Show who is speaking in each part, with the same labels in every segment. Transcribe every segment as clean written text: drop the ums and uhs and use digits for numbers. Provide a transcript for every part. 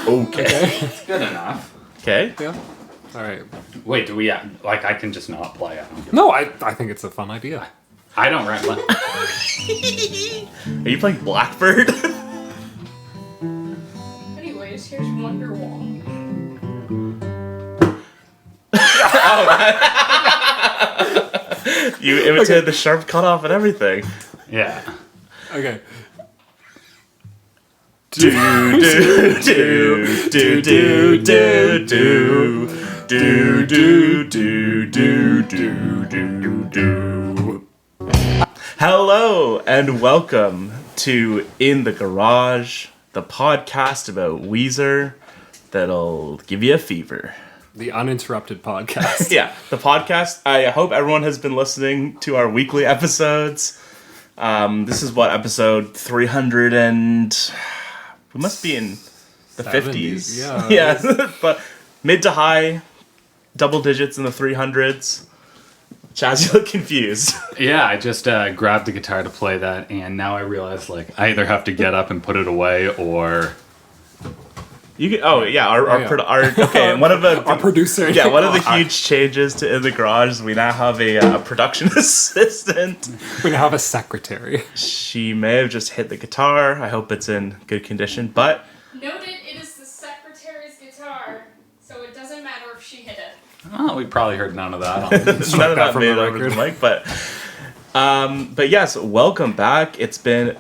Speaker 1: Okay.
Speaker 2: It's good enough.
Speaker 1: Okay.
Speaker 3: Yeah. All right.
Speaker 2: Wait, do we, I can just not play it.
Speaker 3: No, I think it's a fun idea.
Speaker 2: I don't write.
Speaker 1: Are you playing Blackbird?
Speaker 4: Anyways, here's Wonderwall.
Speaker 1: You imitated the sharp cutoff and everything.
Speaker 2: Yeah.
Speaker 3: Okay.
Speaker 1: Do do do do do do do do do do do do do do. Hello and welcome to In the Garage, the podcast about Weezer that'll give you a fever.
Speaker 3: The uninterrupted podcast.
Speaker 1: Yeah, the podcast. I hope everyone has been listening to our weekly episodes. This is what, episode 300 and... We must be in the 50s.
Speaker 3: Yeah.
Speaker 1: Yeah, but mid to high, double digits in the 300s. Chaz, you look confused.
Speaker 2: Yeah, I just grabbed the guitar to play that, and now I realize, I either have to get up and put it away, or...
Speaker 1: You can, oh yeah, our
Speaker 3: Our producer.
Speaker 1: Yeah, one of the huge changes to In the Garage is we now have a production assistant.
Speaker 3: We now have a secretary.
Speaker 1: She may have just hit the guitar. I hope it's in good condition, but
Speaker 4: Noted, it is the secretary's guitar, so it doesn't matter if she hit it.
Speaker 2: Oh, we probably heard none of that.
Speaker 1: none of that
Speaker 3: from
Speaker 1: made
Speaker 3: the
Speaker 1: it over the
Speaker 3: record.
Speaker 1: mic. But yes, welcome back. It's been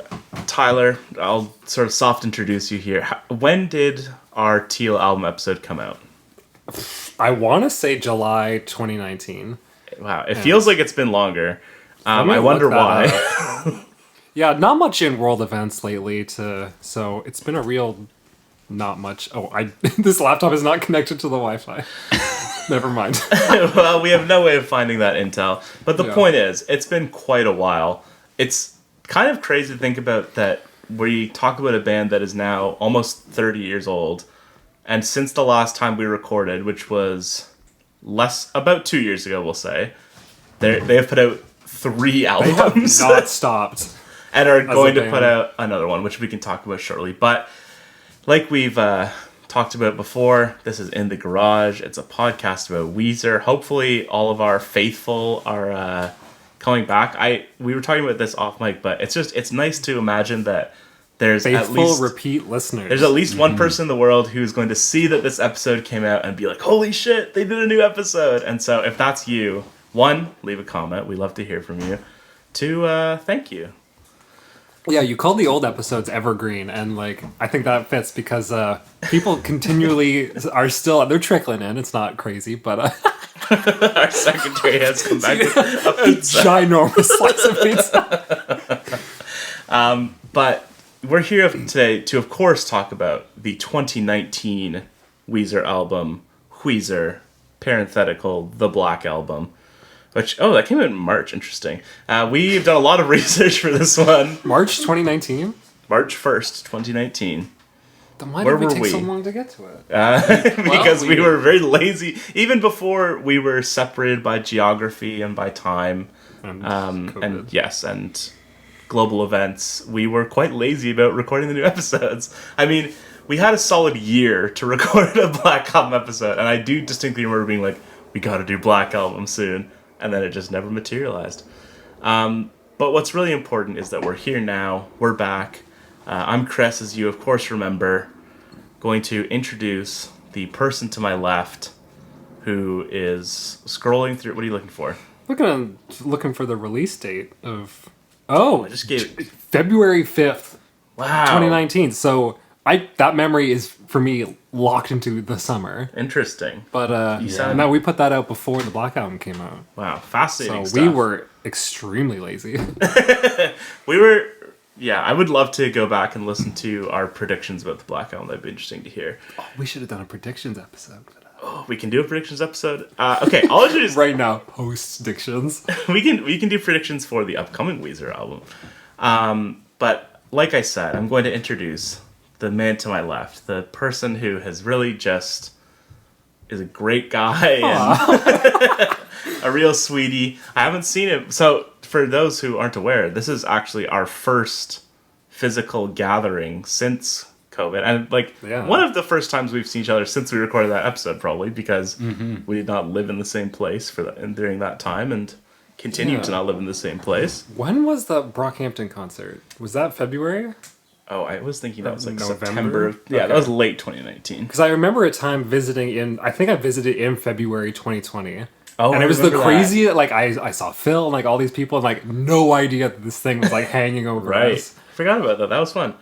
Speaker 1: Tyler. I'll sort of soft introduce you here. When did our Teal album episode come out?
Speaker 3: I want to say July 2019.
Speaker 1: Wow, it feels like it's been longer.
Speaker 3: Let me
Speaker 1: I wonder
Speaker 3: look
Speaker 1: why.
Speaker 3: that up. Yeah, not much in world events lately. So it's been a real not much. Oh, this laptop is not connected to the Wi-Fi. Never mind.
Speaker 1: Well, we have no way of finding that intel. But the point is, it's been quite a while. It's kind of crazy to think about that we talk about a band that is now almost 30 years old. And since the last time we recorded, which was about 2 years ago, we'll say, they have put out 3
Speaker 3: They have
Speaker 1: albums.
Speaker 3: not stopped.
Speaker 1: And are going to
Speaker 3: band.
Speaker 1: put out another one, which we can talk about shortly. But like we've talked about before, this is In the Garage. It's a podcast about Weezer. Hopefully all of our faithful are coming back. We were talking about this off mic, but it's nice to imagine that there's
Speaker 3: Faithful
Speaker 1: at least
Speaker 3: repeat listeners.
Speaker 1: there's at least one person in the world who's going to see that this episode came out and be like, holy shit, they did a new episode. And so if that's you, 1, leave a comment. We love to hear from you. 2, thank you.
Speaker 3: Yeah, you called the old episodes evergreen, and I think that fits because people continually are they're trickling in. It's not crazy, but
Speaker 1: Our secretary has come back with a
Speaker 3: a
Speaker 1: pizza.
Speaker 3: ginormous slice of pizza.
Speaker 1: But we're here today to, of course, talk about the 2019 Weezer album, Weezer, parenthetical, The Black Album. Which, that came out in March. Interesting. We've done a lot of research for this one.
Speaker 3: March 2019?
Speaker 1: March 1st, 2019.
Speaker 3: Then why
Speaker 1: Where
Speaker 3: did we
Speaker 1: were
Speaker 3: take
Speaker 1: we?
Speaker 3: so long to get to it?
Speaker 1: Because we were very lazy. Even before we were separated by geography and by time.
Speaker 3: And
Speaker 1: And global events, we were quite lazy about recording the new episodes. I mean, we had a solid year to record a Black Album episode, and I do distinctly remember being like, we gotta do Black Album soon, and then it just never materialized. But what's really important is that we're here now, we're back. I'm Chris, as you of course remember, going to introduce the person to my left who is scrolling through. What are you looking for?
Speaker 3: Looking for the release date of... Oh,
Speaker 1: I just gave...
Speaker 3: February 5th,
Speaker 1: Wow.
Speaker 3: 2019. So that memory is, for me, locked into the summer.
Speaker 1: Interesting.
Speaker 3: But
Speaker 1: sound-
Speaker 3: no, we put that out before the Black Album came out.
Speaker 1: Wow, fascinating
Speaker 3: So
Speaker 1: stuff.
Speaker 3: we were extremely lazy.
Speaker 1: Yeah, I would love to go back and listen to our predictions about the Black Album. That'd be interesting to hear.
Speaker 3: We should have done a predictions episode.
Speaker 1: We can do a predictions episode. Okay, I'll introduce.
Speaker 3: Right now, post-dictions.
Speaker 1: we can do predictions for the upcoming Weezer album. But like I said, I'm going to introduce the man to my left, the person who has really just is a great guy and a real sweetie. I haven't seen him. So for those who aren't aware, this is actually our first physical gathering since COVID. And one of the first times we've seen each other since we recorded that episode, probably, because we did not live in the same place during that time and continued to not live in the same place.
Speaker 3: When was the Brockhampton concert? Was that February?
Speaker 1: Oh, I was thinking that was
Speaker 3: November?
Speaker 1: September. Yeah,
Speaker 3: Okay.
Speaker 1: that was late 2019.
Speaker 3: Because I remember a time visiting I think I visited in February 2020.
Speaker 1: Oh,
Speaker 3: and
Speaker 1: I
Speaker 3: it was the
Speaker 1: remember that.
Speaker 3: crazy, I saw Phil and all these people and no idea that this thing was hanging over
Speaker 1: Right.
Speaker 3: us.
Speaker 1: Forgot about that. That was fun.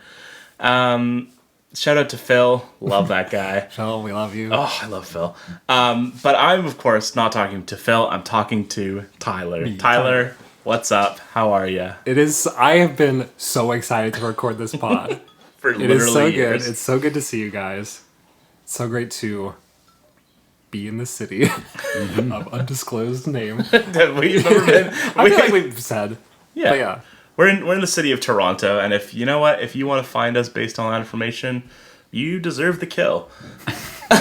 Speaker 1: Shout out to Phil. Love that guy.
Speaker 3: Phil, we love you.
Speaker 1: Oh, I love Phil. But I'm, of course, not talking to Phil. I'm talking to Tyler. Tyler, what's up? How are you?
Speaker 3: I have been so excited to record this pod.
Speaker 1: For
Speaker 3: It is so
Speaker 1: years.
Speaker 3: good. It's so good to see you guys. It's so great to be in the city of undisclosed name.
Speaker 1: We've never been.
Speaker 3: I feel like we've said.
Speaker 1: Yeah.
Speaker 3: But yeah.
Speaker 1: We're in the city of Toronto, and if you want to find us based on that information, you deserve the kill.
Speaker 3: You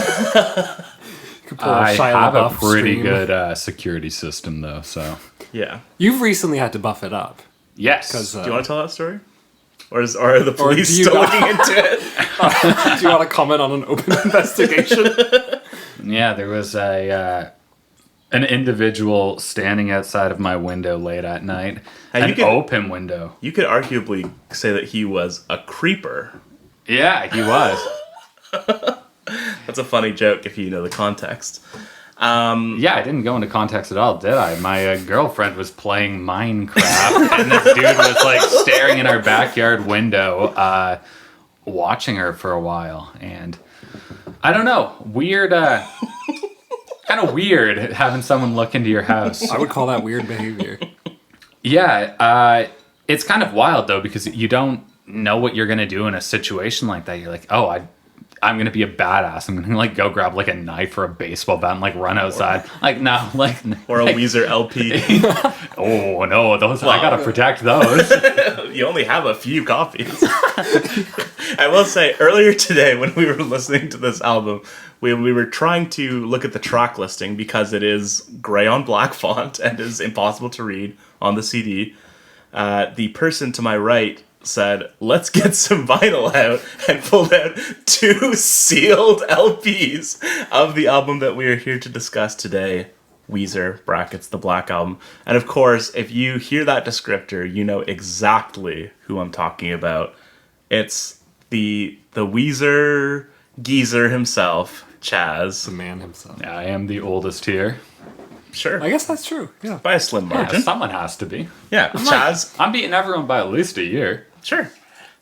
Speaker 3: could pull a
Speaker 2: I
Speaker 3: Shia
Speaker 2: have a
Speaker 3: LaBeouf
Speaker 2: pretty
Speaker 3: stream.
Speaker 2: good security system, though, so...
Speaker 1: Yeah.
Speaker 3: You've recently had to buff it up.
Speaker 2: Yes.
Speaker 3: 'Cause,
Speaker 1: Do you want to tell that story? Or are the police
Speaker 3: do you
Speaker 1: still
Speaker 3: not?
Speaker 1: looking into it?
Speaker 3: Do you want to comment on an open investigation?
Speaker 2: Yeah, there was an individual standing outside of my window late at night.
Speaker 1: And
Speaker 2: An open window.
Speaker 1: You could arguably say that he was a creeper.
Speaker 2: Yeah, he was.
Speaker 1: That's a funny joke if you know the context.
Speaker 2: Yeah, I didn't go into context at all, did I? My girlfriend was playing Minecraft, and this dude was staring in our backyard window, watching her for a while. And I don't know, weird, kind of weird having someone look into your house.
Speaker 3: I would call that weird behavior.
Speaker 2: Yeah, it's kind of wild though, because you don't know what you're gonna do in a situation like that. You're like, oh, I'm gonna be a badass. I'm gonna go grab a knife or a baseball bat and run outside. No,
Speaker 1: Or a Weezer LP.
Speaker 2: oh no, those I gotta protect those.
Speaker 1: You only have a few copies. I will say, earlier today when we were listening to this album, we were trying to look at the track listing because it is gray on black font and is impossible to read on the CD. The person to my right said, let's get some vinyl out, and pulled out 2 sealed LPs of the album that we are here to discuss today. Weezer, brackets, the Black Album. And of course, if you hear that descriptor, you know exactly who I'm talking about. It's the Weezer geezer himself, Chaz.
Speaker 3: The man himself.
Speaker 2: I am the oldest here.
Speaker 1: Sure.
Speaker 3: I guess that's true. Yeah.
Speaker 1: By a slim
Speaker 2: Yeah,
Speaker 1: margin.
Speaker 2: someone has to be.
Speaker 1: Yeah, Chaz.
Speaker 2: I'm beating everyone by at least a year.
Speaker 1: Sure.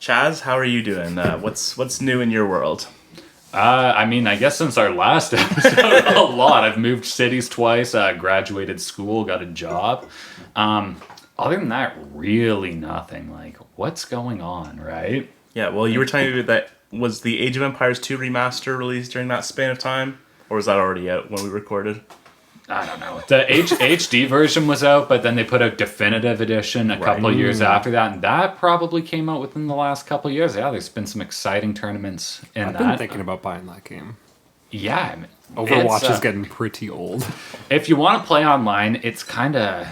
Speaker 1: Chaz, how are you doing? What's new in your world?
Speaker 2: I guess since our last episode, a lot. I've moved cities twice, graduated school, got a job. Other than that, really nothing. What's going on, right?
Speaker 1: Yeah, well, you were telling me that was the Age of Empires 2 remaster released during that span of time? Or was that already out when we recorded?
Speaker 2: I don't know. The HD version was out, but then they put out Definitive Edition a couple of years after that, and that probably came out within the last couple of years. Yeah, there's been some exciting tournaments in
Speaker 3: I've
Speaker 2: that.
Speaker 3: been thinking about buying that game.
Speaker 2: Yeah.
Speaker 3: Overwatch
Speaker 2: it's,
Speaker 3: is getting pretty old.
Speaker 2: If you want to play online, it's kind of...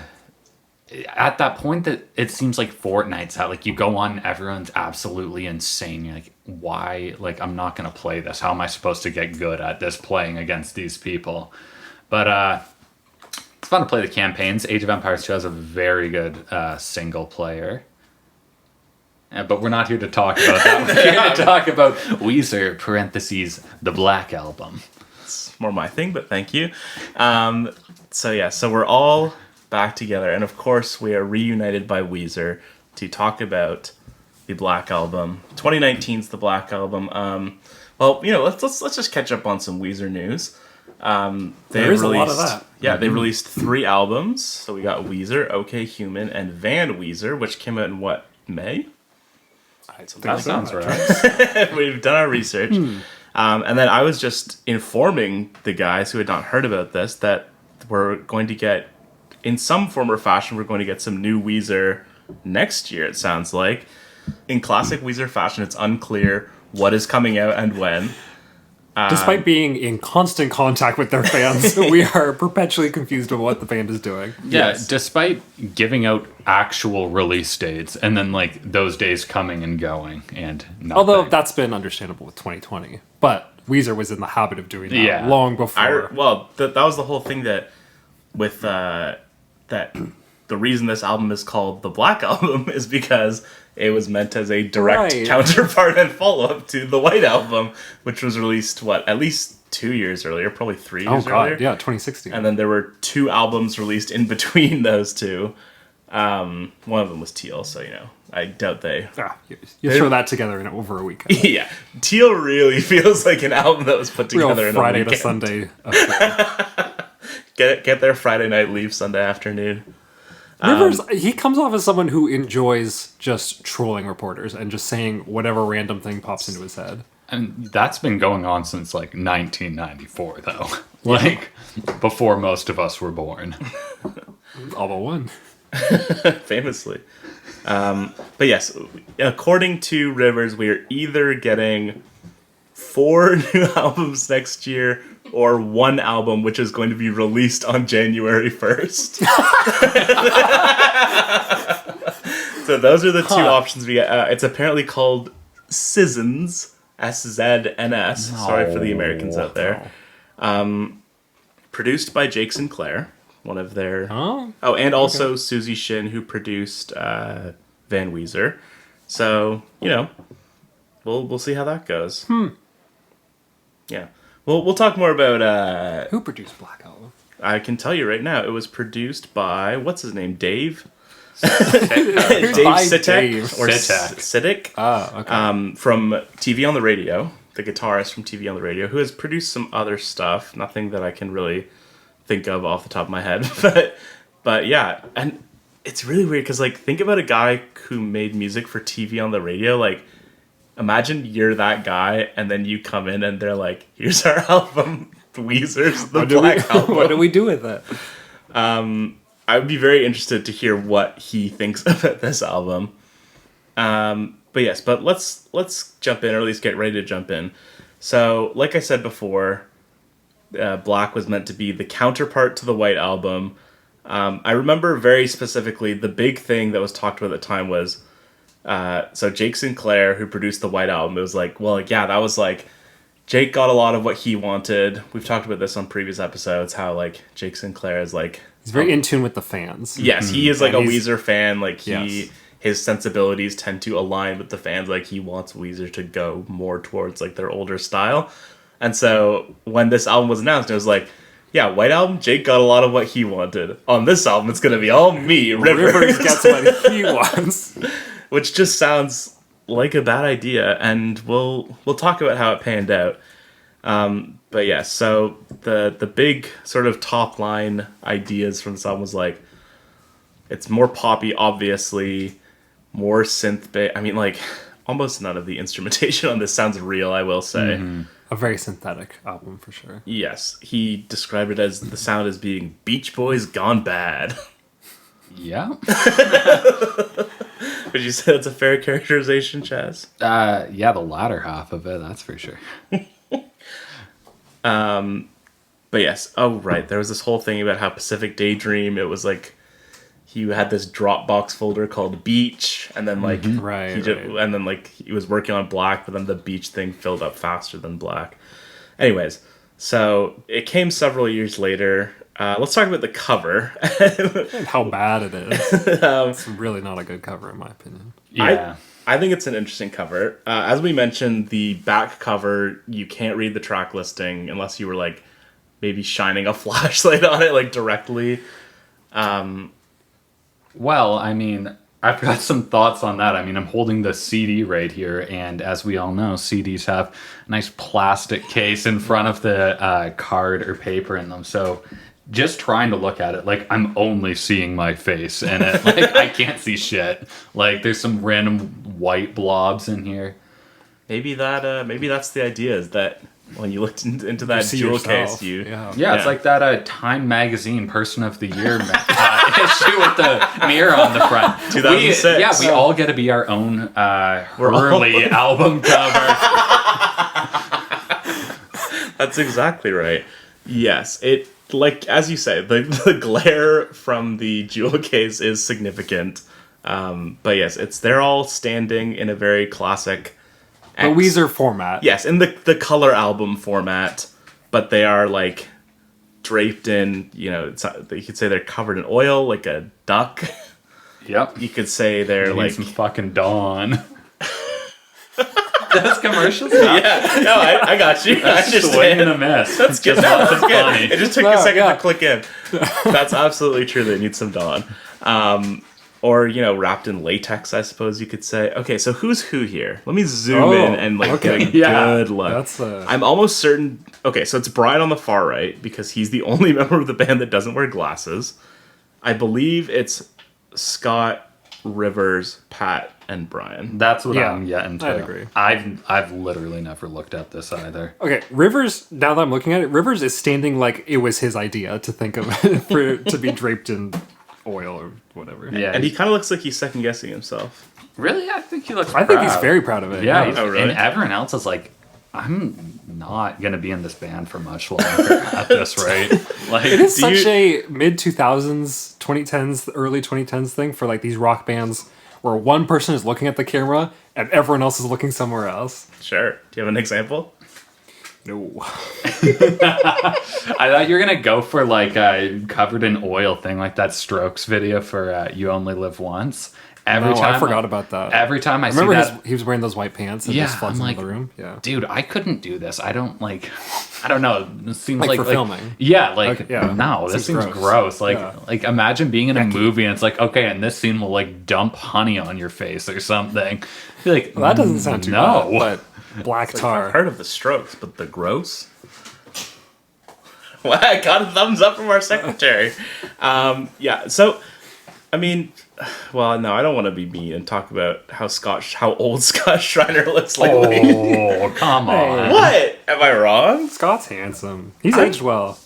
Speaker 2: At that point that it seems like Fortnite's out. You go on, everyone's absolutely insane. You're like, why? I'm not going to play this. How am I supposed to get good at this playing against these people? But it's fun to play the campaigns. Age of Empires 2 has a very good single player. But we're not here to talk about that. We're here to talk about Weezer, parentheses, the Black Album.
Speaker 1: It's more my thing, but thank you. So we're all back together, and of course we are reunited by Weezer to talk about the Black Album. 2019's the Black Album. Let's just catch up on some Weezer news.
Speaker 3: There is a lot of that.
Speaker 1: Yeah, they released 3 albums. So we got Weezer, OK Human, and Van Weezer, which came out in May?
Speaker 2: That sounds right.
Speaker 1: We've done our research. And then I was just informing the guys who had not heard about this that we're going to get, in some form or fashion, we're going to get some new Weezer next year, it sounds like. In classic Weezer fashion, it's unclear what is coming out and when.
Speaker 3: Despite being in constant contact with their fans, we are perpetually confused about what the band is doing.
Speaker 2: Yeah,
Speaker 1: Yes.
Speaker 2: despite giving out actual release dates and then like those days coming and going and nothing.
Speaker 3: Although that's been understandable with 2020. But Weezer was in the habit of doing that
Speaker 2: Yeah.
Speaker 3: long before.
Speaker 1: That was the whole thing that with that the reason this album is called the Black Album is because it was meant as a direct
Speaker 3: Right.
Speaker 1: counterpart and follow-up to the White Album, which was released at least 2 years earlier, probably 3
Speaker 3: Oh
Speaker 1: years earlier.
Speaker 3: god, yeah, 2016.
Speaker 1: And then there were 2 albums released in between those two. One of them was Teal, so I doubt they.
Speaker 3: You throw that together in over a weekend.
Speaker 1: Yeah, Teal really feels like an album that was put
Speaker 3: Real
Speaker 1: together in
Speaker 3: Friday
Speaker 1: a
Speaker 3: to
Speaker 1: weekend.
Speaker 3: Sunday. affair.
Speaker 1: Get there Friday night, leave Sunday afternoon.
Speaker 3: Rivers, he comes off as someone who enjoys just trolling reporters and just saying whatever random thing pops into his head.
Speaker 2: And that's been going on since like 1994 though. Like before most of us were born.
Speaker 3: All but one.
Speaker 1: Famously. But yes, according to Rivers, we are either getting 4 new albums next year or 1 album which is going to be released on January 1st. So those are the 2 options we get. It's apparently called Seasons, SZNS. Sorry for the Americans out there. Produced by Jake Sinclair, one of their...
Speaker 3: Oh?
Speaker 1: and also Susie Shin, who produced Van Weezer. So, we'll see how that goes. Yeah. We'll talk more about...
Speaker 3: Who produced Black Album?
Speaker 1: I can tell you right now, it was produced by... What's his name? Dave?
Speaker 3: By
Speaker 1: Sitek?
Speaker 3: Dave.
Speaker 1: Or
Speaker 2: Sitek.
Speaker 1: Sitek?
Speaker 3: Ah, okay.
Speaker 1: From TV on the Radio. The guitarist from TV on the Radio, who has produced some other stuff. Nothing that I can really think of off the top of my head. But yeah, and it's really weird because, think about a guy who made music for TV on the radio. Imagine you're that guy, and then you come in and they're like, here's our album, Weezer's The Black Album.
Speaker 3: What do we do with it?
Speaker 1: I would be very interested to hear what he thinks about this album. But let's jump in, or at least get ready to jump in. So, like I said before, Black was meant to be the counterpart to the White Album. I remember very specifically the big thing that was talked about at the time was, so Jake Sinclair, who produced the White Album, it was that was Jake got a lot of what he wanted. We've talked about this on previous episodes, how Jake Sinclair is
Speaker 3: He's very in tune with the fans.
Speaker 1: yes, he is a
Speaker 3: And he's-
Speaker 1: Weezer fan.
Speaker 3: Yes.
Speaker 1: His sensibilities tend to align with the fans. He wants Weezer to go more towards their older style. And so when this album was announced, it was White Album, Jake got a lot of what he wanted. On this album, it's going to be all me,
Speaker 3: Rivers gets what he wants.
Speaker 1: which just sounds like a bad idea, and we'll talk about how it panned out. But yeah, so the big sort of top line ideas from this album was it's more poppy, obviously, more synth. I mean, almost none of the instrumentation on this sounds real, I will say.
Speaker 3: A very synthetic album for sure.
Speaker 1: Yes, he described it as the sound as being Beach Boys gone bad.
Speaker 2: Yeah.
Speaker 1: Would you say that's a fair characterization, Chaz?
Speaker 2: Yeah, the latter half of it, that's for sure.
Speaker 1: But yes, right, there was this whole thing about how Pacific Daydream, it was he had this Dropbox folder called Beach, and then
Speaker 3: Right,
Speaker 1: and then he was working on Black, but then the Beach thing filled up faster than Black. Anyways, so it came several years later. Let's talk about the cover.
Speaker 3: And how bad it is. It's really not a good cover in my opinion.
Speaker 2: Yeah.
Speaker 1: I think it's an interesting cover. As we mentioned, the back cover, you can't read the track listing unless you were maybe shining a flashlight on it directly.
Speaker 2: Well, I mean, I've got some thoughts on that. I mean, I'm holding the CD right here, and as we all know, CDs have a nice plastic case in front of the card or paper in them. So just trying to look at it, I'm only seeing my face in it. I can't see shit. There's some random white blobs in here.
Speaker 1: Maybe that's the idea, is that when you looked into that
Speaker 3: see
Speaker 1: jewel
Speaker 3: yourself.
Speaker 1: case, you...
Speaker 2: Yeah, it's like that Time Magazine Person of the Year issue with the mirror on the front.
Speaker 1: 2006.
Speaker 2: We all get to be our own Hurley album cover.
Speaker 1: That's exactly right. Yes, it like as you say, the glare from the jewel case is significant. But yes, they're all standing in a very classic
Speaker 3: The Weezer format.
Speaker 1: Yes, in the color album format, but they are like draped in, you could say they're covered in oil like a duck.
Speaker 2: Yep.
Speaker 1: You could say they're
Speaker 2: Need
Speaker 1: like
Speaker 2: some fucking Dawn. That's commercial stuff.
Speaker 1: Yeah, no, I got you. I
Speaker 2: Swing and
Speaker 1: understand.
Speaker 2: a miss.
Speaker 1: That's good.
Speaker 2: Just
Speaker 1: No,
Speaker 2: lots
Speaker 1: that's
Speaker 2: of
Speaker 1: good.
Speaker 2: funny.
Speaker 1: It just took
Speaker 3: No,
Speaker 1: a second
Speaker 3: yeah.
Speaker 1: to click in. That's absolutely true. They need some Dawn. Or, wrapped in latex, I suppose you could say. Okay, so who's who here? Let me zoom in and
Speaker 3: okay.
Speaker 1: get a
Speaker 2: Yeah.
Speaker 1: good look.
Speaker 3: That's
Speaker 1: I'm almost certain. Okay, so it's Brian on the far right because he's the only member of the band that doesn't wear glasses. I believe it's Scott, Rivers, Pat, and Brian.
Speaker 2: That's what
Speaker 3: Yeah,
Speaker 2: I'm getting to.
Speaker 3: I'd agree.
Speaker 2: I've literally never looked at this either.
Speaker 3: Okay, Rivers, now that I'm looking at it, Rivers is standing like it was his idea to think of it for it to be draped in oil or whatever.
Speaker 2: Yeah.
Speaker 1: And he kind of looks like he's second guessing himself.
Speaker 2: Really, I think he looks.
Speaker 3: I think he's
Speaker 2: proud.
Speaker 3: very proud of it.
Speaker 2: Yeah,
Speaker 1: Oh, really?
Speaker 2: and everyone else is like, I'm not gonna be in this band for much longer at this rate. Like,
Speaker 3: It is
Speaker 1: Do
Speaker 3: such
Speaker 1: you-
Speaker 3: a mid 2000s, 2010s, early 2010s thing for like these rock bands where one person is looking at the camera and everyone else is looking somewhere else.
Speaker 1: Sure. Do you have an example?
Speaker 3: No.
Speaker 2: I thought you were gonna go for like a covered in oil thing, like that Strokes video for "You Only Live Once." Every
Speaker 3: No,
Speaker 2: time
Speaker 3: I forgot about that.
Speaker 2: Every time I see
Speaker 3: Remember
Speaker 2: that,
Speaker 3: he was wearing those white pants and
Speaker 2: Yeah,
Speaker 3: just flexing
Speaker 2: I'm
Speaker 3: into the
Speaker 2: like,
Speaker 3: room? Yeah.
Speaker 2: dude, I couldn't do this. I don't like. I don't know. It seems
Speaker 3: Like
Speaker 2: like
Speaker 3: for filming.
Speaker 2: Yeah, like
Speaker 3: Okay, yeah.
Speaker 2: no, this
Speaker 3: Seems
Speaker 2: seems
Speaker 3: gross.
Speaker 2: gross. Like
Speaker 3: Yeah.
Speaker 2: like imagine being in a movie and it's like, okay, and this scene will like dump honey on your face or something. Be like,
Speaker 3: Well, that doesn't sound too
Speaker 2: no.
Speaker 3: bad, but black
Speaker 1: I've
Speaker 3: tar.
Speaker 1: heard of the Strokes, but the gross? Well, I got a thumbs up from our secretary. Yeah, so, I mean, well, no, I don't want to be mean and talk about how old Scott Schreiner looks lately.
Speaker 2: Oh, come on.
Speaker 1: What? Am I wrong?
Speaker 3: Scott's handsome. He's aged well.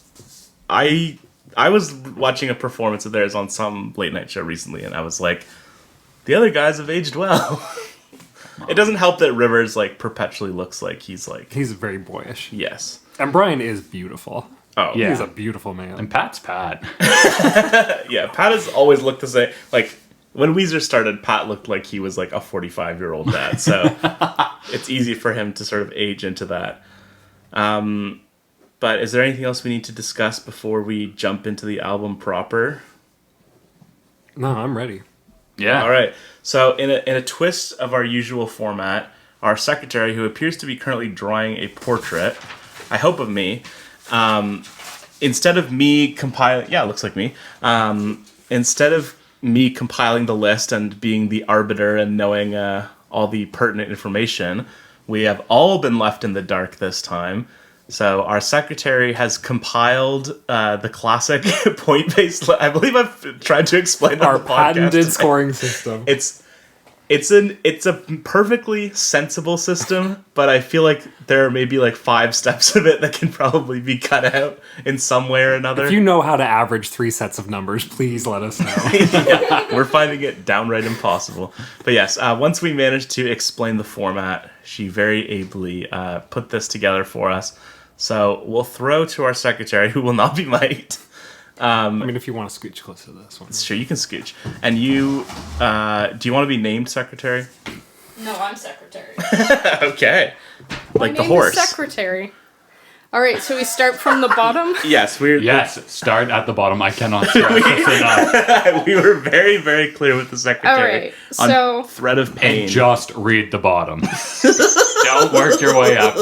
Speaker 1: I was watching a performance of theirs on some late night show recently, and I was like, the other guys have aged well. It doesn't help that Rivers like perpetually looks like he's like,
Speaker 3: He's very boyish.
Speaker 1: yes.
Speaker 3: And Brian is beautiful.
Speaker 1: Oh
Speaker 2: Yeah.
Speaker 3: He's a beautiful man.
Speaker 2: And Pat's Pat.
Speaker 1: yeah. Pat has always looked the same. Like when Weezer started, Pat looked like he was like a 45-year-old dad. So it's easy for him to sort of age into that. But is there anything else we need to discuss before we jump into the album proper?
Speaker 3: No, I'm ready.
Speaker 2: Yeah.
Speaker 1: All right. So in a twist of our usual format, our secretary, who appears to be currently drawing a portrait, I hope of me, instead of me compiling, yeah, it looks like me. Instead of me compiling the list and being the arbiter and knowing all the pertinent information, we have all been left in the dark this time. So our secretary has compiled the classic point-based. I believe I've tried to explain
Speaker 3: Our
Speaker 1: on the podcast.
Speaker 3: patented scoring system.
Speaker 1: It's a perfectly sensible system, but I feel like there are maybe like 5 steps of it that can probably be cut out in some way or another.
Speaker 3: If you know how to average 3 sets of numbers, please let us know.
Speaker 1: Yeah, we're finding it downright impossible. But yes, once we managed to explain the format, she very ably put this together for us. So we'll throw to our secretary, who will not be mic'd.
Speaker 3: I mean, if you want to scooch close to this one.
Speaker 1: Sure, you can scooch. And you, do you want to be named secretary?
Speaker 4: No, I'm secretary.
Speaker 1: Okay.
Speaker 4: My
Speaker 1: Like the
Speaker 4: name
Speaker 1: horse.
Speaker 4: is secretary. All right, so we start from the bottom.
Speaker 1: Yes, we're
Speaker 2: Yes, start at the bottom. I cannot stress this enough.
Speaker 1: we were very, very clear with the secretary.
Speaker 4: All right,
Speaker 1: on
Speaker 4: so-
Speaker 1: thread of pain.
Speaker 2: And just read the bottom. Don't work your way up.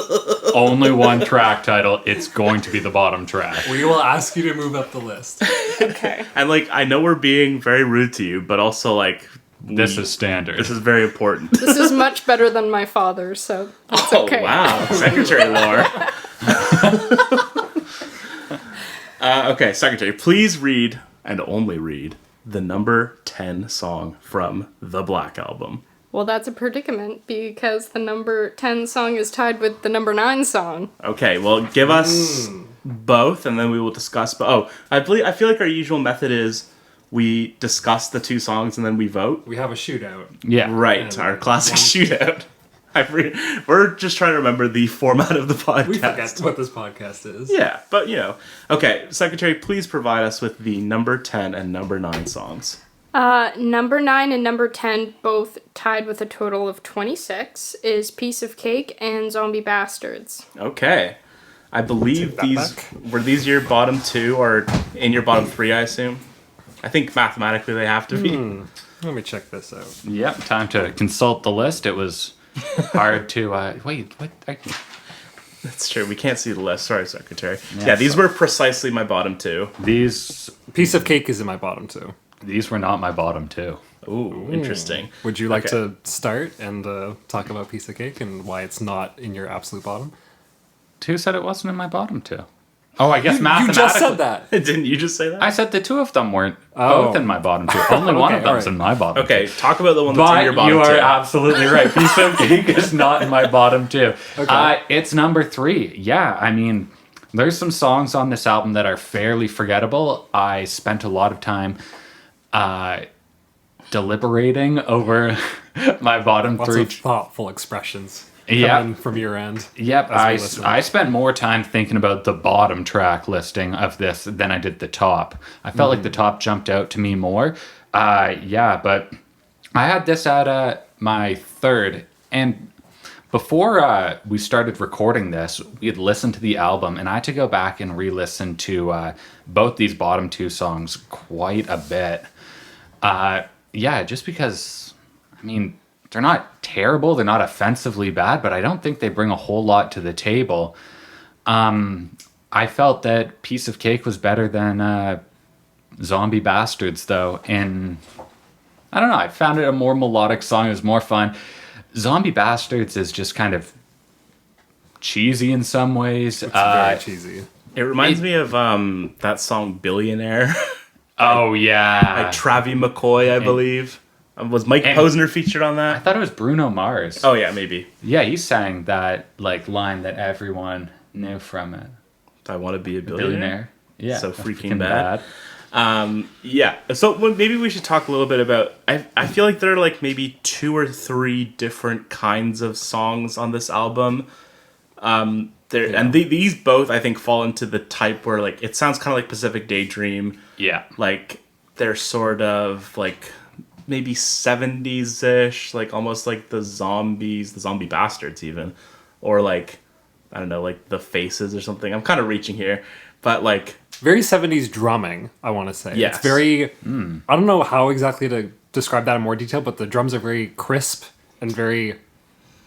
Speaker 2: Only one track title. It's going to be the bottom track.
Speaker 3: We will ask you to move up the list.
Speaker 4: Okay.
Speaker 1: And like, I know we're being very rude to you, but also like,
Speaker 2: This is standard.
Speaker 1: this is very important.
Speaker 4: This is much better than my father's, so that's
Speaker 1: Oh
Speaker 4: okay.
Speaker 1: wow, secretary lore. Okay, secretary, please read and only read the number 10 song from the Black Album.
Speaker 4: Well, that's a predicament because the number 10 song is tied with the number 9 song.
Speaker 1: Okay, well, give us both, and then we will discuss. I feel like our usual method is we discuss the 2 songs and then we vote.
Speaker 3: We have a shootout.
Speaker 2: Yeah.
Speaker 1: Right,
Speaker 3: And
Speaker 1: our classic shootout. We're just trying to remember the format of the podcast.
Speaker 3: We forget what this podcast is.
Speaker 1: Yeah, but Okay, Secretary, please provide us with the number 10 and number 9 songs.
Speaker 4: Number 9 and number 10, both tied with a total of 26, is Piece of Cake and Zombie Bastards.
Speaker 1: Okay. I believe were these your bottom 2 or in your bottom 3, I assume? I think mathematically they have to be.
Speaker 3: Let me check this out.
Speaker 2: Yep, time to consult the list. It was hard to wait. What?
Speaker 1: That's true. We can't see the list. Sorry, Secretary. Yeah, these were precisely my bottom 2.
Speaker 2: These
Speaker 3: Piece of Cake is in my bottom 2.
Speaker 2: These were not my bottom 2.
Speaker 1: Ooh, interesting.
Speaker 3: Would you like to start and talk about Piece of Cake and why it's not in your absolute bottom?
Speaker 2: Who said it wasn't in my bottom 2? Oh, I guess
Speaker 3: You
Speaker 2: mathematically.
Speaker 3: just said that.
Speaker 1: Didn't you just say that?
Speaker 2: I said the 2 of them weren't both in my bottom 2. Only one of them's in my bottom 2.
Speaker 1: Okay, talk about the one that's in your
Speaker 2: But
Speaker 1: bottom
Speaker 2: you
Speaker 1: 2.
Speaker 2: are absolutely right. Piece of Cake is not in my bottom 2. It's number 3. Yeah, I mean, there's some songs on this album that are fairly forgettable. I spent a lot of time deliberating over my bottom
Speaker 3: Lots
Speaker 2: 3.
Speaker 3: of thoughtful expressions
Speaker 2: Yeah.
Speaker 3: coming from your end.
Speaker 2: Yep,
Speaker 3: as we listen.
Speaker 2: I spent more time thinking about the bottom track listing of this than I did the top. I felt like the top jumped out to me more. But I had this at my 3rd. And before we started recording this, we had listened to the album, and I had to go back and re-listen to both these bottom 2 songs quite a bit. Just because, I mean, they're not terrible, they're not offensively bad, but I don't think they bring a whole lot to the table. I felt that Piece of Cake was better than Zombie Bastards, though, and I don't know, I found it a more melodic song, it was more fun. Zombie Bastards is just kind of cheesy in some ways.
Speaker 3: It's very cheesy.
Speaker 1: It reminds me of that song Billionaire.
Speaker 2: Oh, yeah.
Speaker 1: By Travie McCoy, I believe. Was Mike Posner featured on
Speaker 2: I
Speaker 1: that?
Speaker 2: thought it was Bruno Mars.
Speaker 1: Oh, yeah, maybe.
Speaker 2: Yeah, he sang that line that everyone knew from it.
Speaker 1: I want to be a billionaire.
Speaker 2: Yeah.
Speaker 1: So
Speaker 2: that's
Speaker 1: freaking bad. So maybe we should talk a little bit about. I feel like there are like maybe 2 or 3 different kinds of songs on this album. These both I think fall into the type where like it sounds kind of like Pacific Daydream.
Speaker 2: Yeah.
Speaker 1: Like they're sort of like maybe 70s-ish, like almost like the Zombie Bastards even, or like I don't know, like the Faces or something. I'm kind of reaching here, but like
Speaker 3: Very 70s drumming, I want to say.
Speaker 1: Yes.
Speaker 3: It's very... I don't know how exactly to describe that in more detail, but the drums are very crisp and very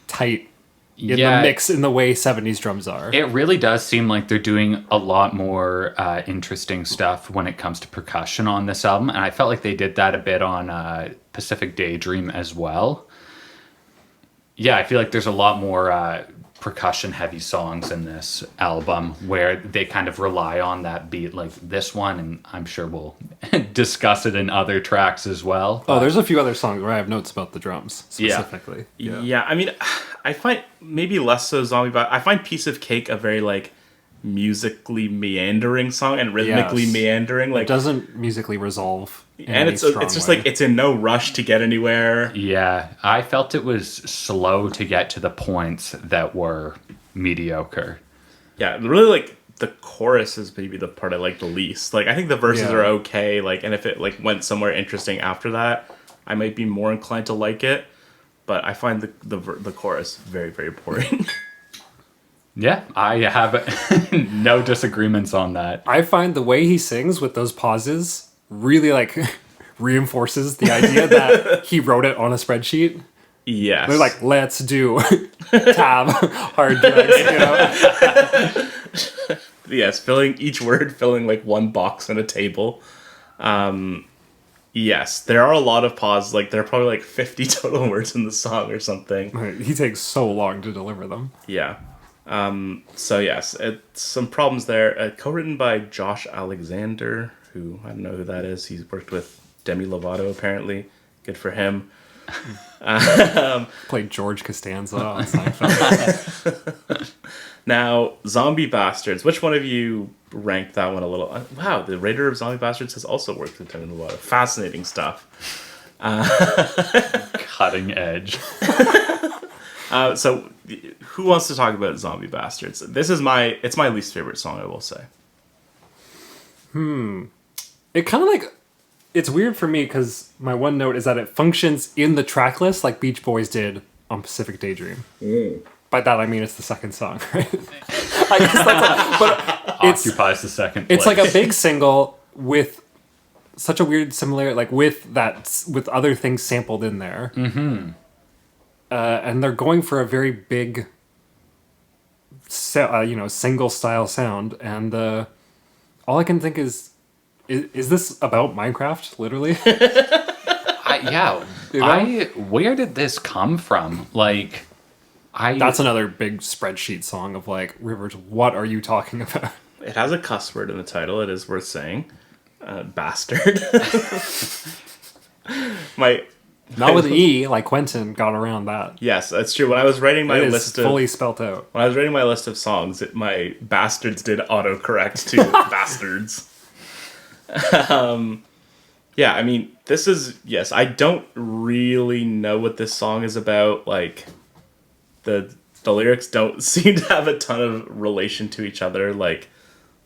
Speaker 3: tight in the mix in the way 70s drums are.
Speaker 2: It really does seem like they're doing a lot more interesting stuff when it comes to percussion on this album, and I felt like they did that a bit on Pacific Daydream as well. Yeah, I feel like there's a lot more percussion heavy songs in this album where they kind of rely on that beat like this one, and I'm sure we'll discuss it in other tracks as well.
Speaker 3: Oh, there's a few other songs where I have notes about the drums specifically.
Speaker 1: Yeah, I mean, I find maybe less so Zombie, but I find Piece of Cake a very like musically meandering song and rhythmically meandering. Like
Speaker 3: it doesn't musically resolve.
Speaker 1: And it's just like it's in no rush to get anywhere.
Speaker 2: Yeah, I felt it was slow to get to the points that were mediocre.
Speaker 1: Yeah, really like the chorus is maybe the part I like the least. Like I think the verses are okay, like, and if it like went somewhere interesting after that, I might be more inclined to like it. But I find the chorus very, very boring.
Speaker 2: Yeah, I have no disagreements on that.
Speaker 3: I find the way he sings with those pauses really like reinforces the idea that he wrote it on a spreadsheet.
Speaker 1: Yes.
Speaker 3: They're like, let's do tab hard drugs, you know?
Speaker 1: Yes, filling each word, filling like one box on a table. Yes, there are a lot of pauses. Like there are probably like 50 total words in the song or something.
Speaker 3: He takes so long to deliver them.
Speaker 1: Yeah. So yes, it's some problems there. Co-written by Josh Alexander, who I don't know who that is. He's worked with Demi Lovato apparently. Good for him.
Speaker 3: Played George Costanza on Seinfeld.
Speaker 1: Now, Zombie Bastards. Which one of you ranked that one a little? Wow, the writer of Zombie Bastards has also worked with Demi Lovato. Fascinating stuff.
Speaker 2: Cutting edge.
Speaker 1: So, who wants to talk about Zombie Bastards? It's my least favorite song, I will say.
Speaker 3: It kind of like, it's weird for me because my one note is that it functions in the track list like Beach Boys did on Pacific Daydream. By that I mean it's the second song, right? I guess but it's
Speaker 2: Occupies the second
Speaker 3: it's
Speaker 2: place.
Speaker 3: like a big single with such a weird similar, like with other things sampled in there. Mm-hmm. And they're going for a very big, single style sound, and all I can think is this about Minecraft? Literally,
Speaker 2: Where did this come from? Like,
Speaker 3: that's another big spreadsheet song of like, Rivers, what are you talking about?
Speaker 1: It has a cuss word in the title. It is worth saying. Bastard.
Speaker 3: Not with E, like Quentin got around that.
Speaker 1: Yes, that's true. When I was writing my
Speaker 3: It is
Speaker 1: list
Speaker 3: fully spelt out.
Speaker 1: when I was writing my list of songs, my bastards did autocorrect to bastards. Yeah, I mean, this is, yes, I don't really know what this song is about. Like, the lyrics don't seem to have a ton of relation to each other. Like,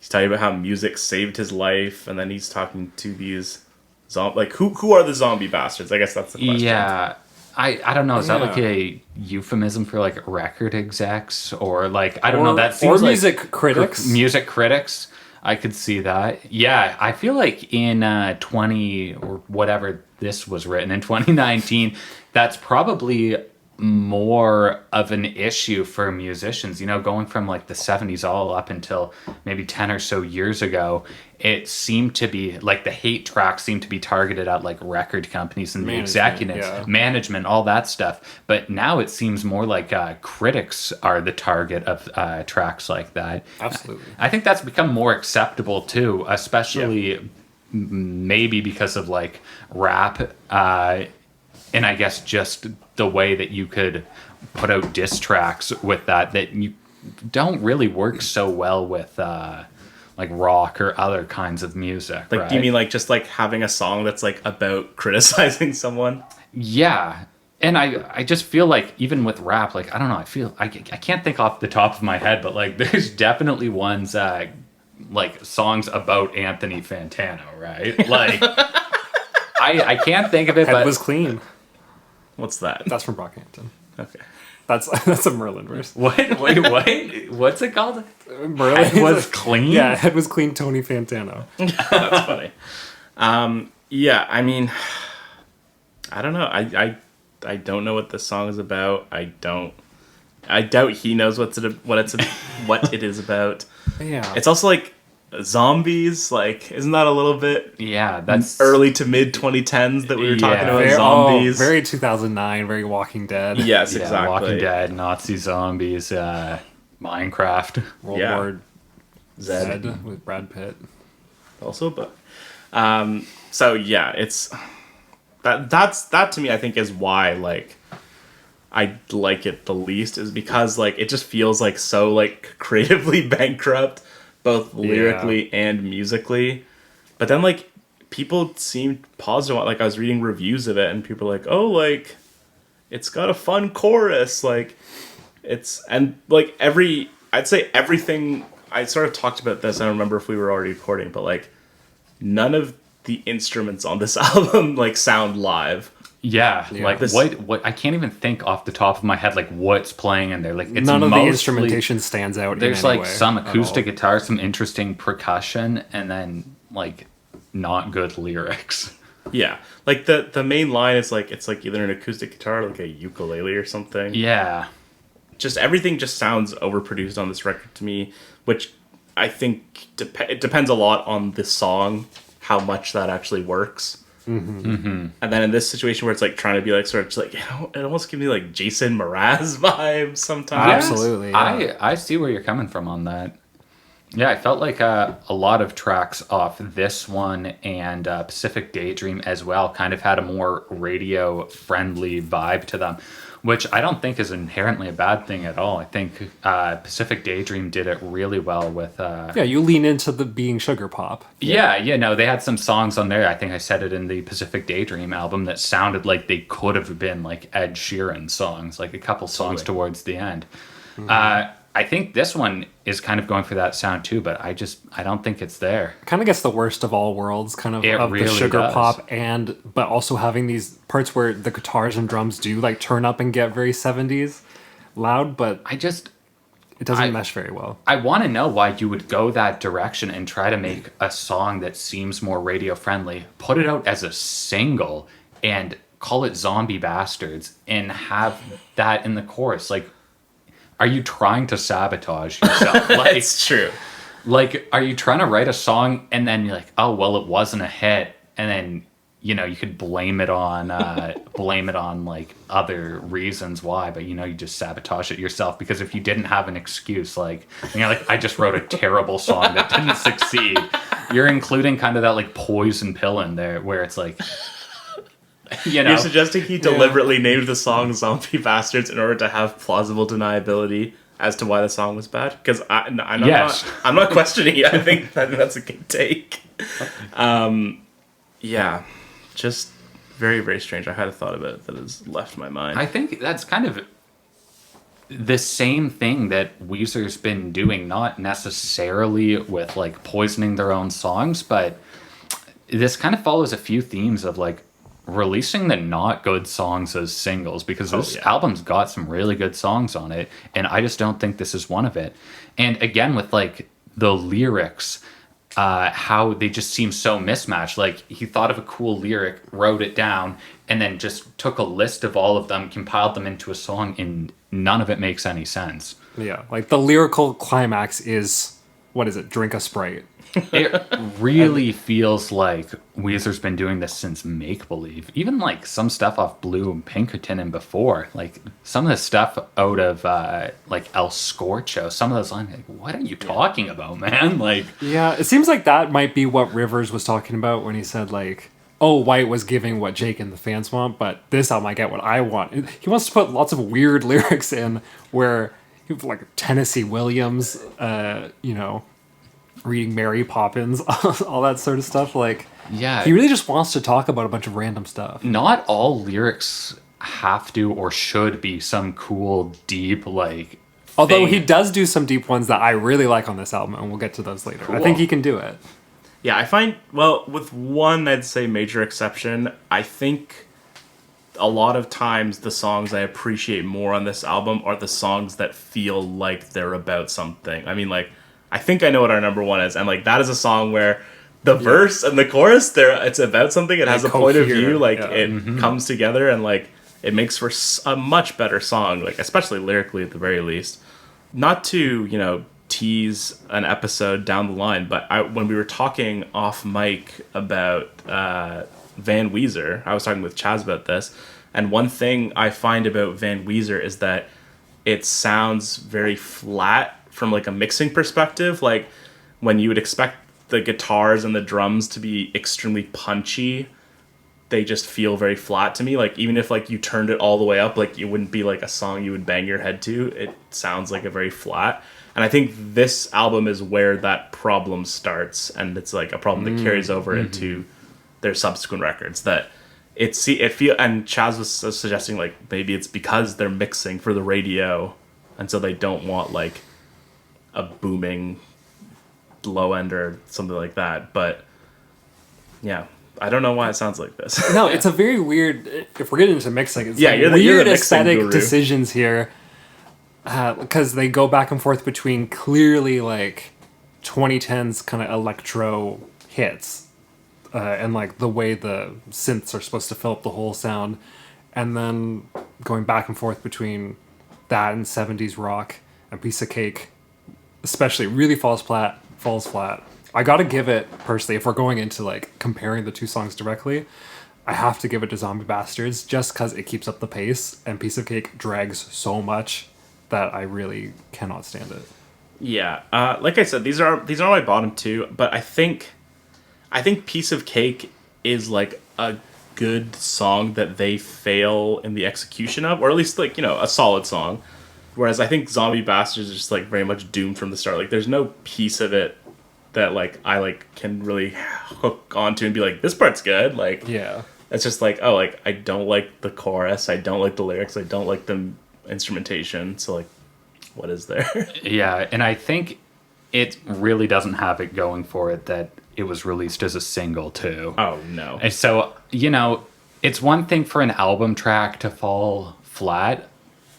Speaker 1: he's talking about how music saved his life, and then he's talking to these who are the zombie bastards? I guess that's the question.
Speaker 2: Yeah. I don't know. Is that like a euphemism for like record execs or like, I don't know. That seems like
Speaker 3: music critics.
Speaker 2: Music critics. I could see that. Yeah. I feel like in 20 or whatever this was written in 2019, that's probably more of an issue for musicians, going from like the 70s all up until maybe 10 or so years ago. It seemed to be like the hate tracks seemed to be targeted at like record companies and the executives, management, all that stuff. But now it seems more like critics are the target of tracks like that.
Speaker 3: Absolutely.
Speaker 2: I think that's become more acceptable too, especially maybe because of like rap, and I guess just the way that you could put out diss tracks with that you don't really work so well with like rock or other kinds of music.
Speaker 1: Like,
Speaker 2: right?
Speaker 1: do you mean like just like having a song that's like about criticizing someone?
Speaker 2: Yeah. And I just feel like even with rap, like, I don't know, I can't think off the top of my head, but like there's definitely ones like songs about Anthony Fantano, right? Like I can't think of it,
Speaker 3: Head
Speaker 2: but
Speaker 3: was clean.
Speaker 1: What's that?
Speaker 3: That's from Brockhampton.
Speaker 1: Okay.
Speaker 3: That's a Merlin verse.
Speaker 2: Wait, what's it called?
Speaker 3: Merlin
Speaker 2: Head was clean?
Speaker 3: Yeah, Head was clean. Tony Fantano.
Speaker 1: That's funny. Yeah, I mean, I don't know. I don't know what this song is about. I doubt he knows what it is about.
Speaker 3: Yeah.
Speaker 1: It's also like zombies. Like, isn't that a little bit
Speaker 2: Yeah, that's
Speaker 1: early to mid 2010s that we were talking about
Speaker 3: very,
Speaker 1: zombies?
Speaker 3: very 2009. Very Walking Dead.
Speaker 1: Yes,
Speaker 2: yeah,
Speaker 1: exactly.
Speaker 2: Walking Dead, Nazi zombies, Minecraft.
Speaker 3: World
Speaker 1: Yeah.
Speaker 3: War
Speaker 1: Zed.
Speaker 3: Z with Brad Pitt.
Speaker 1: Also, but so yeah, it's that to me, I think, is why like I like it the least, is because like it just feels like so like creatively bankrupt, both lyrically and musically. But then like people seemed positive. Like, I was reading reviews of it and people were like, oh, like it's got a fun chorus, like it's, and like I'd say everything. I sort of talked about this, I don't remember if we were already recording, but like none of the instruments on this album like sound live.
Speaker 2: Yeah, like
Speaker 1: This-
Speaker 2: what I can't even think off the top of my head like what's playing in there. Like, it's
Speaker 3: None of the
Speaker 2: mostly-
Speaker 3: instrumentation stands out.
Speaker 2: There's
Speaker 3: in any
Speaker 2: like
Speaker 3: way
Speaker 2: some
Speaker 3: at
Speaker 2: acoustic
Speaker 3: all.
Speaker 2: guitar, some interesting percussion, and then like not good lyrics.
Speaker 1: Yeah, like the main line is like, it's like either an acoustic guitar or like a ukulele or something.
Speaker 2: Yeah.
Speaker 1: Just everything just sounds overproduced on this record to me, which I think it depends a lot on the song, how much that actually works. And then in this situation where it's like trying to be like sort of just like, it almost gives me like Jason Mraz vibes sometimes.
Speaker 3: Absolutely. Yeah.
Speaker 2: I see where you're coming from on that. Yeah, I felt like a lot of tracks off this one and Pacific Daydream as well kind of had a more radio-friendly vibe to them. which I don't think is inherently a bad thing at all. I think Pacific Daydream did it really well with.
Speaker 3: Yeah, you lean into the being sugar pop.
Speaker 2: Yeah, no, they had some songs on there. I think I said it in the Pacific Daydream album that sounded like they could have been like Ed Sheeran songs, like a couple songs towards the end. I think this one is kind of going for that sound too, but I don't think it's there.
Speaker 3: Kind of gets the worst of all worlds, kind of
Speaker 2: Really
Speaker 3: the sugar
Speaker 2: does.
Speaker 3: pop, but also having these parts where the guitars and drums do like turn up and get very 70s loud, but it doesn't mesh very well.
Speaker 2: I want to know why you would go that direction and try to make a song that seems more radio friendly, put it out as a single, and call it Zombie Bastards, and have that in the chorus. Like, are you trying to sabotage yourself? Like,
Speaker 1: It's true.
Speaker 2: Like, are you trying to write a song and then you're like, oh, well, it wasn't a hit, and then you could blame it on like other reasons why, but you just sabotage it yourself, because if you didn't have an excuse, like, you're like, I just wrote a terrible song that didn't succeed, you're including kind of that like poison pill in there where it's like,
Speaker 1: You're suggesting he deliberately named the song Zombie Bastards in order to have plausible deniability as to why the song was bad? Because I'm not questioning it. I think that's a good take. Yeah, just very, very strange. I had a thought about it that has left my mind.
Speaker 2: I think that's kind of the same thing that Weezer's been doing, not necessarily with like poisoning their own songs, but this kind of follows a few themes of like releasing the not good songs as singles, because this album's got some really good songs on it, and I just don't think this is one of it. And again, with like the lyrics, how they just seem so mismatched. Like, he thought of a cool lyric, wrote it down, and then just took a list of all of them, compiled them into a song, and none of it makes any sense.
Speaker 3: Yeah, like the lyrical climax is, what is it? Drink a Sprite.
Speaker 2: It really feels like Weezer's been doing this since Make Believe. Even like some stuff off Blue and Pinkerton and before. Like some of the stuff out of like El Scorcho. Some of those lines, like, what are you talking about, man? Like,
Speaker 3: yeah, it seems like that might be what Rivers was talking about when he said like, oh, White was giving what Jake and the fans want, but this album I get what I want. He wants to put lots of weird lyrics in where you have like Tennessee Williams, reading Mary Poppins, all that sort of stuff. Like,
Speaker 2: yeah,
Speaker 3: he really just wants to talk about a bunch of random stuff.
Speaker 2: Not all lyrics have to or should be some cool, deep, like,
Speaker 3: although
Speaker 2: thing.
Speaker 3: he does do some deep ones that I really like on this album, and we'll get to those later.
Speaker 2: Cool.
Speaker 3: I think he can do it.
Speaker 1: Yeah, I find, well, with one, I'd say major exception, I think a lot of times the songs I appreciate more on this album are the songs that feel like they're about something. I mean, like, I think I know what our number one is, and like that is a song where the verse and the chorus, it's about something. It has a point of view, like it comes together, and like it makes for a much better song, like especially lyrically at the very least. Not to tease an episode down the line, but when we were talking off mic about Van Weezer, I was talking with Chaz about this, and one thing I find about Van Weezer is that it sounds very flat from like a mixing perspective. Like when you would expect the guitars and the drums to be extremely punchy, they just feel very flat to me. Like even if like you turned it all the way up, like it wouldn't be like a song you would bang your head to. It sounds like a very flat. And I think this album is where that problem starts, and it's like a problem that carries over into their subsequent records. That and Chaz was suggesting like maybe it's because they're mixing for the radio, and so they don't want like a booming low end or something like that. But yeah, I don't know why it sounds like this.
Speaker 3: No, it's a very weird, if we're getting into mixing, it's
Speaker 1: you're
Speaker 3: weird
Speaker 1: the mixing
Speaker 3: aesthetic
Speaker 1: guru.
Speaker 3: decisions here, because they go back and forth between clearly like 2010s kind of electro hits, and like the way the synths are supposed to fill up the whole sound, and then going back and forth between that and 70s rock and Piece of Cake, especially, really falls flat. I gotta give it, personally, if we're going into like comparing the two songs directly, I have to give it to Zombie Bastards just because it keeps up the pace, and Piece of Cake drags so much that I really cannot stand it.
Speaker 1: Yeah, like I said, these are my bottom two, but I think Piece of Cake is like a good song that they fail in the execution of, or at least like, you know, a solid song. Whereas I think Zombie Bastards is just like very much doomed from the start. Like there's no piece of it that like I like can really hook onto and be like, this part's good. Like
Speaker 3: Yeah.
Speaker 1: it's just like, oh, like I don't like the chorus, I don't like the lyrics, I don't like the instrumentation. So like, what is there?
Speaker 2: Yeah, and I think it really doesn't have it going for it that it was released as a single too.
Speaker 1: Oh no.
Speaker 2: And so, you know, it's one thing for an album track to fall flat,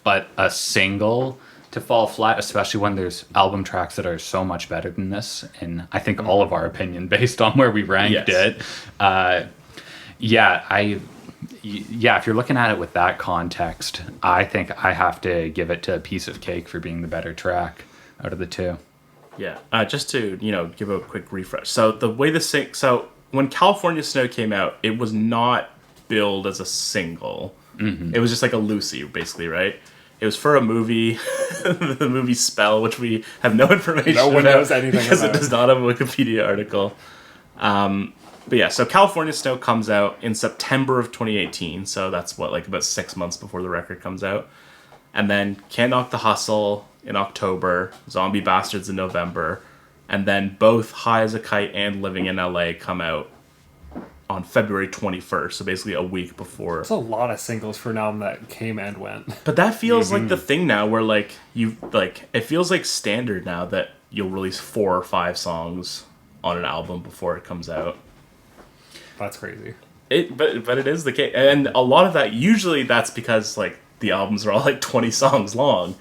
Speaker 2: but a single to fall flat, especially when there's album tracks that are so much better than this, and I think all of our opinion based on where we ranked it. If you're looking at it with that context, I think I have to give it to A Piece of Cake for being the better track out of the two.
Speaker 1: Yeah, just to, you know, give a quick refresh. So the way so when California Snow came out, it was not billed as a single. Mm-hmm. It was just like a Lucy, basically, right? It was for a movie, the movie Spell, which we have no information
Speaker 3: No one
Speaker 1: about
Speaker 3: knows anything
Speaker 1: because
Speaker 3: about.
Speaker 1: it does not have a Wikipedia article. But yeah, so California Snow comes out in September of 2018, so that's what, like about 6 months before the record comes out. And then Can't Knock the Hustle in October, Zombie Bastards in November, and then both High as a Kite and Living in LA come out on February 21st, so basically a week before.
Speaker 3: There's a lot of singles for an album that came and went.
Speaker 1: But that feels like the thing now where like it feels like standard now that you'll release 4 or 5 songs on an album before it comes out.
Speaker 3: That's crazy.
Speaker 1: But it is the case, and a lot of that usually that's because like the albums are all like 20 songs long,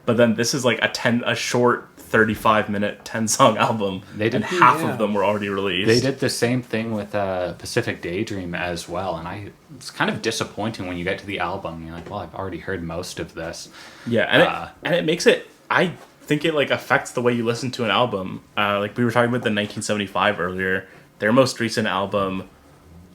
Speaker 1: but then this is like a short 35-minute 10-song album, and half of them were already released.
Speaker 2: They did the same thing with Pacific Daydream as well, and it's kind of disappointing when you get to the album. You're like, well, I've already heard most of this.
Speaker 1: Yeah, and it makes it. I think it like affects the way you listen to an album. Like we were talking about the 1975 earlier, their most recent album.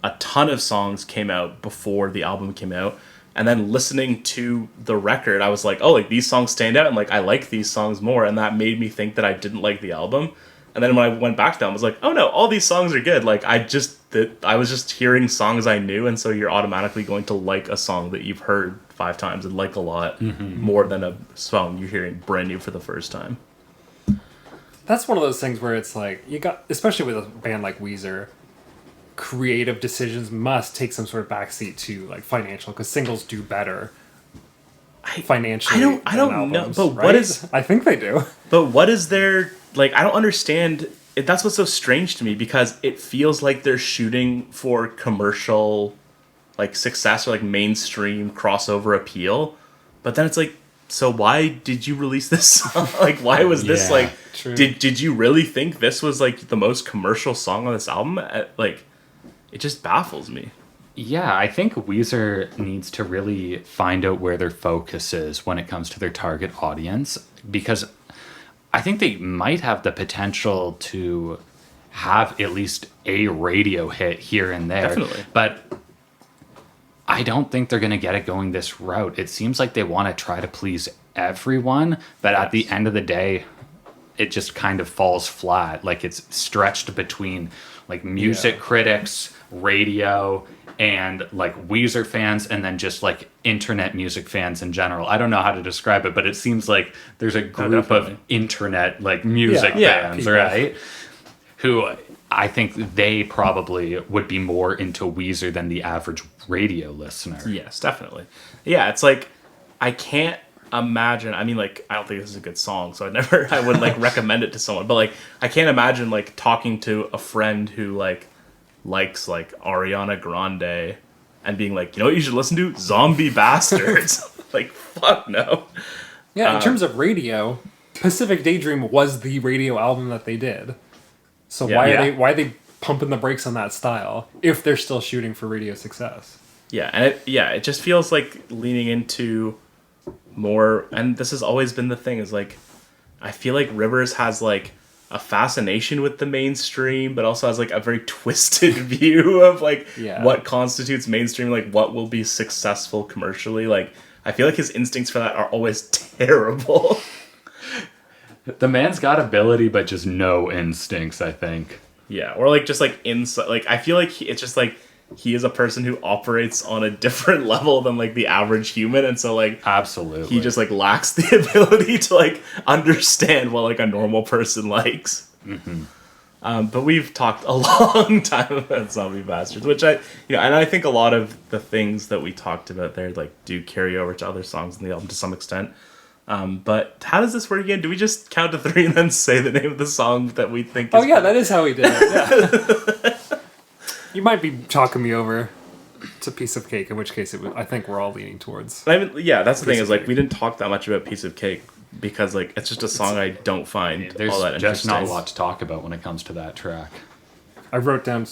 Speaker 1: A ton of songs came out before the album came out, and then listening to the record, I was like, oh, like these songs stand out, and like I like these songs more, and that made me think that I didn't like the album. And then when I went back to them, I was like, oh no, all these songs are good. Like I was just hearing songs I knew, and so you're automatically going to like a song that you've heard 5 times and like a lot more than a song you're hearing brand new for the first time.
Speaker 3: That's one of those things where it's like, you got, especially with a band like Weezer, creative decisions must take some sort of backseat to like financial, because singles do better financially.
Speaker 1: I don't
Speaker 3: albums,
Speaker 1: know, but
Speaker 3: right?
Speaker 1: what is?
Speaker 3: I think they do.
Speaker 1: But what is their like? I don't understand. That's what's so strange to me, because it feels like they're shooting for commercial, like success or like mainstream crossover appeal, but then it's like, so why did you release this song? Like, why was this like?
Speaker 3: True.
Speaker 1: Did you really think this was like the most commercial song on this album? Like. It just baffles me.
Speaker 2: Yeah, I think Weezer needs to really find out where their focus is when it comes to their target audience, because I think they might have the potential to have at least a radio hit here and there.
Speaker 1: Definitely.
Speaker 2: But I don't think they're going to get it going this route. It seems like they want to try to please everyone, but at the end of the day, it just kind of falls flat. Like it's stretched between like music critics, radio, and like Weezer fans, and then just like internet music fans in general. I don't know how to describe it, but it seems like there's a group of internet like music fans,
Speaker 3: people.
Speaker 2: right? Who I think they probably would be more into Weezer than the average radio listener.
Speaker 1: Yes, definitely. Yeah, it's like I can't imagine. I mean, like, I don't think this is a good song, so I would like recommend it to someone. But like, I can't imagine like talking to a friend who like likes like Ariana Grande and being like, you know what you should listen to? Zombie Bastards. Like, fuck no.
Speaker 3: Yeah, in terms of radio, Pacific Daydream was the radio album that they did. So why are they pumping the brakes on that style if they're still shooting for radio success?
Speaker 1: Yeah, and it just feels like leaning into more, and this has always been the thing, is like I feel like Rivers has like a fascination with the mainstream, but also has like a very twisted view of like what constitutes mainstream, like what will be successful commercially. Like I feel like his instincts for that are always terrible.
Speaker 2: The man's got ability, but just no instincts, I think.
Speaker 1: Yeah, or like just like inside. Like I feel like it's just like he is a person who operates on a different level than like the average human, and so like
Speaker 2: Absolutely.
Speaker 1: he just like lacks the ability to like understand what like a normal person likes. But we've talked a long time about Zombie Bastards, which and I think a lot of the things that we talked about there like do carry over to other songs in the album to some extent. But how does this work again? Do we just count to 3 and then say the name of the song that we think is...
Speaker 3: Oh yeah, that is how we did it. Yeah. You might be chalking me over to Piece of Cake, in which case I think we're all leaning towards.
Speaker 1: I mean, yeah, that's the thing
Speaker 3: Piece
Speaker 1: is
Speaker 3: of
Speaker 1: like
Speaker 3: Cake.
Speaker 1: we didn't talk that much about Piece of Cake because like it's just a song I don't find
Speaker 2: There's
Speaker 1: all that
Speaker 2: just
Speaker 1: interesting.
Speaker 2: not a lot to talk about when it comes to that track.
Speaker 3: I wrote down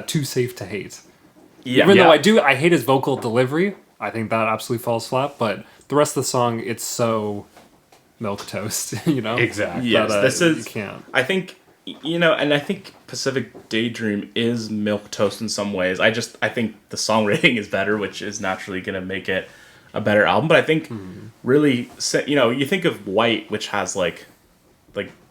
Speaker 3: Too Safe to Hate.
Speaker 1: Yeah,
Speaker 3: Even
Speaker 2: Yeah.
Speaker 3: though I hate his vocal delivery, I think that absolutely falls flat, but the rest of the song, it's so milquetoast, you know?
Speaker 2: Exactly.
Speaker 1: Yes,
Speaker 3: That,
Speaker 1: this
Speaker 3: you
Speaker 1: is.
Speaker 3: can't.
Speaker 1: I think and I think Pacific Daydream is milquetoast in some ways. I think the song rating is better, which is naturally going to make it a better album. But I think really, you think of White, which has like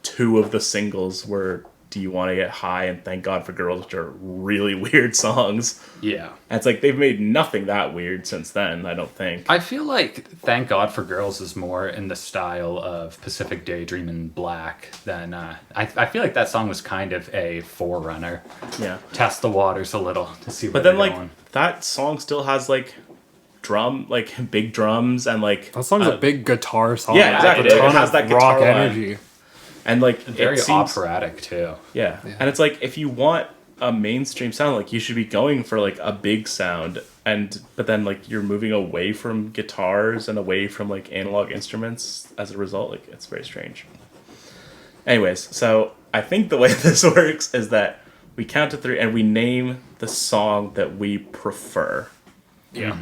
Speaker 1: 2 of the singles were Do You Want to Get High and Thank God for Girls, which are really weird songs.
Speaker 2: Yeah.
Speaker 1: And it's like they've made nothing that weird since then, I don't think.
Speaker 2: I feel like Thank God for Girls is more in the style of Pacific Daydream and Black than... I feel like that song was kind of a forerunner.
Speaker 1: Yeah.
Speaker 2: Test the waters a little to see where
Speaker 1: But then
Speaker 2: they're
Speaker 1: like
Speaker 2: going.
Speaker 1: that song still has like big drums and like
Speaker 3: That song's a big guitar song.
Speaker 1: yeah, exactly.
Speaker 3: With a
Speaker 1: It
Speaker 3: ton
Speaker 1: has
Speaker 3: of
Speaker 1: that
Speaker 3: rock
Speaker 1: guitar line.
Speaker 3: energy.
Speaker 1: and like
Speaker 2: Very
Speaker 1: it seems,
Speaker 2: operatic, too.
Speaker 1: Yeah. And it's like if you want a mainstream sound, like you should be going for like a big sound, but then like you're moving away from guitars and away from like analog instruments as a result. Like it's very strange. Anyways, so I think the way this works is that we count to 3 and we name the song that we prefer.
Speaker 3: Yeah.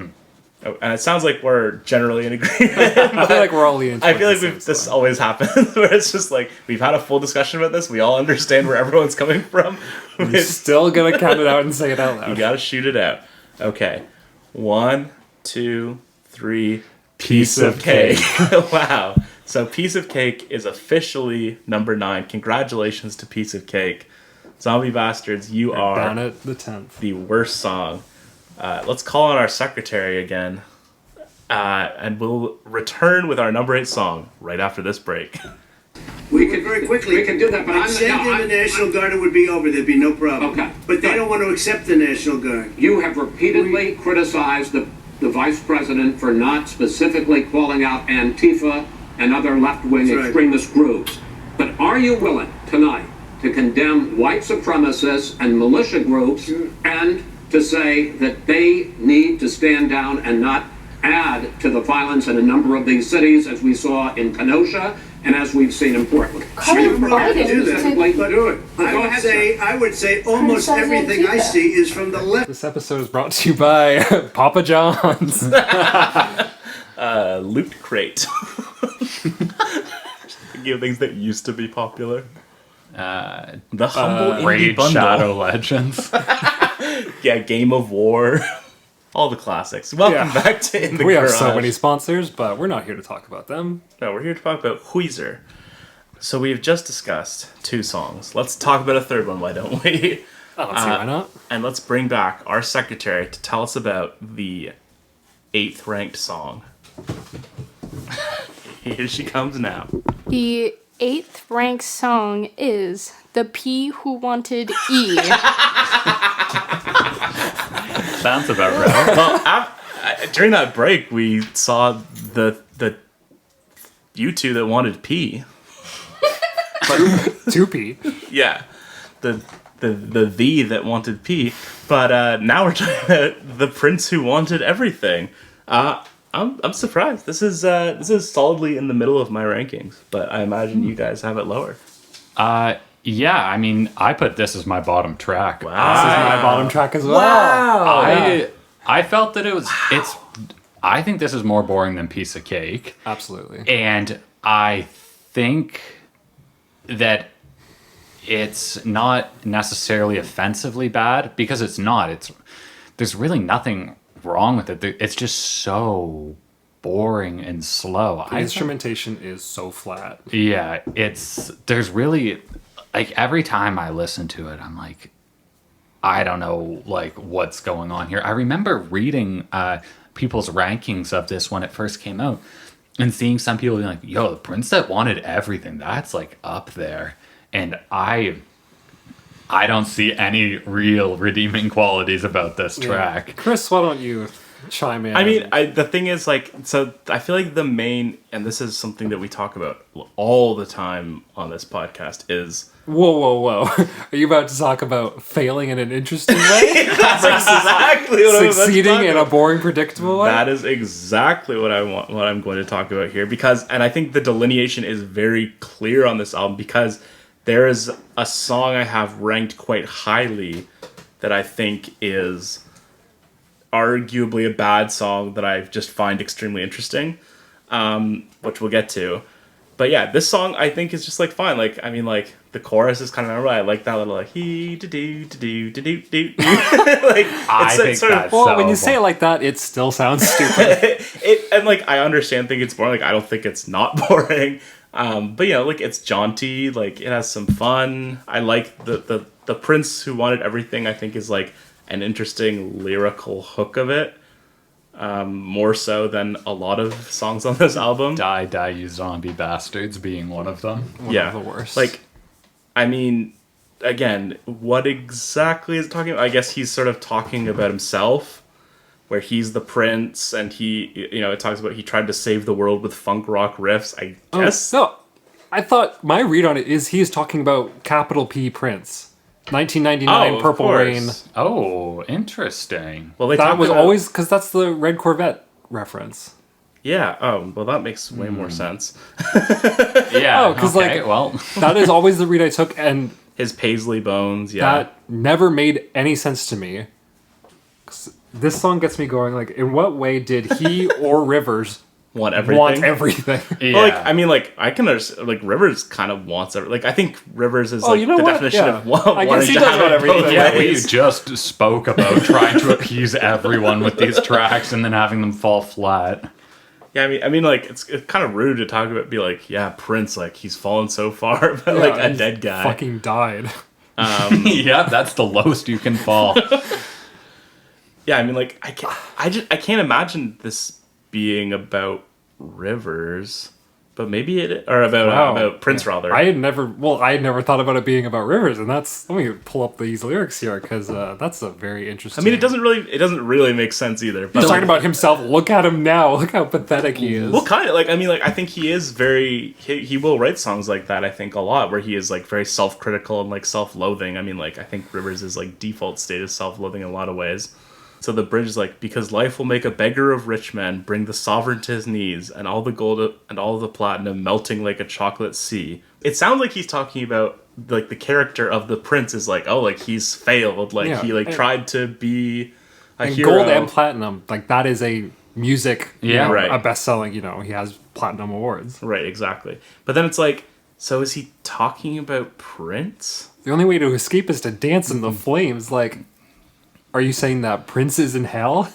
Speaker 1: Oh, and it sounds like we're generally in agreement.
Speaker 3: I feel like we're all leaning
Speaker 1: I
Speaker 3: towards
Speaker 1: feel like
Speaker 3: the same
Speaker 1: this
Speaker 3: song.
Speaker 1: always happens where it's just like we've had a full discussion about this. We all understand where everyone's coming from.
Speaker 3: We're still gonna count it out and say it out
Speaker 1: You
Speaker 3: loud.
Speaker 1: gotta shoot it out. Okay. 1, 2, 3.
Speaker 3: Piece of
Speaker 1: Cake. Wow. So Piece of Cake is officially number 9. Congratulations to Piece of Cake. Zombie Bastards, you are
Speaker 3: Down at the 10th.
Speaker 1: the worst song. Let's call on our secretary again. And we'll return with our number 8 song right after this break.
Speaker 5: We could very quickly.
Speaker 6: We can do that, but I'm
Speaker 5: send in the National Guard, it would be over. There'd be no problem.
Speaker 6: Okay.
Speaker 5: But they don't want to accept the National Guard.
Speaker 6: You have repeatedly criticized the vice president for not specifically calling out Antifa and other left-wing
Speaker 5: That's right.
Speaker 6: extremist groups. But are you willing tonight to condemn white supremacists and militia groups and to say that they need to stand down and not add to the violence in a number of these cities, as we saw in Kenosha and as we've seen in Portland?
Speaker 5: Sure, you
Speaker 4: Biden
Speaker 5: can do that.
Speaker 6: Specifically
Speaker 5: But
Speaker 6: do it.
Speaker 5: I
Speaker 6: Go
Speaker 5: would
Speaker 6: ahead,
Speaker 5: say, almost
Speaker 4: Criticizing
Speaker 5: everything I
Speaker 4: Antifa.
Speaker 5: see is from the left.
Speaker 3: This episode is brought to you by Papa John's.
Speaker 1: Loot Crate. Thinking of things that used to be popular. The Humble Indie
Speaker 2: Raid
Speaker 1: Bundle.
Speaker 2: Shadow Legends.
Speaker 1: Yeah, Game of War. All the classics. Welcome
Speaker 3: Yeah.
Speaker 1: back to In the
Speaker 3: We have
Speaker 1: Garage.
Speaker 3: so many sponsors, but we're not here to talk about them.
Speaker 1: No, we're here to talk about Weezer. So we've just discussed 2 songs. Let's talk about a third one, why don't we?
Speaker 3: I don't see why not.
Speaker 1: And let's bring back our secretary to tell us about the 8th ranked song. Here she comes now.
Speaker 4: The 8th ranked song is The P Who Wanted E.
Speaker 2: Sounds about right.
Speaker 1: Well, during that break, we saw the you two that wanted P.
Speaker 3: 2P.
Speaker 1: Yeah, the that wanted P. But now we're talking about the Prince who wanted everything. I'm surprised. This is solidly in the middle of my rankings, but I imagine you guys have it lower.
Speaker 2: Yeah, I mean, I put this as my bottom track.
Speaker 3: This is my bottom track as well.
Speaker 2: I felt that I think this is more boring than Piece of Cake.
Speaker 3: Absolutely.
Speaker 2: And I think that it's not necessarily offensively bad, because it's not. There's really nothing wrong with it. It's just so boring and slow.
Speaker 3: The instrumentation is so flat.
Speaker 2: Yeah, there's really, like, every time I listen to it, I'm like, I don't know, like, what's going on here. I remember reading people's rankings of this when it first came out and seeing some people being like, yo, the Prince that wanted everything, that's like up there. And I don't see any real redeeming qualities about this track.
Speaker 3: Chris, why don't you chime in?
Speaker 1: I mean, the thing is, like, so I feel like the main, and this is something that we talk about all the time on this podcast, is...
Speaker 3: Whoa. Are you about to talk about failing in an interesting way?
Speaker 1: That's exactly what I'm about to
Speaker 3: Succeeding
Speaker 1: talk
Speaker 3: in
Speaker 1: about.
Speaker 3: a boring, predictable way?
Speaker 1: That is exactly what I'm going to talk about here, because, and I think the delineation is very clear on this album, because there is a song I have ranked quite highly that I think is arguably a bad song that I just find extremely interesting, which we'll get to. But yeah, this song I think is just like fine. Like, I mean, like the chorus is kind of alright. I like that little like he do do do do do do. Like
Speaker 2: I think
Speaker 1: sort of
Speaker 2: that's
Speaker 3: Well,
Speaker 2: so
Speaker 3: when you say it like that, it still sounds stupid.
Speaker 1: and like I understand, think it's boring. Like I don't think it's not boring. But you know, like it's jaunty. Like it has some fun. I like the Prince Who Wanted Everything. I think is like an interesting lyrical hook of it. More so than a lot of songs on this album.
Speaker 2: Die, Die, You Zombie Bastards being one of them.
Speaker 3: One of the worst.
Speaker 1: Like, I mean, again, what exactly is it talking about? I guess he's sort of talking about himself, where he's the prince, and he, you know, it talks about he tried to save the world with funk rock riffs, I guess.
Speaker 3: No, I thought my read on it is he's talking about capital P Prince. 1999
Speaker 1: of
Speaker 3: Purple
Speaker 1: course.
Speaker 3: Rain.
Speaker 2: Oh, interesting.
Speaker 1: Well, they
Speaker 3: That
Speaker 1: talk
Speaker 3: was
Speaker 1: about-
Speaker 3: always, because that's the Red Corvette reference.
Speaker 1: Yeah, oh, well, that makes way more sense.
Speaker 2: Yeah.
Speaker 3: Oh, 'cause,
Speaker 2: okay,
Speaker 3: like-
Speaker 2: well,
Speaker 3: That is always the read I took, and
Speaker 1: His Paisley Bones, yeah.
Speaker 3: that never made any sense to me. 'Cause this song gets me going, like, in what way did he or Rivers
Speaker 1: Want everything.
Speaker 3: want everything?
Speaker 2: yeah.
Speaker 1: Well, like, I mean, like, I can understand, like, Rivers kind of wants everything. Like, I think Rivers is,
Speaker 3: Oh,
Speaker 1: like,
Speaker 3: you know
Speaker 1: the
Speaker 3: what?
Speaker 1: definition
Speaker 3: Yeah.
Speaker 1: of
Speaker 3: I guess
Speaker 1: wanting
Speaker 3: he
Speaker 1: to
Speaker 3: does
Speaker 1: have
Speaker 3: want
Speaker 1: it both
Speaker 3: everything.
Speaker 2: yeah, we
Speaker 1: ways.
Speaker 2: just spoke about trying to appease everyone with these tracks and then having them fall flat.
Speaker 1: Yeah, I mean, like, it's kind of rude to talk about, be like, yeah, Prince, like, he's fallen so far, but, like, a
Speaker 3: he's
Speaker 1: dead guy.
Speaker 3: Fucking died.
Speaker 2: Yeah, that's the lowest you can fall.
Speaker 1: Yeah, I mean, like, I can't imagine this being about Rivers, but maybe it, or about Prince, rather.
Speaker 3: I had never thought about it being about Rivers, and let me pull up these lyrics here, because that's a very interesting.
Speaker 1: I mean, it doesn't really make sense either. But
Speaker 3: He's
Speaker 1: like,
Speaker 3: talking about himself. Look at him now. Look how pathetic he is.
Speaker 1: well, kind of like, I mean, like, I think he is very, he will write songs like that, I think, a lot, where he is, like, very self-critical and, like, self-loathing. I mean, like, I think Rivers' is, like, default state is self-loathing in a lot of ways. So the bridge is like, because life will make a beggar of rich men, bring the sovereign to his knees, and all the gold and all the platinum melting like a chocolate sea. It sounds like he's talking about, like, the character of the prince is like, oh, like, he's failed, like,
Speaker 3: Yeah,
Speaker 1: he, like,
Speaker 3: and-
Speaker 1: tried to be a
Speaker 3: And
Speaker 1: hero.
Speaker 3: gold and platinum, like, that is a music,
Speaker 2: Yeah.
Speaker 3: know,
Speaker 1: Right.
Speaker 3: a best-selling, he has platinum awards.
Speaker 1: Right, exactly. But then it's like, so is he talking about Prince?
Speaker 3: The only way to escape is to dance in the flames. Like, are you saying that Prince is in hell?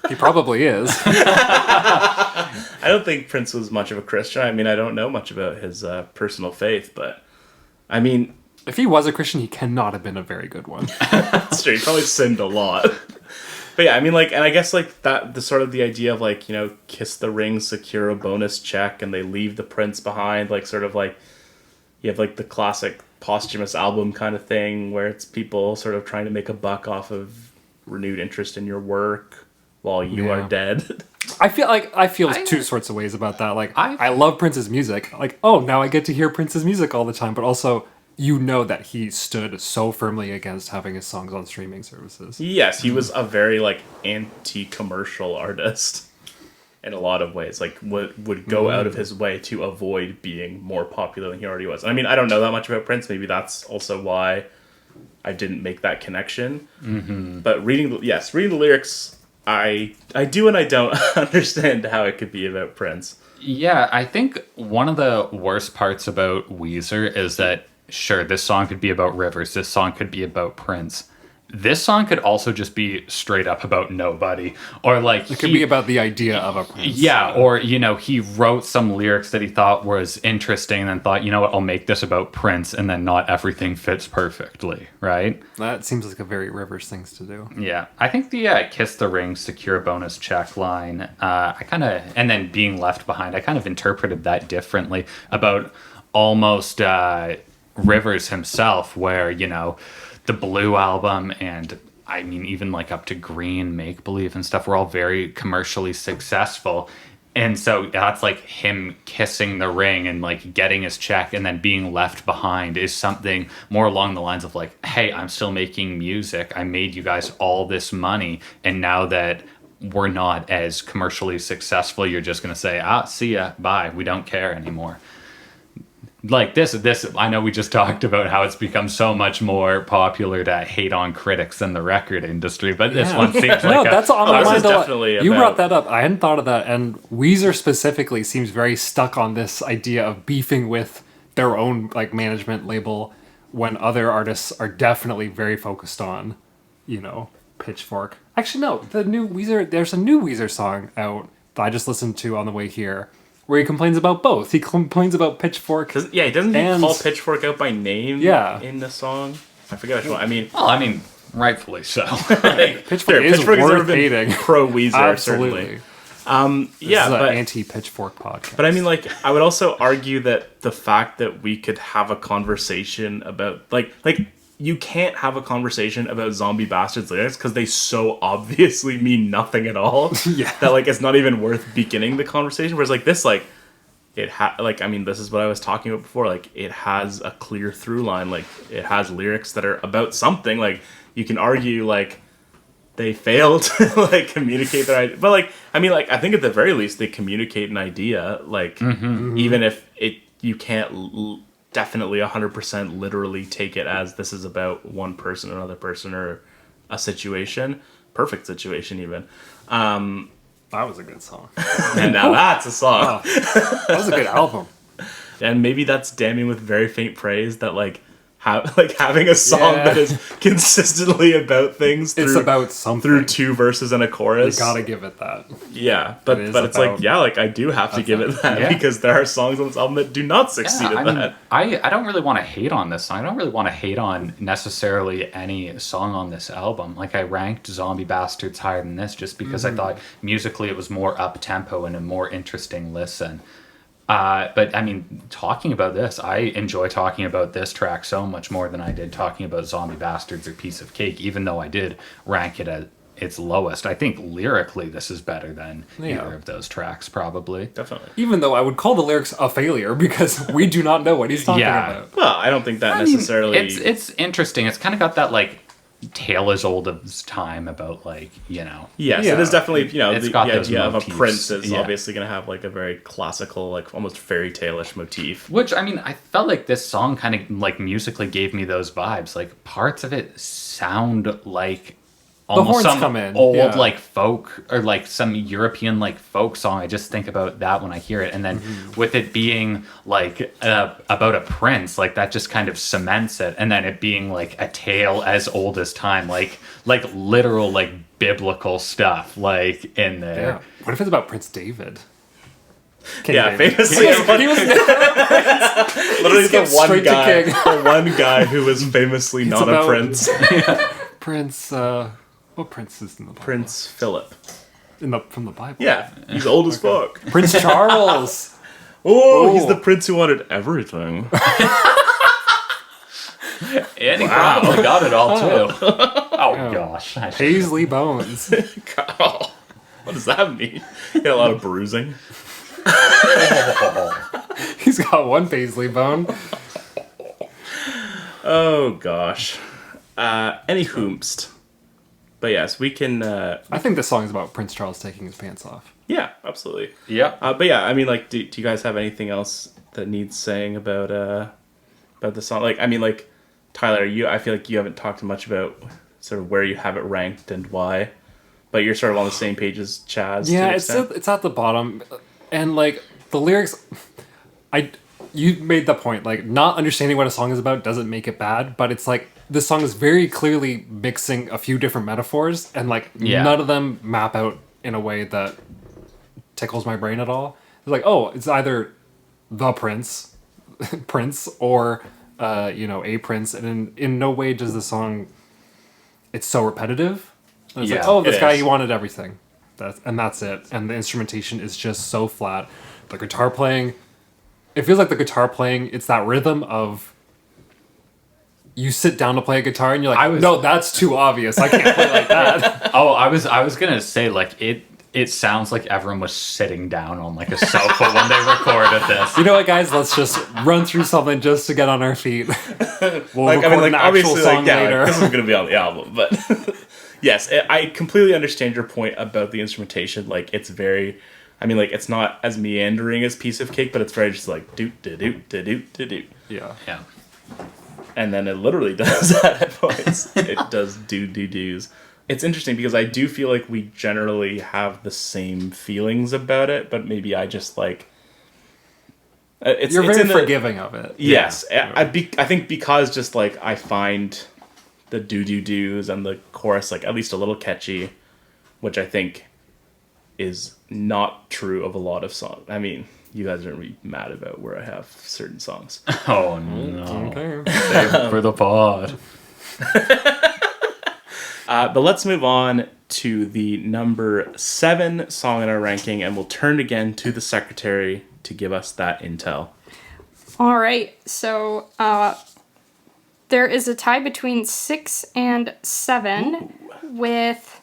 Speaker 3: He probably is.
Speaker 1: I don't think Prince was much of a Christian. I mean, I don't know much about his personal faith, but I mean,
Speaker 3: If he was a Christian, he cannot have been a very good one.
Speaker 1: it's true. He probably sinned a lot. But yeah, I mean, like, and I guess, like, that, the sort of the idea of, like, kiss the ring, secure a bonus check, and they leave the prince behind, like, sort of like, you have, like, the classic posthumous album kind of thing, where it's people sort of trying to make a buck off of renewed interest in your work while you
Speaker 3: Yeah.
Speaker 1: are dead.
Speaker 3: I feel two sorts of ways about that. Like,
Speaker 2: I-
Speaker 3: I love Prince's music. Like, oh, now I get to hear Prince's music all the time. But also, that he stood so firmly against having his songs on streaming services.
Speaker 1: Yes, he was a very, like, anti-commercial artist in a lot of ways. Like, would go out of his way to avoid being more popular than he already was. I mean, I don't know that much about Prince. Maybe that's also why I didn't make that connection. Mm-hmm. But reading the lyrics, I do and I don't understand how it could be about Prince.
Speaker 2: Yeah, I think one of the worst parts about Weezer is that, sure, this song could be about Rivers, this song could be about Prince. this song could also just be straight up about nobody, or like
Speaker 3: It could be about the idea of a prince.
Speaker 2: yeah, or he wrote some lyrics that he thought was interesting, and then thought, you know what, I'll make this about Prince, and then not everything fits perfectly, right?
Speaker 3: That seems like a very Rivers things to do.
Speaker 2: Yeah, I think the Kiss the Ring, secure bonus check line, and then being left behind, I kind of interpreted that differently about almost Rivers himself, where, the Blue album and I mean, even like up to Green, Make Believe and stuff were all very commercially successful. And so that's like him kissing the ring and like getting his check and then being left behind is something more along the lines of like, hey, I'm still making music. I made you guys all this money. And now that we're not as commercially successful, you're just going to say, see ya, bye. We don't care anymore. Like this, I know we just talked about how it's become so much more popular to hate on critics than the record industry, but this one seems like
Speaker 3: no, that's on my mind.
Speaker 1: Definitely
Speaker 3: you brought that up. I hadn't thought of that, and Weezer specifically seems very stuck on this idea of beefing with their own like management label, when other artists are definitely very focused on, Pitchfork. Actually, no, the new Weezer. There's a new Weezer song out that I just listened to on the way here, where he complains about both. He complains about Pitchfork.
Speaker 1: Doesn't he call Pitchfork out by name in the song? I forget which one.
Speaker 2: I mean, rightfully so.
Speaker 3: Pitchfork is worth hating.
Speaker 1: Pro Weezer,
Speaker 3: Absolutely.
Speaker 1: certainly.
Speaker 3: This is an anti-Pitchfork podcast.
Speaker 1: But I mean, like, I would also argue that the fact that we could have a conversation about, like you can't have a conversation about Zombie Bastards lyrics because they so obviously mean nothing at all. That like it's not even worth beginning the conversation. Whereas like this, like this is what I was talking about before. Like it has a clear through line. Like it has lyrics that are about something. Like you can argue like they failed to like communicate their idea, but like I mean like I think at the very least they communicate an idea. Like even if you can't. Definitely 100% literally take it as this is about one person, another person, or a situation. Perfect situation, even.
Speaker 3: That was a good song.
Speaker 1: And now that's a song.
Speaker 3: That was a good album.
Speaker 1: And maybe that's damning with very faint praise that having a song that is consistently about things.
Speaker 3: It's about something
Speaker 1: through two verses and a chorus.
Speaker 3: You gotta give it that.
Speaker 1: Yeah, but it's like I do have to give it that because there are songs on this album that do not succeed at that.
Speaker 2: I don't really want to hate on this song. I don't really want to hate on necessarily any song on this album. Like I ranked Zombie Bastards higher than this just because I thought musically it was more up tempo and a more interesting listen. But I mean, talking about this, I enjoy talking about this track so much more than I did talking about Zombie Bastards or Piece of Cake, even though I did rank it at its lowest. I think lyrically this is better than either of those tracks, probably.
Speaker 1: Definitely.
Speaker 3: Even though I would call the lyrics a failure because we do not know what he's talking about.
Speaker 1: Well, I don't think that necessarily...
Speaker 2: It's interesting. It's kind of got that, like, tale as old as time about
Speaker 1: Yes, it is definitely the idea of a
Speaker 2: motifs.
Speaker 1: prince is obviously going to have like a very classical, like almost fairy tale-ish motif.
Speaker 2: Which I mean, I felt like this song kind of like musically gave me those vibes. Like parts of it sound like almost some old like folk or like some European like folk song. I just think about that when I hear it, and then with it being like about a prince, like that just kind of cements it. And then it being like a tale as old as time, like literal like biblical stuff like in there.
Speaker 3: Yeah. What if it's about Prince David?
Speaker 1: Famously,
Speaker 3: he was
Speaker 1: literally the one guy who was famously not a prince.
Speaker 3: Prince. What prince is in the Bible?
Speaker 1: Prince Philip.
Speaker 3: From the Bible.
Speaker 1: Yeah, he's old as fuck.
Speaker 3: Prince Charles.
Speaker 1: He's the prince who wanted everything.
Speaker 2: And he probably got it all too. Gosh.
Speaker 3: Paisley Bones.
Speaker 1: What does that mean? He had a lot of bruising.
Speaker 3: He's got one Paisley bone.
Speaker 1: Oh gosh. Any whomst. But yes, we can...
Speaker 3: I think this song is about Prince Charles taking his pants off.
Speaker 1: Yeah, absolutely.
Speaker 2: Yeah.
Speaker 1: But yeah, I mean, like, do you guys have anything else that needs saying about the song? Like, I mean, like, Tyler, I feel like you haven't talked much about sort of where you have it ranked and why. But you're sort of on the same page as Chaz.
Speaker 3: Yeah, it's at the bottom. And, like, the lyrics... You made the point, like, not understanding what a song is about doesn't make it bad, but it's like this song is very clearly mixing a few different metaphors, and like
Speaker 2: Yeah.
Speaker 3: none of them map out in a way that tickles my brain at all. It's like, oh, it's either the prince, prince, or a prince, and in no way does the song. It's so repetitive. And it's like,
Speaker 2: Yeah,
Speaker 3: oh, this
Speaker 1: it
Speaker 3: guy,
Speaker 1: is.
Speaker 3: he wanted everything, that's it. And the instrumentation is just so flat. The guitar playing, it feels like the guitar playing. It's that rhythm of. You sit down to play a guitar and you're like, no, that's too obvious. I can't play like that.
Speaker 2: Oh, I was gonna say like it sounds like everyone was sitting down on like a sofa when they recorded this.
Speaker 3: You know what, guys? Let's just run through something just to get on our feet. We'll
Speaker 1: Like, I
Speaker 3: record
Speaker 1: mean, like,
Speaker 3: an actual
Speaker 1: obviously,
Speaker 3: song
Speaker 1: like, yeah,
Speaker 3: later.
Speaker 1: like, this is going to be on the album, but yes, I completely understand your point about the instrumentation. Like, it's very, I mean, like, it's not as meandering as Piece of Cake, but it's very just like, doot, da doot, da doot, da doot.
Speaker 3: Yeah.
Speaker 2: Yeah.
Speaker 1: And then it literally does that at points. It does do-do-do's. It's interesting because I do feel like we generally have the same feelings about it, but maybe I just like...
Speaker 3: You're very forgiving of it.
Speaker 1: Yes.
Speaker 3: Yeah.
Speaker 1: I think because just like I find the do-do-do's and the chorus like at least a little catchy, which I think is not true of a lot of songs. I mean... You guys are going to be mad about where I have certain songs.
Speaker 2: Oh no.
Speaker 3: Okay.
Speaker 2: Save it for the pod.
Speaker 1: But let's move on to the number 7 song in our ranking, and we'll turn again to the secretary to give us that intel.
Speaker 4: All right, so there is a tie between 6 and 7 with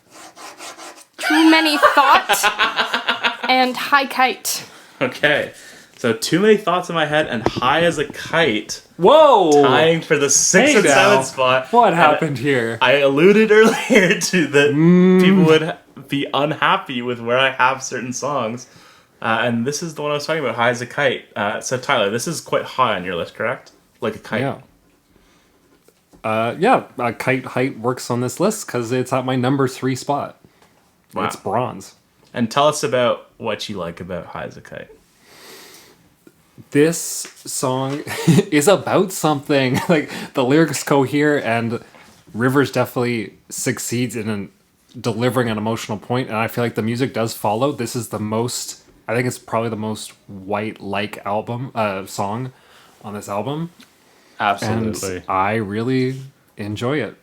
Speaker 4: Too Many Thought and High Kite.
Speaker 1: Okay, so Too Many Thoughts in My Head and High as a Kite
Speaker 3: Whoa!
Speaker 1: tying for the 6
Speaker 3: Hey
Speaker 1: and
Speaker 3: now.
Speaker 1: 7 spot.
Speaker 3: What
Speaker 1: And
Speaker 3: happened here?
Speaker 1: I alluded earlier to that people would be unhappy with where I have certain songs. And this is the one I was talking about, High as a Kite. So Tyler, this is quite high on your list, correct? Like a kite.
Speaker 3: Yeah. Kite height works on this list because it's at my number 3 spot.
Speaker 1: Wow.
Speaker 3: It's bronze.
Speaker 1: And tell us about what you like about High as a Kite.
Speaker 3: This song is about something. Like, the lyrics cohere, and Rivers definitely succeeds in delivering an emotional point, and I feel like the music does follow. This is the most, I think it's probably the most white-like song on this album.
Speaker 2: Absolutely.
Speaker 3: And I really enjoy it.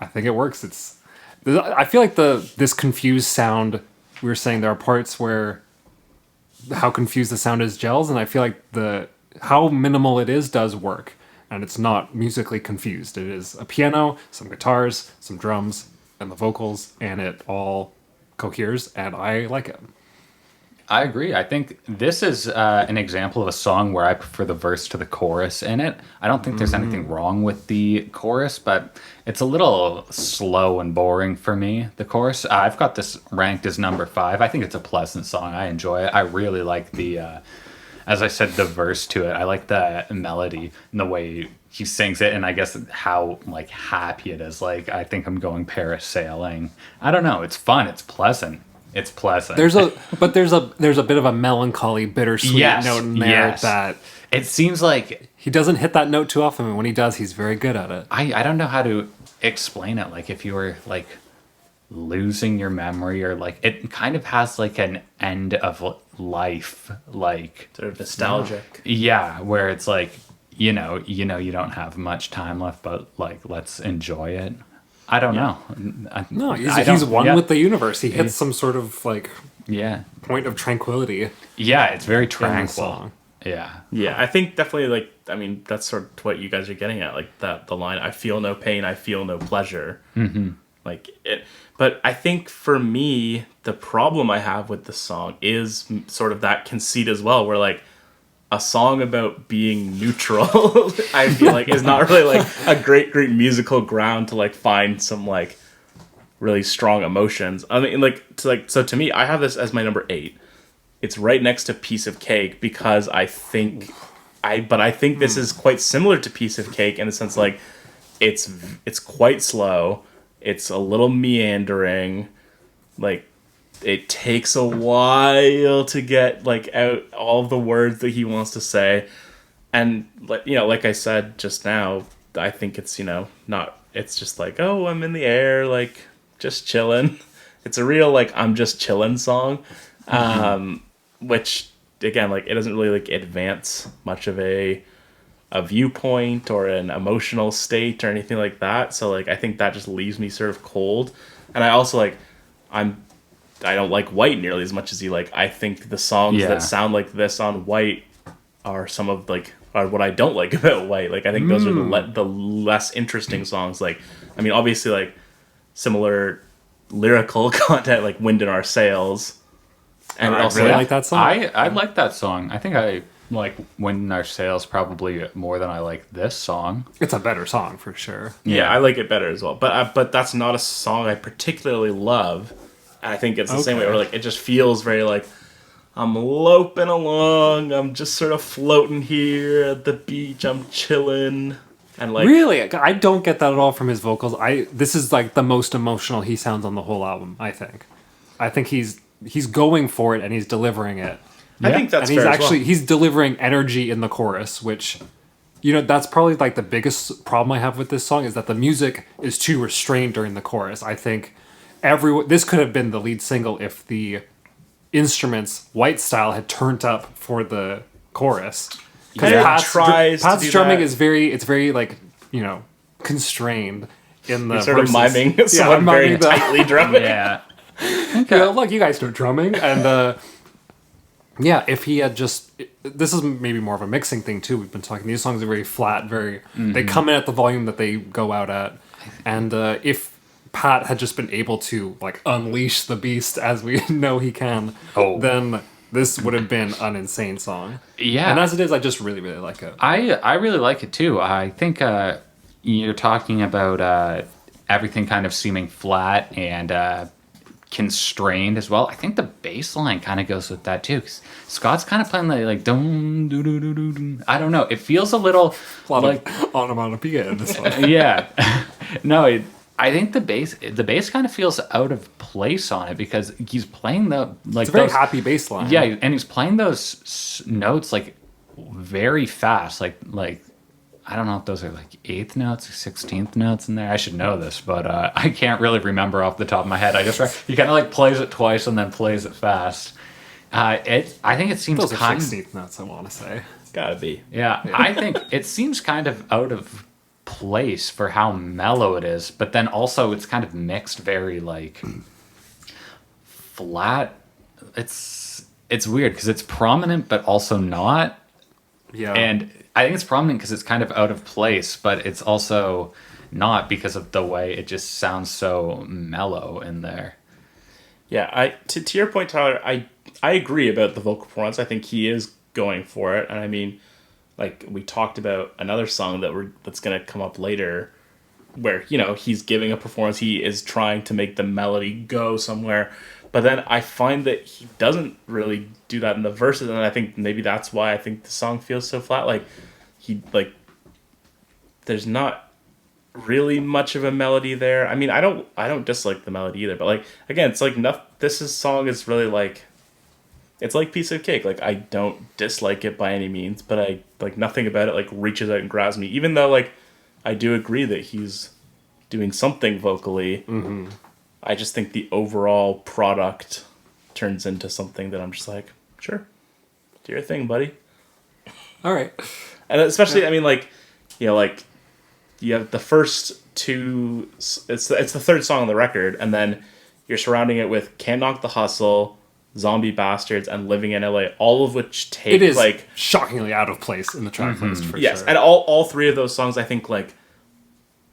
Speaker 3: I think it works. I feel like this confused sound, we were saying there are parts where how confused the sound is gels, and I feel like how minimal it is does work, and it's not musically confused. It is a piano, some guitars, some drums, and the vocals, and it all coheres, and I like it.
Speaker 2: I agree. I think this is an example of a song where I prefer the verse to the chorus in it. I don't think there's anything wrong with the chorus, but it's a little slow and boring for me, the chorus. I've got this ranked as number 5. I think it's a pleasant song. I enjoy it. I really like as I said, the verse to it. I like the melody and the way he sings it, and I guess how like happy it is. Like, I think I'm going parasailing. I don't know. It's fun. It's pleasant. It's pleasant.
Speaker 3: There's a bit of a melancholy, bittersweet note in there that
Speaker 2: it seems like
Speaker 3: he doesn't hit that note too often, and when he does, he's very good at it.
Speaker 2: I don't know how to explain it. Like, if you were like losing your memory, or like it kind of has like an end of life, like
Speaker 1: Sort of nostalgic.
Speaker 2: yeah, where it's like you know you don't have much time left, but like let's enjoy it. I don't know.
Speaker 3: No,
Speaker 2: I
Speaker 3: he's
Speaker 2: don't-
Speaker 3: one
Speaker 2: yeah.
Speaker 3: with the universe. He hits some sort of like
Speaker 2: Yeah,
Speaker 3: point of tranquility
Speaker 2: yeah, it's very
Speaker 3: in the
Speaker 2: tranquil.
Speaker 3: song.
Speaker 2: Yeah,
Speaker 1: Yeah, I think definitely, like, I mean, that's sort of what you guys are getting at, like, the line, I feel no pain, I feel no pleasure. Mm-hmm. Like, it, but I think for me, the problem I have with the song is sort of that conceit as well, where, like, a song about being neutral, I feel like, is not really, like, a great musical ground to, like, find some, like, really strong emotions. I mean, so to me, I have this as my number 8. It's right next to Piece of Cake because I think this is quite similar to Piece of Cake in the sense, like, it's quite slow, it's a little meandering, like, it takes a while to get, like, out all the words that he wants to say, and, like I said just now, I think it's, not, it's just like, oh, I'm in the air, like, just chilling. It's a real, like, I'm just chilling song, which, again, like, it doesn't really, like, advance much of a viewpoint or an emotional state or anything like that. So, like, I think that just leaves me sort of cold. And I also, like, I don't like White nearly as much as you. Like, I think the songs that sound like this on White are some of, like, are what I don't like about White. Like, I think those are the less interesting songs. Like, I mean, obviously, like, similar lyrical content, like Wind in Our Sails. And
Speaker 3: I
Speaker 1: also,
Speaker 3: really like that song.
Speaker 2: I like that song. I think I like Wind in Our Sails probably more than I like this song.
Speaker 3: It's a better song for sure.
Speaker 1: Yeah, I like it better as well. But that's not a song I particularly love. And I think it's the same way where, like, it just feels very like, I'm loping along, I'm just sort of floating here at the beach, I'm chilling. And like,
Speaker 3: Really, I don't get that at all from his vocals. This is like the most emotional he sounds on the whole album. I think he's going for it and he's delivering it.
Speaker 1: I think that's
Speaker 3: And he's
Speaker 1: fair as well.
Speaker 3: he's delivering energy in the chorus, which, that's probably like the biggest problem I have with this song is that the music is too restrained during the chorus. I think this could have been the lead single if the instruments, White style, had turned up for the chorus. Because
Speaker 1: Yeah, tries to
Speaker 3: Pat's
Speaker 1: do
Speaker 3: drumming
Speaker 1: that.
Speaker 3: is very like, constrained in the
Speaker 1: He's sort
Speaker 3: verses.
Speaker 1: of miming
Speaker 3: Yeah,
Speaker 1: someone
Speaker 3: I'm
Speaker 1: very
Speaker 3: miming the-
Speaker 1: tightly drumming.
Speaker 2: Yeah.
Speaker 3: Look, you guys know drumming. And if he had just... This is maybe more of a mixing thing, too. We've been talking. These songs are very flat, very... They come in at the volume that they go out at. And if Pat had just been able to, like, unleash the beast as we know he can, then this would have been an insane song.
Speaker 2: Yeah.
Speaker 3: And as it is, I just really, really like it.
Speaker 2: I really like it too. I think you're talking about everything kind of seeming flat and constrained as well. I think the bass line kind of goes with that too. 'Cause Scott's kind of playing like dum doo doo doo doo doo. I don't know. It feels a little
Speaker 3: A lot
Speaker 2: like
Speaker 3: of onomatopoeia in this one.
Speaker 2: yeah. No, I think the bass kind of feels out of place on it because he's playing
Speaker 3: It's a very happy bass line.
Speaker 2: yeah, and he's playing those notes like very fast, like I don't know if those are like 8th notes or 16th notes in there. I should know this, but I can't really remember off the top of my head. He kind of like plays it twice and then plays it fast. I think it seems
Speaker 3: Those are
Speaker 2: kind
Speaker 3: 16th notes, I want to say.
Speaker 1: Gotta be.
Speaker 2: yeah, I think it seems kind of out of place for how mellow it is, but then also it's kind of mixed very like flat. It's weird because it's prominent but also not.
Speaker 3: Yeah.
Speaker 2: And I think it's prominent because it's kind of out of place, but it's also not because of the way it just sounds so mellow in there.
Speaker 1: Yeah, to your point, Tyler, I agree about the vocal performance. I think he is going for it, and I mean, like we talked about another song that's gonna come up later, where he's giving a performance. He is trying to make the melody go somewhere, but then I find that he doesn't really do that in the verses, and I think maybe that's why I think the song feels so flat. Like there's not really much of a melody there. I mean, I don't dislike the melody either, but like again, it's like song is really like, it's like Piece of Cake. Like I don't dislike it by any means, but I like nothing about it like reaches out and grabs me. Even though like I do agree that he's doing something vocally, I just think the overall product turns into something that I'm just like, sure, do your thing, buddy.
Speaker 3: All right.
Speaker 1: And especially, I mean, like, like you have the first two. It's the third song on the record, and then you're surrounding it with "Can't Knock the Hustle," "Zombie Bastards," and "Living in LA," all of which take
Speaker 3: It is
Speaker 1: like
Speaker 3: shockingly out of place in the track list for
Speaker 1: yes,
Speaker 3: sure.
Speaker 1: and all three of those songs I think like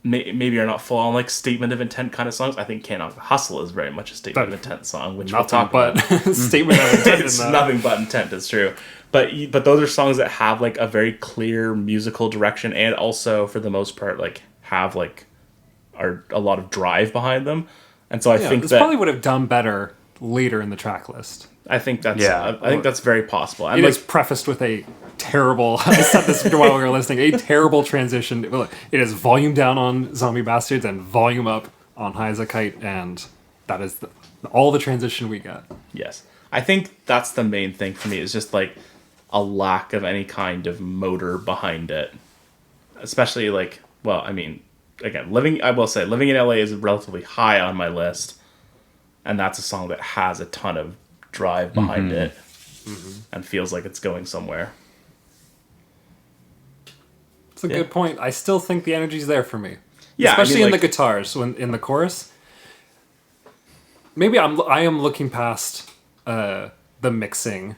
Speaker 1: maybe are not full on like statement of intent kind of songs. I think "Can't Knock the Hustle" is very much a statement of intent song, which we'll
Speaker 3: Nothing
Speaker 1: talk
Speaker 3: but
Speaker 1: about.
Speaker 3: statement of intent.
Speaker 1: It's nothing but intent. It's true, but those are songs that have like a very clear musical direction, and also for the most part like have like are a lot of drive behind them. And so I think
Speaker 3: this
Speaker 1: that
Speaker 3: probably would have done better later in the track list.
Speaker 1: I think that's
Speaker 2: Yeah.
Speaker 1: I think that's very possible. And
Speaker 3: It
Speaker 1: like
Speaker 3: is prefaced with a terrible. I said this while we were listening. A terrible transition. It is volume down on Zombie Bastards and volume up on High as a Kite, and that is all the transition we get.
Speaker 1: yes, I think that's the main thing for me is just like a lack of any kind of motor behind it, especially like well, I mean, again, living in LA is relatively high on my list, and that's a song that has a ton of drive behind it and feels like it's going somewhere.
Speaker 3: It's a good point. I still think the energy's there for me.
Speaker 1: Yeah,
Speaker 3: especially
Speaker 1: I mean,
Speaker 3: in
Speaker 1: like,
Speaker 3: the guitars, when in the chorus. Maybe I am looking past the mixing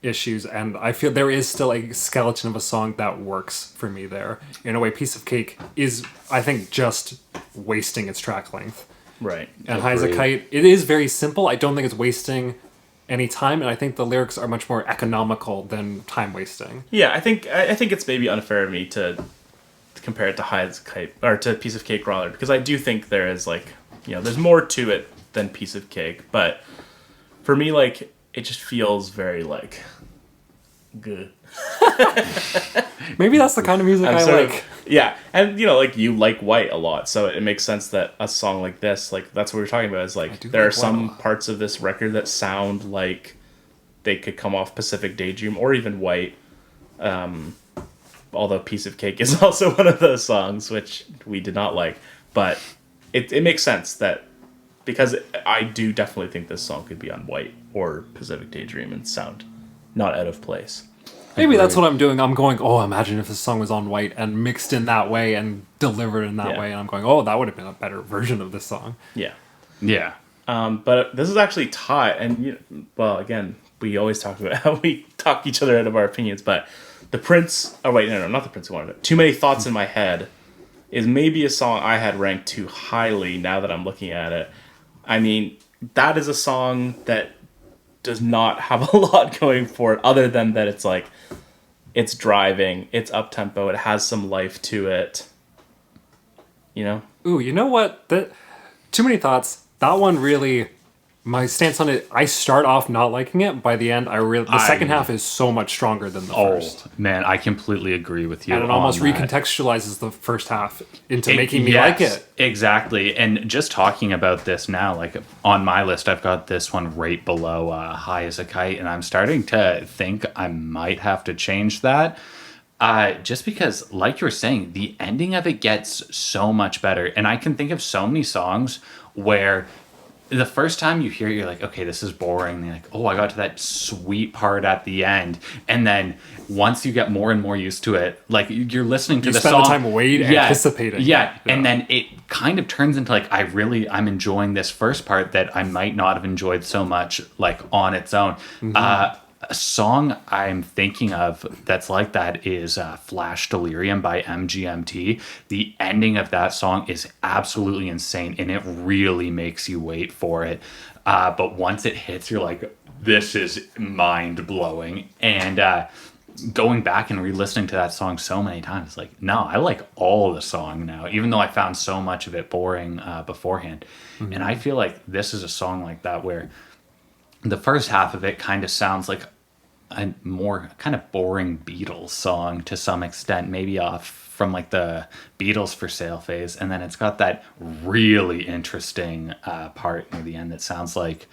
Speaker 3: issues, and I feel there is still a skeleton of a song that works for me there. In a way, Piece of Cake is, I think, just wasting its track length.
Speaker 1: right.
Speaker 3: And High as a Kite, it is very simple. I don't think it's wasting any time, and I think the lyrics are much more economical than time wasting.
Speaker 1: Yeah, I think it's maybe unfair of me to compare it to High as a Kite or to Piece of Cake rather, because I do think there is like, there's more to it than Piece of Cake, but for me, like, it just feels very like good.
Speaker 3: Maybe that's the kind of music I like.
Speaker 1: Yeah, and like you like White a lot, so it makes sense that a song like this, like that's what we're talking about, is like there are some parts of this record that sound like they could come off Pacific Daydream or even White. Although Piece of Cake is also one of those songs which we did not like, but it makes sense that, because I do definitely think this song could be on White or Pacific Daydream and sound not out of place.
Speaker 3: Maybe that's what I'm doing. I'm going, oh, imagine if this song was on White and mixed in that way and delivered in that way. And I'm going, oh, that would have been a better version of this song.
Speaker 1: Yeah.
Speaker 2: Yeah.
Speaker 1: But this is actually tied. And, well, again, we always talk about how we talk each other out of our opinions. But the Prince... Oh, wait, no, not the Prince Who Wanted It. Too Many Thoughts in My Head is maybe a song I had ranked too highly now that I'm looking at it. I mean, that is a song that does not have a lot going for it other than that it's like, it's driving, it's up-tempo, it has some life to it.
Speaker 3: Ooh, you know what? Too Many Thoughts, that one really... My stance on it, I start off not liking it. By the end, the second half is so much stronger than the first.
Speaker 2: Oh, man, I completely agree with you.
Speaker 3: And it almost
Speaker 2: on that.
Speaker 3: recontextualizes the first half into making me like it.
Speaker 2: Exactly. And just talking about this now, like on my list, I've got this one right below High as a Kite, and I'm starting to think I might have to change that. Just because, like you were saying, the ending of it gets so much better. And I can think of so many songs where the first time you hear it, you're like, okay, this is boring. And you're like, oh, I got to that sweet part at the end. And then once you get more and more used to it, like you're listening to the song.
Speaker 3: You spend the time waiting, anticipating.
Speaker 2: Yeah. And then it kind of turns into like, I'm enjoying this first part that I might not have enjoyed so much, like on its own. Mm-hmm. A song I'm thinking of that's like that is Flash Delirium by MGMT. The ending of that song is absolutely insane, and it really makes you wait for it. But once it hits, you're like, this is mind-blowing. And going back and re-listening to that song so many times, like, no, I like all the song now, even though I found so much of it boring beforehand. Mm-hmm. And I feel like this is a song like that where the first half of it kind of sounds like a more kind of boring Beatles song to some extent, maybe off from like the Beatles for Sale phase. And then it's got that really interesting part near the end that sounds like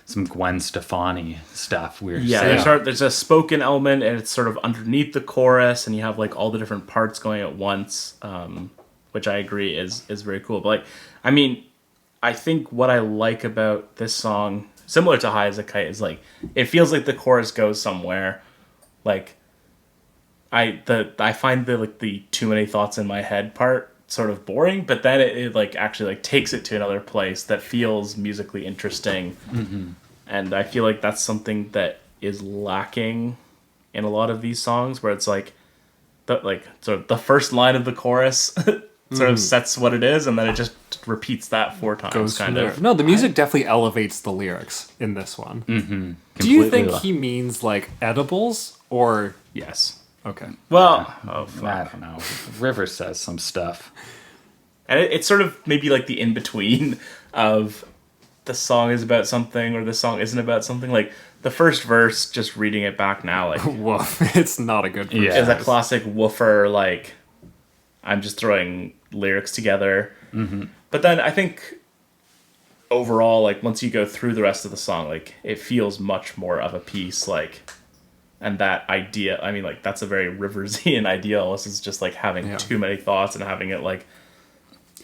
Speaker 2: some Gwen Stefani stuff.
Speaker 1: There's a spoken element, and it's sort of underneath the chorus, and you have like all the different parts going at once, which I agree is very cool. But like, I mean, I think what I like about this song, similar to High as a Kite, is like it feels like the chorus goes somewhere. Like I find the Too Many Thoughts in My Head part sort of boring, but then it like actually like takes it to another place that feels musically interesting. Mm-hmm. And I feel like that's something that is lacking in a lot of these songs, where it's like the first line of the chorus sort of sets what it is, and then it just repeats that 4 times, kind of.
Speaker 3: No, the music definitely elevates the lyrics in this one.
Speaker 2: Mm-hmm.
Speaker 3: Do you think he means like edibles or?
Speaker 1: Yes.
Speaker 3: Okay.
Speaker 1: Well,
Speaker 2: I don't know. River says some stuff.
Speaker 1: And it's sort of maybe like the in-between of the song is about something or the song isn't about something. Like the first verse, just reading it back now, like...
Speaker 3: Woof. It's not a good verse.
Speaker 1: Yeah. It's a classic woofer, like, I'm just throwing lyrics together. Mm-hmm. But then I think overall, like, once you go through the rest of the song, like, it feels much more of a piece, like... And that idea, I mean, like, that's a very Riversian idea. Almost is just like having too many thoughts and having it like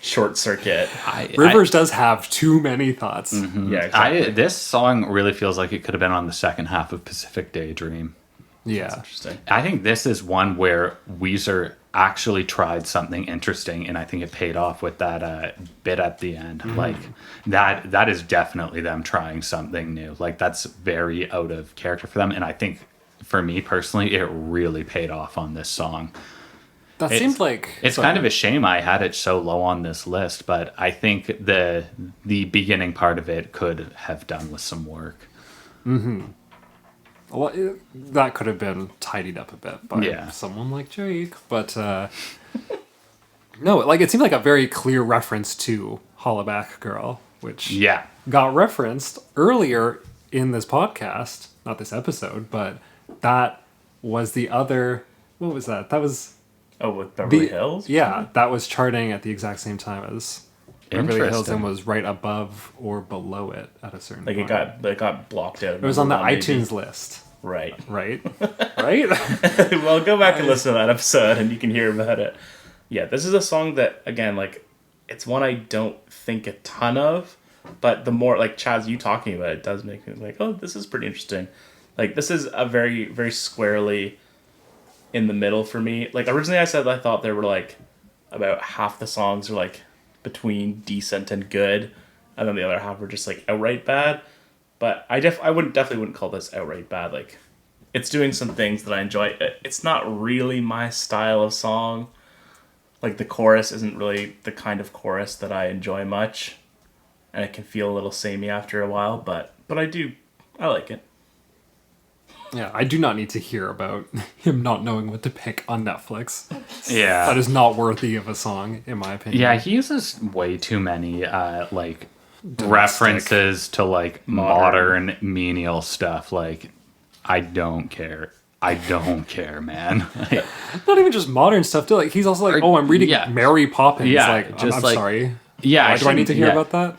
Speaker 1: short circuit.
Speaker 3: Rivers does have too many thoughts.
Speaker 1: Yeah, exactly.
Speaker 2: This song really feels like it could have been on the second half of Pacific Daydream.
Speaker 3: Yeah.
Speaker 1: Interesting.
Speaker 2: I think this is one where Weezer actually tried something interesting, and I think it paid off with that bit at the end. Like that is definitely them trying something new. Like that's very out of character for them, and I think for me personally, it really paid off on this song.
Speaker 3: That seemed like
Speaker 2: it's kind of a shame I had it so low on this list, but I think the beginning part of it could have done with some work.
Speaker 3: Well, that could have been tidied up a bit by someone like Jake, but no, like it seemed like a very clear reference to Hollaback Girl, which got referenced earlier in this podcast, not this episode, but that was the other. What was that? That was
Speaker 1: with Beverly Hills.
Speaker 3: Yeah, that was charting at the exact same time as Beverly Hills and was right above or below it at a certain
Speaker 1: like
Speaker 3: point.
Speaker 1: it got blocked out.
Speaker 3: It was on the iTunes list.
Speaker 1: Right.
Speaker 3: Right?
Speaker 1: Well, go back and listen to that episode and you can hear about it. Yeah, this is a song that, again, like, it's one I don't think a ton of, but the more, like, Chaz, you talking about it does make me like, oh, this is pretty interesting. Like, this is a very, very squarely in the middle for me. Like, originally I said I thought there were, like, about half the songs are, like, between decent and good, and then the other half were just, like, outright bad. But I definitely wouldn't call this outright bad. Like, it's doing some things that I enjoy. It's not really my style of song. Like, the chorus isn't really the kind of chorus that I enjoy much, and it can feel a little samey after a while. But I like it.
Speaker 3: Yeah, I do not need to hear about him not knowing what to pick on Netflix.
Speaker 2: Yeah,
Speaker 3: that is not worthy of a song, in my opinion.
Speaker 2: Yeah, he uses way too many like references to like modern menial stuff. Like, I don't care, man. Like,
Speaker 3: not even just modern stuff too. Like, he's also like, I'm reading Mary Poppins. Like, I'm sorry.
Speaker 2: Yeah,
Speaker 3: do I need to hear about that?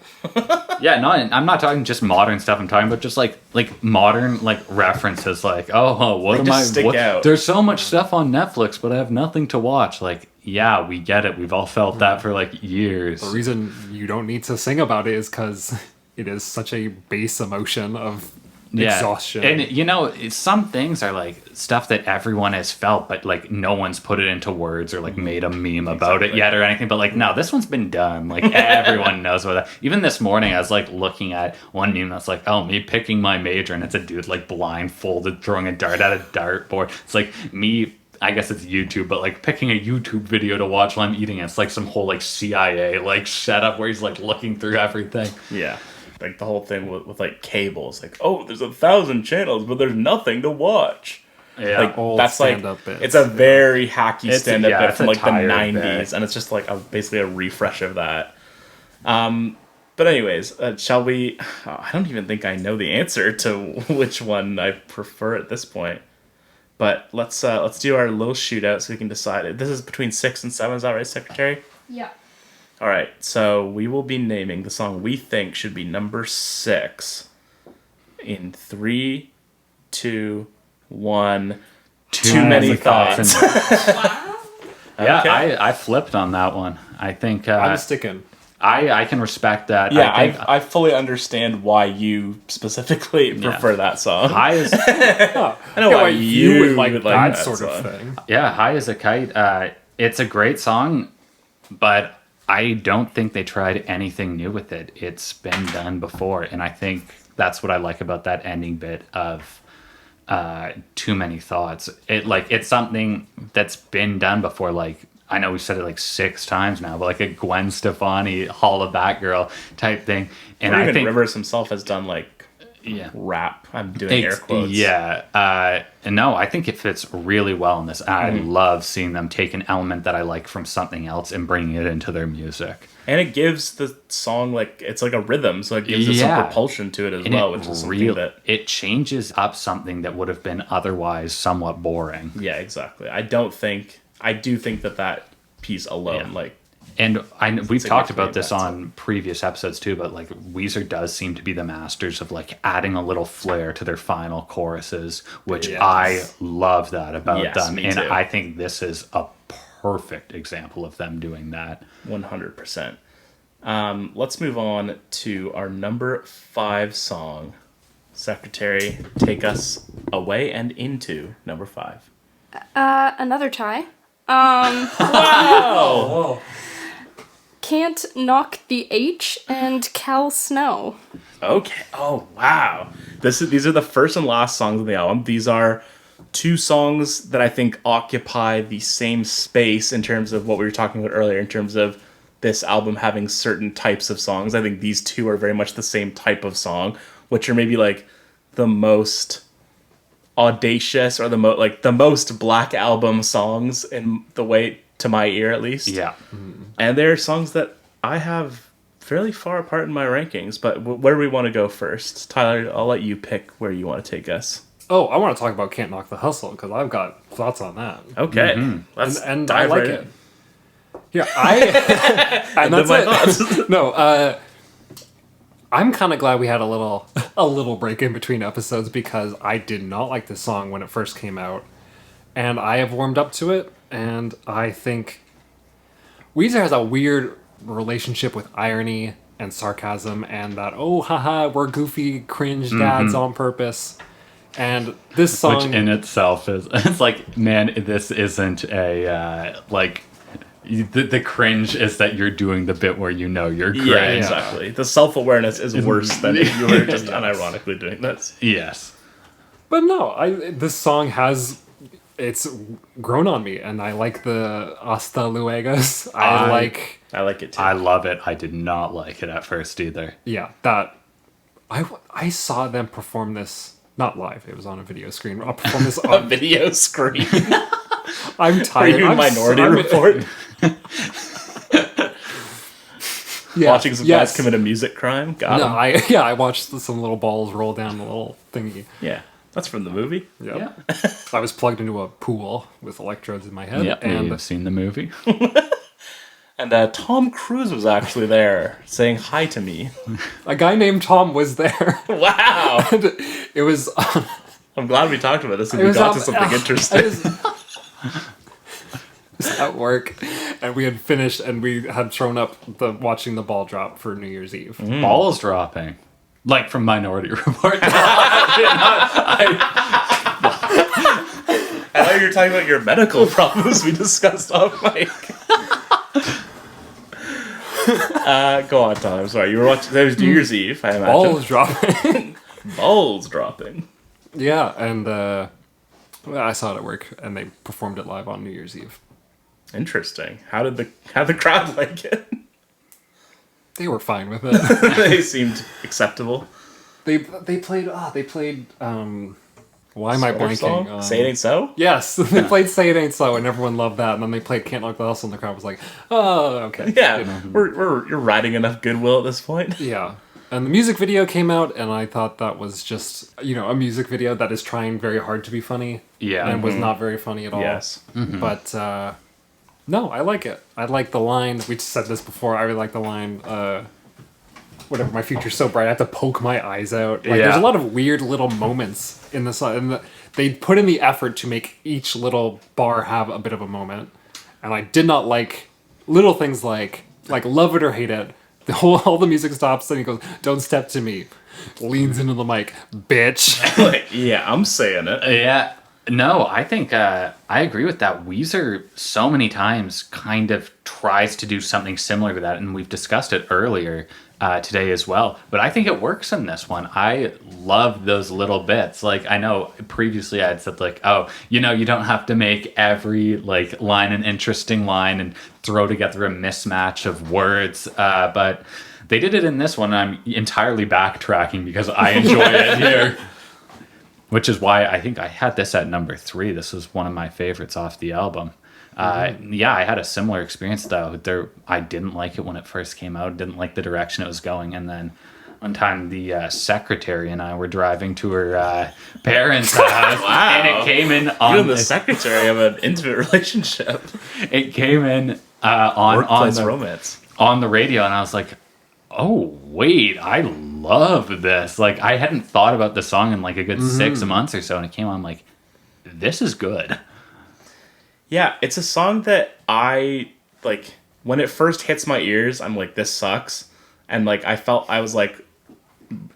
Speaker 2: Yeah, no, I'm not talking just modern stuff. I'm talking about just like modern like references. Like, what am I? There's so much stuff on Netflix, but I have nothing to watch. Like, yeah, we get it. We've all felt that for like years.
Speaker 3: The reason you don't need to sing about it is because it is such a base emotion of exhaustion.
Speaker 2: And you know, some things are like stuff that everyone has felt, but like no one's put it into words or like made a meme about it yet or anything. But like, no, this one's been done. Like, everyone knows about that. Even this morning I was like looking at one meme that's like, me picking my major, and it's a dude like blindfolded throwing a dart at a dartboard. It's like me, I guess it's YouTube, but like picking a YouTube video to watch while I'm eating it. It's like some whole like CIA like setup where he's like looking through everything.
Speaker 1: Yeah. Like the whole thing with like cables, like, there's 1,000 channels, but there's nothing to watch.
Speaker 2: Yeah,
Speaker 1: like that's like it's a very hacky stand-up bit from like the 90s,
Speaker 2: bit.
Speaker 1: And it's just like basically a refresh of that. But anyways, shall we? I don't even think I know the answer to which one I prefer at this point. But let's do our little shootout so we can decide. This is between 6 and 7. Is that right, Secretary?
Speaker 4: Yeah.
Speaker 1: All right, so we will be naming the song we think should be number 6 in 3, 2, 1. Too many thoughts.
Speaker 2: Wow. Yeah,
Speaker 1: okay.
Speaker 2: I flipped on that one. I think
Speaker 3: I'm sticking.
Speaker 2: I can respect that.
Speaker 1: Yeah, I fully understand why you specifically prefer that song.
Speaker 2: High as
Speaker 1: I know why you would like that
Speaker 3: sort
Speaker 1: song.
Speaker 3: of thing.
Speaker 2: Yeah, High as a Kite. It's a great song, but I don't think they tried anything new with it. It's been done before, and I think that's what I like about that ending bit of Too Many Thoughts. It's something that's been done before. Like, I know we've said it like 6 times now, but like a Gwen Stefani, Hollaback Girl type thing. And
Speaker 1: or even
Speaker 2: I think
Speaker 1: Rivers himself has done like rap. I'm doing air quotes.
Speaker 2: Yeah. And no, I think it fits really well in this. I love seeing them take an element that I like from something else and bringing it into their music.
Speaker 1: And it gives the song it's like a rhythm, so it gives it some propulsion to it as well, which is something that
Speaker 2: it changes up something that would have been otherwise somewhat boring.
Speaker 1: Yeah, exactly. I do think that piece alone
Speaker 2: And we've talked about
Speaker 1: significant
Speaker 2: this
Speaker 1: impact.
Speaker 2: on previous episodes too, but like Weezer does seem to be the masters of like adding a little flair to their final choruses, which
Speaker 3: Yes.
Speaker 2: I love that about
Speaker 1: Yes,
Speaker 2: them.
Speaker 1: me
Speaker 2: And
Speaker 1: too.
Speaker 2: I think this is a perfect example of them doing that.
Speaker 1: 100%. Let's move on to our number 5 song. Secretary, take us away and into number 5.
Speaker 4: Another tie.
Speaker 3: Oh,
Speaker 4: Can't Knock the H and Cal Snow.
Speaker 1: Okay. Oh, wow. These are the first and last songs on the album. These are 2 songs that I think occupy the same space in terms of what we were talking about earlier, in terms of this album having certain types of songs. I think these 2 are very much the same type of song, which are maybe like the most audacious or the most Black Album songs in the way, to my ear at least.
Speaker 2: Yeah.
Speaker 1: And they're songs that I have fairly far apart in my rankings, but where do we want to go first? Tyler, I'll let you pick where you want to take us.
Speaker 3: oh, I want to talk about Can't Knock the Hustle because I've got thoughts on that.
Speaker 1: Okay. Let's
Speaker 3: And I
Speaker 1: dive
Speaker 3: like
Speaker 1: right
Speaker 3: it.
Speaker 1: in.
Speaker 3: Yeah, and
Speaker 1: Then
Speaker 3: that's
Speaker 1: my
Speaker 3: it.
Speaker 1: thoughts.
Speaker 3: No, I'm kind of glad we had a little break in between episodes because I did not like this song when it first came out, and I have warmed up to it, and I think Weezer has a weird relationship with irony and sarcasm, and that haha, we're goofy, cringe dads on purpose, and this song,
Speaker 2: Which in itself is, it's like, man, this isn't a, the cringe is that you're doing the bit where you know you're cringe.
Speaker 1: Yeah, exactly. The self-awareness is worse than if you were just unironically doing this.
Speaker 2: Yes.
Speaker 3: but no, this song it's grown on me, and I like the Hasta Luegos. I like.
Speaker 1: I like it too.
Speaker 2: I love it. I did not like it at first either.
Speaker 3: Yeah, that I saw them perform this not live. It was on a video screen. I'll perform this
Speaker 1: a
Speaker 3: on.
Speaker 1: video screen.
Speaker 3: I'm
Speaker 1: Are
Speaker 3: tired.
Speaker 1: you in
Speaker 3: I'm
Speaker 1: Minority
Speaker 3: I'm-
Speaker 1: Report?
Speaker 3: Yeah,
Speaker 1: Watching some
Speaker 3: yes.
Speaker 1: guys commit a music crime? Got
Speaker 3: No,
Speaker 1: him.
Speaker 3: I watched some little balls roll down the little thingy.
Speaker 1: Yeah. That's from the movie.
Speaker 3: Yep.
Speaker 2: Yeah.
Speaker 3: I was plugged into a pool with electrodes in my head,
Speaker 2: Yeah.
Speaker 3: and
Speaker 2: You've seen the movie.
Speaker 1: And Tom Cruise was actually there saying hi to me.
Speaker 3: a guy named Tom was there.
Speaker 1: Wow.
Speaker 3: And it was.
Speaker 1: I'm glad we talked about this and
Speaker 3: It
Speaker 1: we
Speaker 3: was
Speaker 1: got to
Speaker 3: up-
Speaker 1: something
Speaker 3: I
Speaker 1: interesting.
Speaker 3: was at work, and we had finished, and we had thrown up watching the ball drop for New Year's Eve.
Speaker 2: Balls dropping. Like from Minority Report.
Speaker 1: I thought you were talking about your medical problems we discussed off mic. Go on, Tom. I'm sorry. You were watching. That was New Year's Eve, I imagine.
Speaker 3: Balls dropping.
Speaker 1: Balls dropping.
Speaker 3: Yeah, and I saw it at work, and they performed it live on New Year's Eve.
Speaker 1: Interesting. How did the crowd like it?
Speaker 3: They were fine with it.
Speaker 1: They seemed acceptable.
Speaker 3: they played. Why am I
Speaker 1: Sweater
Speaker 3: blanking?
Speaker 1: song? Say It Ain't So?
Speaker 3: Yes, they played "Say It Ain't So," and everyone loved that. And then they played "Can't Knock the Hustle," and the crowd was like, "Oh, okay."
Speaker 1: Yeah,
Speaker 3: You know?
Speaker 1: you're riding enough goodwill at this point.
Speaker 3: Yeah. And the music video came out, and I thought that was just, a music video that is trying very hard to be funny.
Speaker 2: Yeah.
Speaker 3: And was not very funny at all.
Speaker 1: Yes.
Speaker 3: But, no, I like it. I like the line. We said this before. I really like the line, whatever, my future's so bright, I have to poke my eyes out. Like,
Speaker 2: Yeah.
Speaker 3: there's a lot of weird little moments in the song. And they put in the effort to make each little bar have a bit of a moment. And I did not like little things like love it or hate it. All the music stops and he goes, "Don't step to me." Leans into the mic, bitch.
Speaker 1: Yeah, I'm saying it.
Speaker 2: Yeah. No, I think I agree with that. Weezer so many times kind of tries to do something similar to that, and we've discussed it earlier today as well. But I think it works in this one. I love those little bits. Like, I know previously I had said, like, oh, you don't have to make every line an interesting line and throw together a mismatch of words. But they did it in this one. I'm entirely backtracking because I enjoy it here. Which is why I think I had this at number 3. This was one of my favorites off the album. Yeah, I had a similar experience though. I didn't like it when it first came out. Didn't like the direction it was going, and then one time the secretary and I were driving to her parents' house,
Speaker 1: Wow.
Speaker 2: and it came in
Speaker 1: You
Speaker 2: on
Speaker 1: and the secretary have an intimate relationship.
Speaker 2: It came in on
Speaker 1: Workplace
Speaker 2: the
Speaker 1: romance.
Speaker 2: on the radio, and I was like, oh wait, I love this. Like, I hadn't thought about the song in like a good 6 months or so, and it came on like, this is good.
Speaker 1: Yeah, it's a song that I like when it first hits my ears, I'm like, this sucks. And like I was like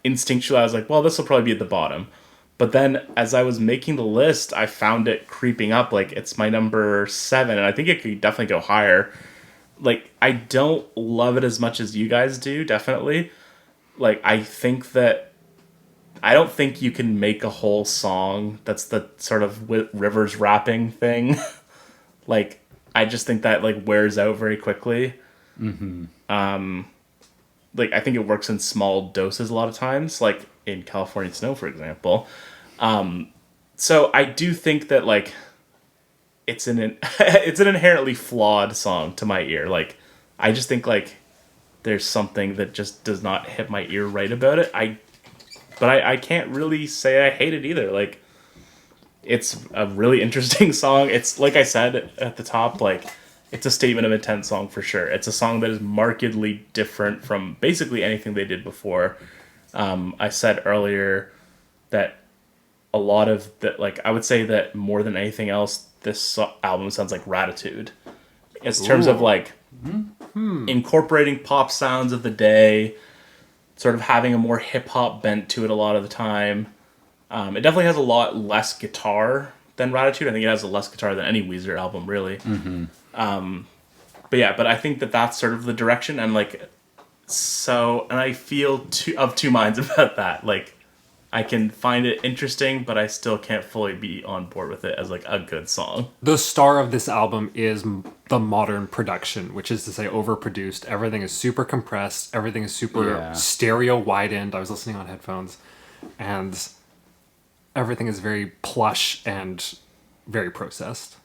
Speaker 1: instinctually I was like, well, this will probably be at the bottom. But then as I was making the list, I found it creeping up. Like, it's my number 7, and I think it could definitely go higher. Like, I don't love it as much as you guys do, definitely. Like, I don't think you can make a whole song that's the sort of Rivers rapping thing. Like, I just think that like wears out very quickly. Like, I think it works in small doses a lot of times, like in California Snow, for example. So I do think that like it's an it's an inherently flawed song to my ear. Like, I just think like there's something that just does not hit my ear right about it. But I can't really say I hate it either. Like, it's a really interesting song. It's like I said at the top, like, it's a statement of intent song for sure. It's a song that is markedly different from basically anything they did before. I said earlier that a lot of that, like, I would say that more than anything else, this album sounds like Ratitude. In terms of like incorporating pop sounds of the day, sort of having a more hip hop bent to it a lot of the time. It definitely has a lot less guitar than Ratitude. I think it has less guitar than any Weezer album, really. But I think that that's sort of the direction, and like, so, and I feel of two minds about that. Like, I can find it interesting, but I still can't fully be on board with it as like a good song.
Speaker 3: The star of this album is the modern production, which is to say overproduced. Everything is super compressed. Everything is super stereo widened. I was listening on headphones, and everything is very plush and very processed.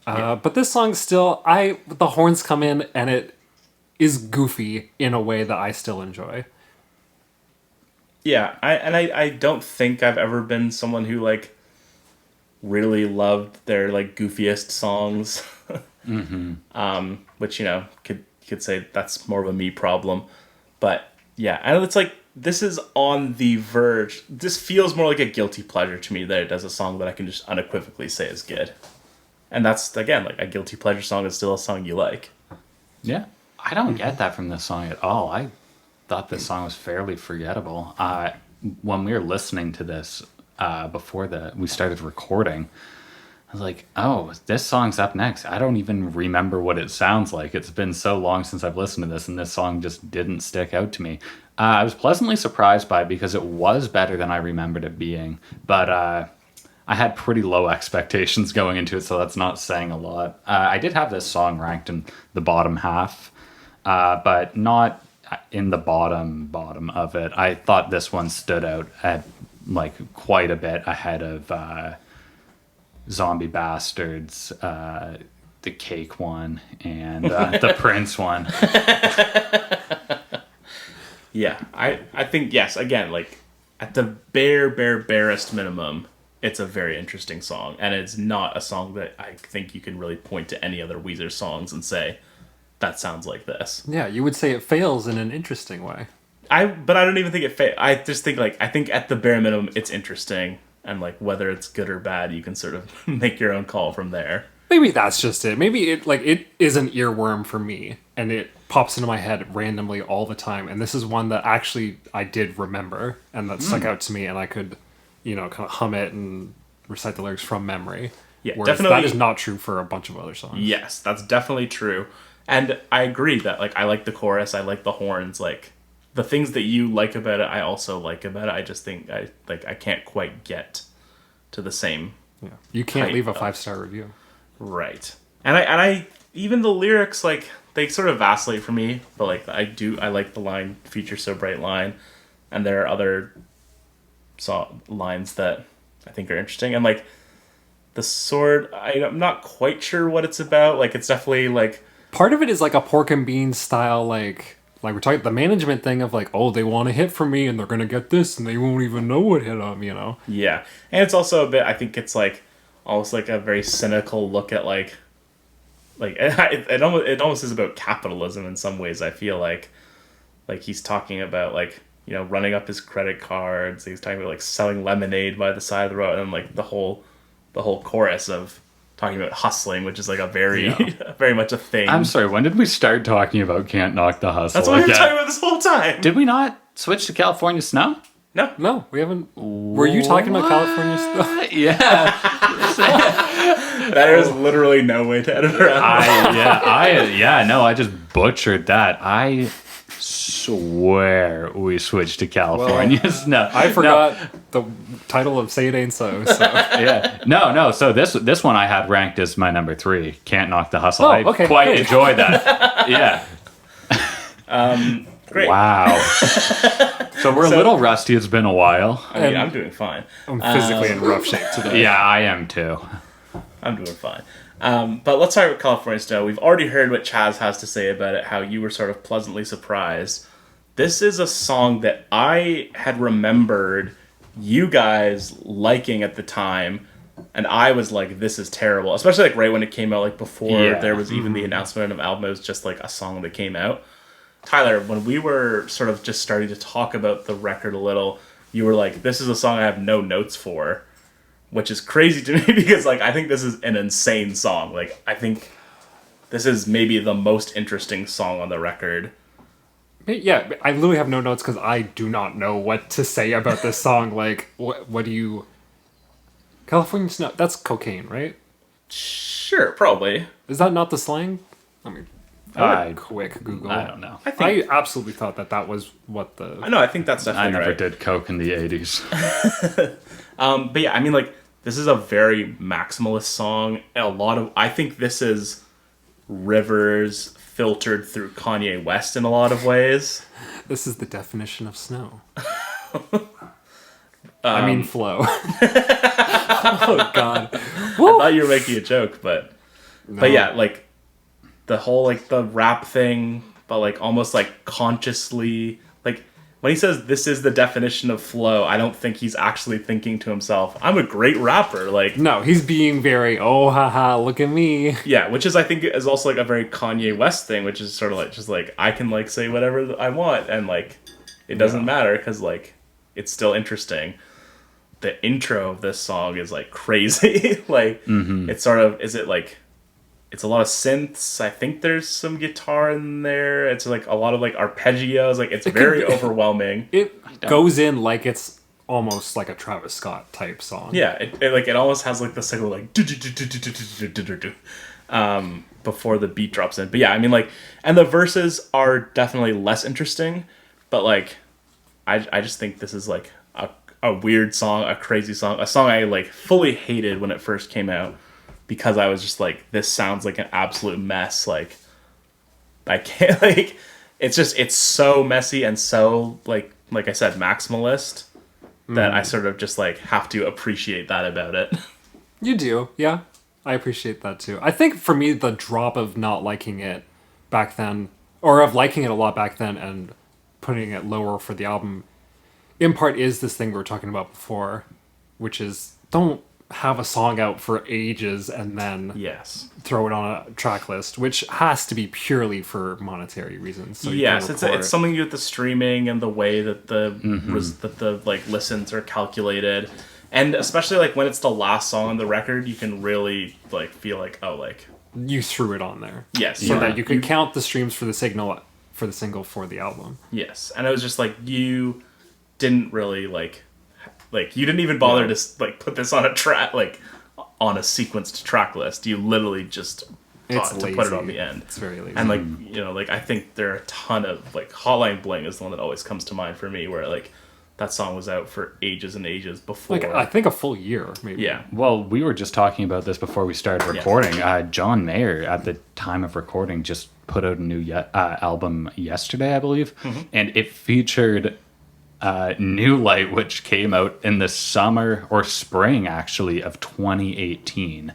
Speaker 3: But this song still, the horns come in and it is goofy in a way that I still enjoy.
Speaker 1: Yeah, I don't think I've ever been someone who like really loved their like goofiest songs. Which, you know, could say that's more of a me problem. But yeah, and it's like, this is on the verge. This feels more like a guilty pleasure to me than it does a song that I can just unequivocally say is good. And that's, again, like, a guilty pleasure song is still a song you like.
Speaker 2: Yeah. I don't get that from this song at all. I thought this song was fairly forgettable. When we were listening to this before we started recording, I was like, oh, this song's up next. I don't even remember what it sounds like. It's been so long since I've listened to this, and this song just didn't stick out to me. I was pleasantly surprised by it because it was better than I remembered it being. But I had pretty low expectations going into it, so that's not saying a lot. I did have this song ranked in the bottom half, but not in the bottom of it. I thought this one stood out at like quite a bit ahead of Zombie Bastards, the Cake one, and the Prince one.
Speaker 1: Yeah, I think, yes, again, like, at the barest minimum, it's a very interesting song, and it's not a song that I think you can really point to any other Weezer songs and say, that sounds like this.
Speaker 3: Yeah, you would say it fails in an interesting way.
Speaker 1: But I don't even think it fails. I just think, like, I think at the bare minimum, it's interesting, and, like, whether it's good or bad, you can sort of make your own call from there.
Speaker 3: Maybe that's just it. Maybe it is an earworm for me, and it pops into my head randomly all the time. And this is one that actually I did remember, and that stuck out to me, and I could, kind of hum it and recite the lyrics from memory.
Speaker 1: Yeah,
Speaker 3: Whereas
Speaker 1: definitely.
Speaker 3: that is not true for a bunch of other songs.
Speaker 1: Yes, that's definitely true. And I agree that, like, I like the chorus, I like the horns, like, the things that you like about it, I also like about it. I just think I can't quite get to the same.
Speaker 3: Yeah. You can't leave a
Speaker 1: of-
Speaker 3: 5-star review.
Speaker 1: Right. And I even the lyrics, like, they sort of vacillate for me, but like I like the line "Future so bright" line, and there are other lines that I think are interesting, and like the sword, I'm not quite sure what it's about. Like, it's definitely like
Speaker 3: Part of it is like a pork and beans style, like we're talking the management thing of like, oh, they want a hit from me and they're gonna get this and they won't even know what hit them,
Speaker 1: Yeah, and it's also a bit, I think it's like almost like a very cynical look at like like it almost is about capitalism in some ways. I feel like he's talking about like, you know, running up his credit cards. He's talking about like selling lemonade by the side of the road, and like the whole chorus of talking about hustling, which is like a very very much a thing.
Speaker 2: I'm sorry, when did we start talking about Can't Knock the Hustle?
Speaker 1: That's what we were talking about this whole time.
Speaker 2: Did we not switch to California Snow?
Speaker 1: No,
Speaker 3: we haven't. Were you talking about California stuff?
Speaker 2: Yeah.
Speaker 1: There is literally no way to edit around.
Speaker 2: I just butchered that. I swear we switched to California Snow.
Speaker 3: I forgot the title of Say It Ain't So.
Speaker 2: Yeah. No. So this one I had ranked as my number 3. Can't Knock the Hustle. I
Speaker 3: okay,
Speaker 2: quite
Speaker 3: great.
Speaker 2: enjoyed that. Yeah.
Speaker 1: Great.
Speaker 2: Wow. So we're a little rusty. It's been a while.
Speaker 1: I mean, I'm doing fine.
Speaker 3: I'm physically in rough shape today.
Speaker 2: Yeah, I am too.
Speaker 1: I'm doing fine. But let's start with California Snow. We've already heard what Chaz has to say about it, how you were sort of pleasantly surprised. This is a song that I had remembered you guys liking at the time, and I was like, this is terrible. Especially like right when it came out, like before there was even the announcement of an album. It was just like a song that came out. Tyler, when we were sort of just starting to talk about the record a little, you were like, this is a song I have no notes for, which is crazy to me because like I think this is an insane song. Like I think this is maybe the most interesting song on the record.
Speaker 3: Yeah, I literally have no notes because I do not know what to say about this song. Like, what do you... California Snow, that's cocaine, right?
Speaker 1: Sure, probably.
Speaker 3: Is that not the slang? I mean, quick Google.
Speaker 2: I don't know.
Speaker 3: I absolutely thought that was what the...
Speaker 1: I know, I think that's definitely
Speaker 2: I never
Speaker 1: right.
Speaker 2: did coke in the 80s.
Speaker 1: But yeah, I mean, like, this is a very maximalist song. I think this is Rivers filtered through Kanye West in a lot of ways.
Speaker 3: This is the definition of snow. I mean flow. Oh, God.
Speaker 1: I thought you were making a joke, but yeah, like, the whole, like, the rap thing, but, like, almost, like, consciously, like, when he says this is the definition of flow, I don't think he's actually thinking to himself, I'm a great rapper, like...
Speaker 3: No, he's being very, oh, haha, look at me.
Speaker 1: Yeah, which is, I think, is also, like, a very Kanye West thing, which is sort of, like, just, like, I can, like, say whatever I want, and, like, it doesn't matter, because, like, it's still interesting. The intro of this song is, like, crazy. Like, it's sort of, it's a lot of synths. I think there's some guitar in there. It's like a lot of like arpeggios. Like it's very overwhelming.
Speaker 3: It goes in like it's almost like a Travis Scott type song.
Speaker 1: Yeah, it almost has like the signal like before the beat drops in. But yeah, I mean like, and the verses are definitely less interesting. But like, I just think this is like a weird song, a crazy song, a song I like fully hated when it first came out. Because I was just like, this sounds like an absolute mess. Like, I can't, like, it's so messy and so, like I said, maximalist that I sort of just, like, have to appreciate that about it.
Speaker 3: You do, yeah. I appreciate that too. I think for me, the drop of not liking it back then, or of liking it a lot back then and putting it lower for the album, in part is this thing we were talking about before, which is, don't have a song out for ages and then throw it on a track list, which has to be purely for monetary reasons. So
Speaker 1: yes, it's something to do with the streaming and the way that the like listens are calculated, and especially like when it's the last song on the record, you can really like feel like
Speaker 3: you threw it on there,
Speaker 1: so
Speaker 3: that you could count the streams for the single for the album.
Speaker 1: Yes, and it was just like you didn't really like you didn't even bother to like put this on a track, like on a sequenced track list. You literally just thought to put it on the end.
Speaker 3: It's very lazy.
Speaker 1: And like, you know, like I think there are a ton of like Hotline Bling is the one that always comes to mind for me, where like that song was out for ages and ages before.
Speaker 3: Like I think a full year, maybe.
Speaker 1: Yeah.
Speaker 2: Well, we were just talking about this before we started recording. John Mayer, at the time of recording, just put out a new album yesterday, I believe, and it featured New Light, which came out in the summer or spring actually of 2018,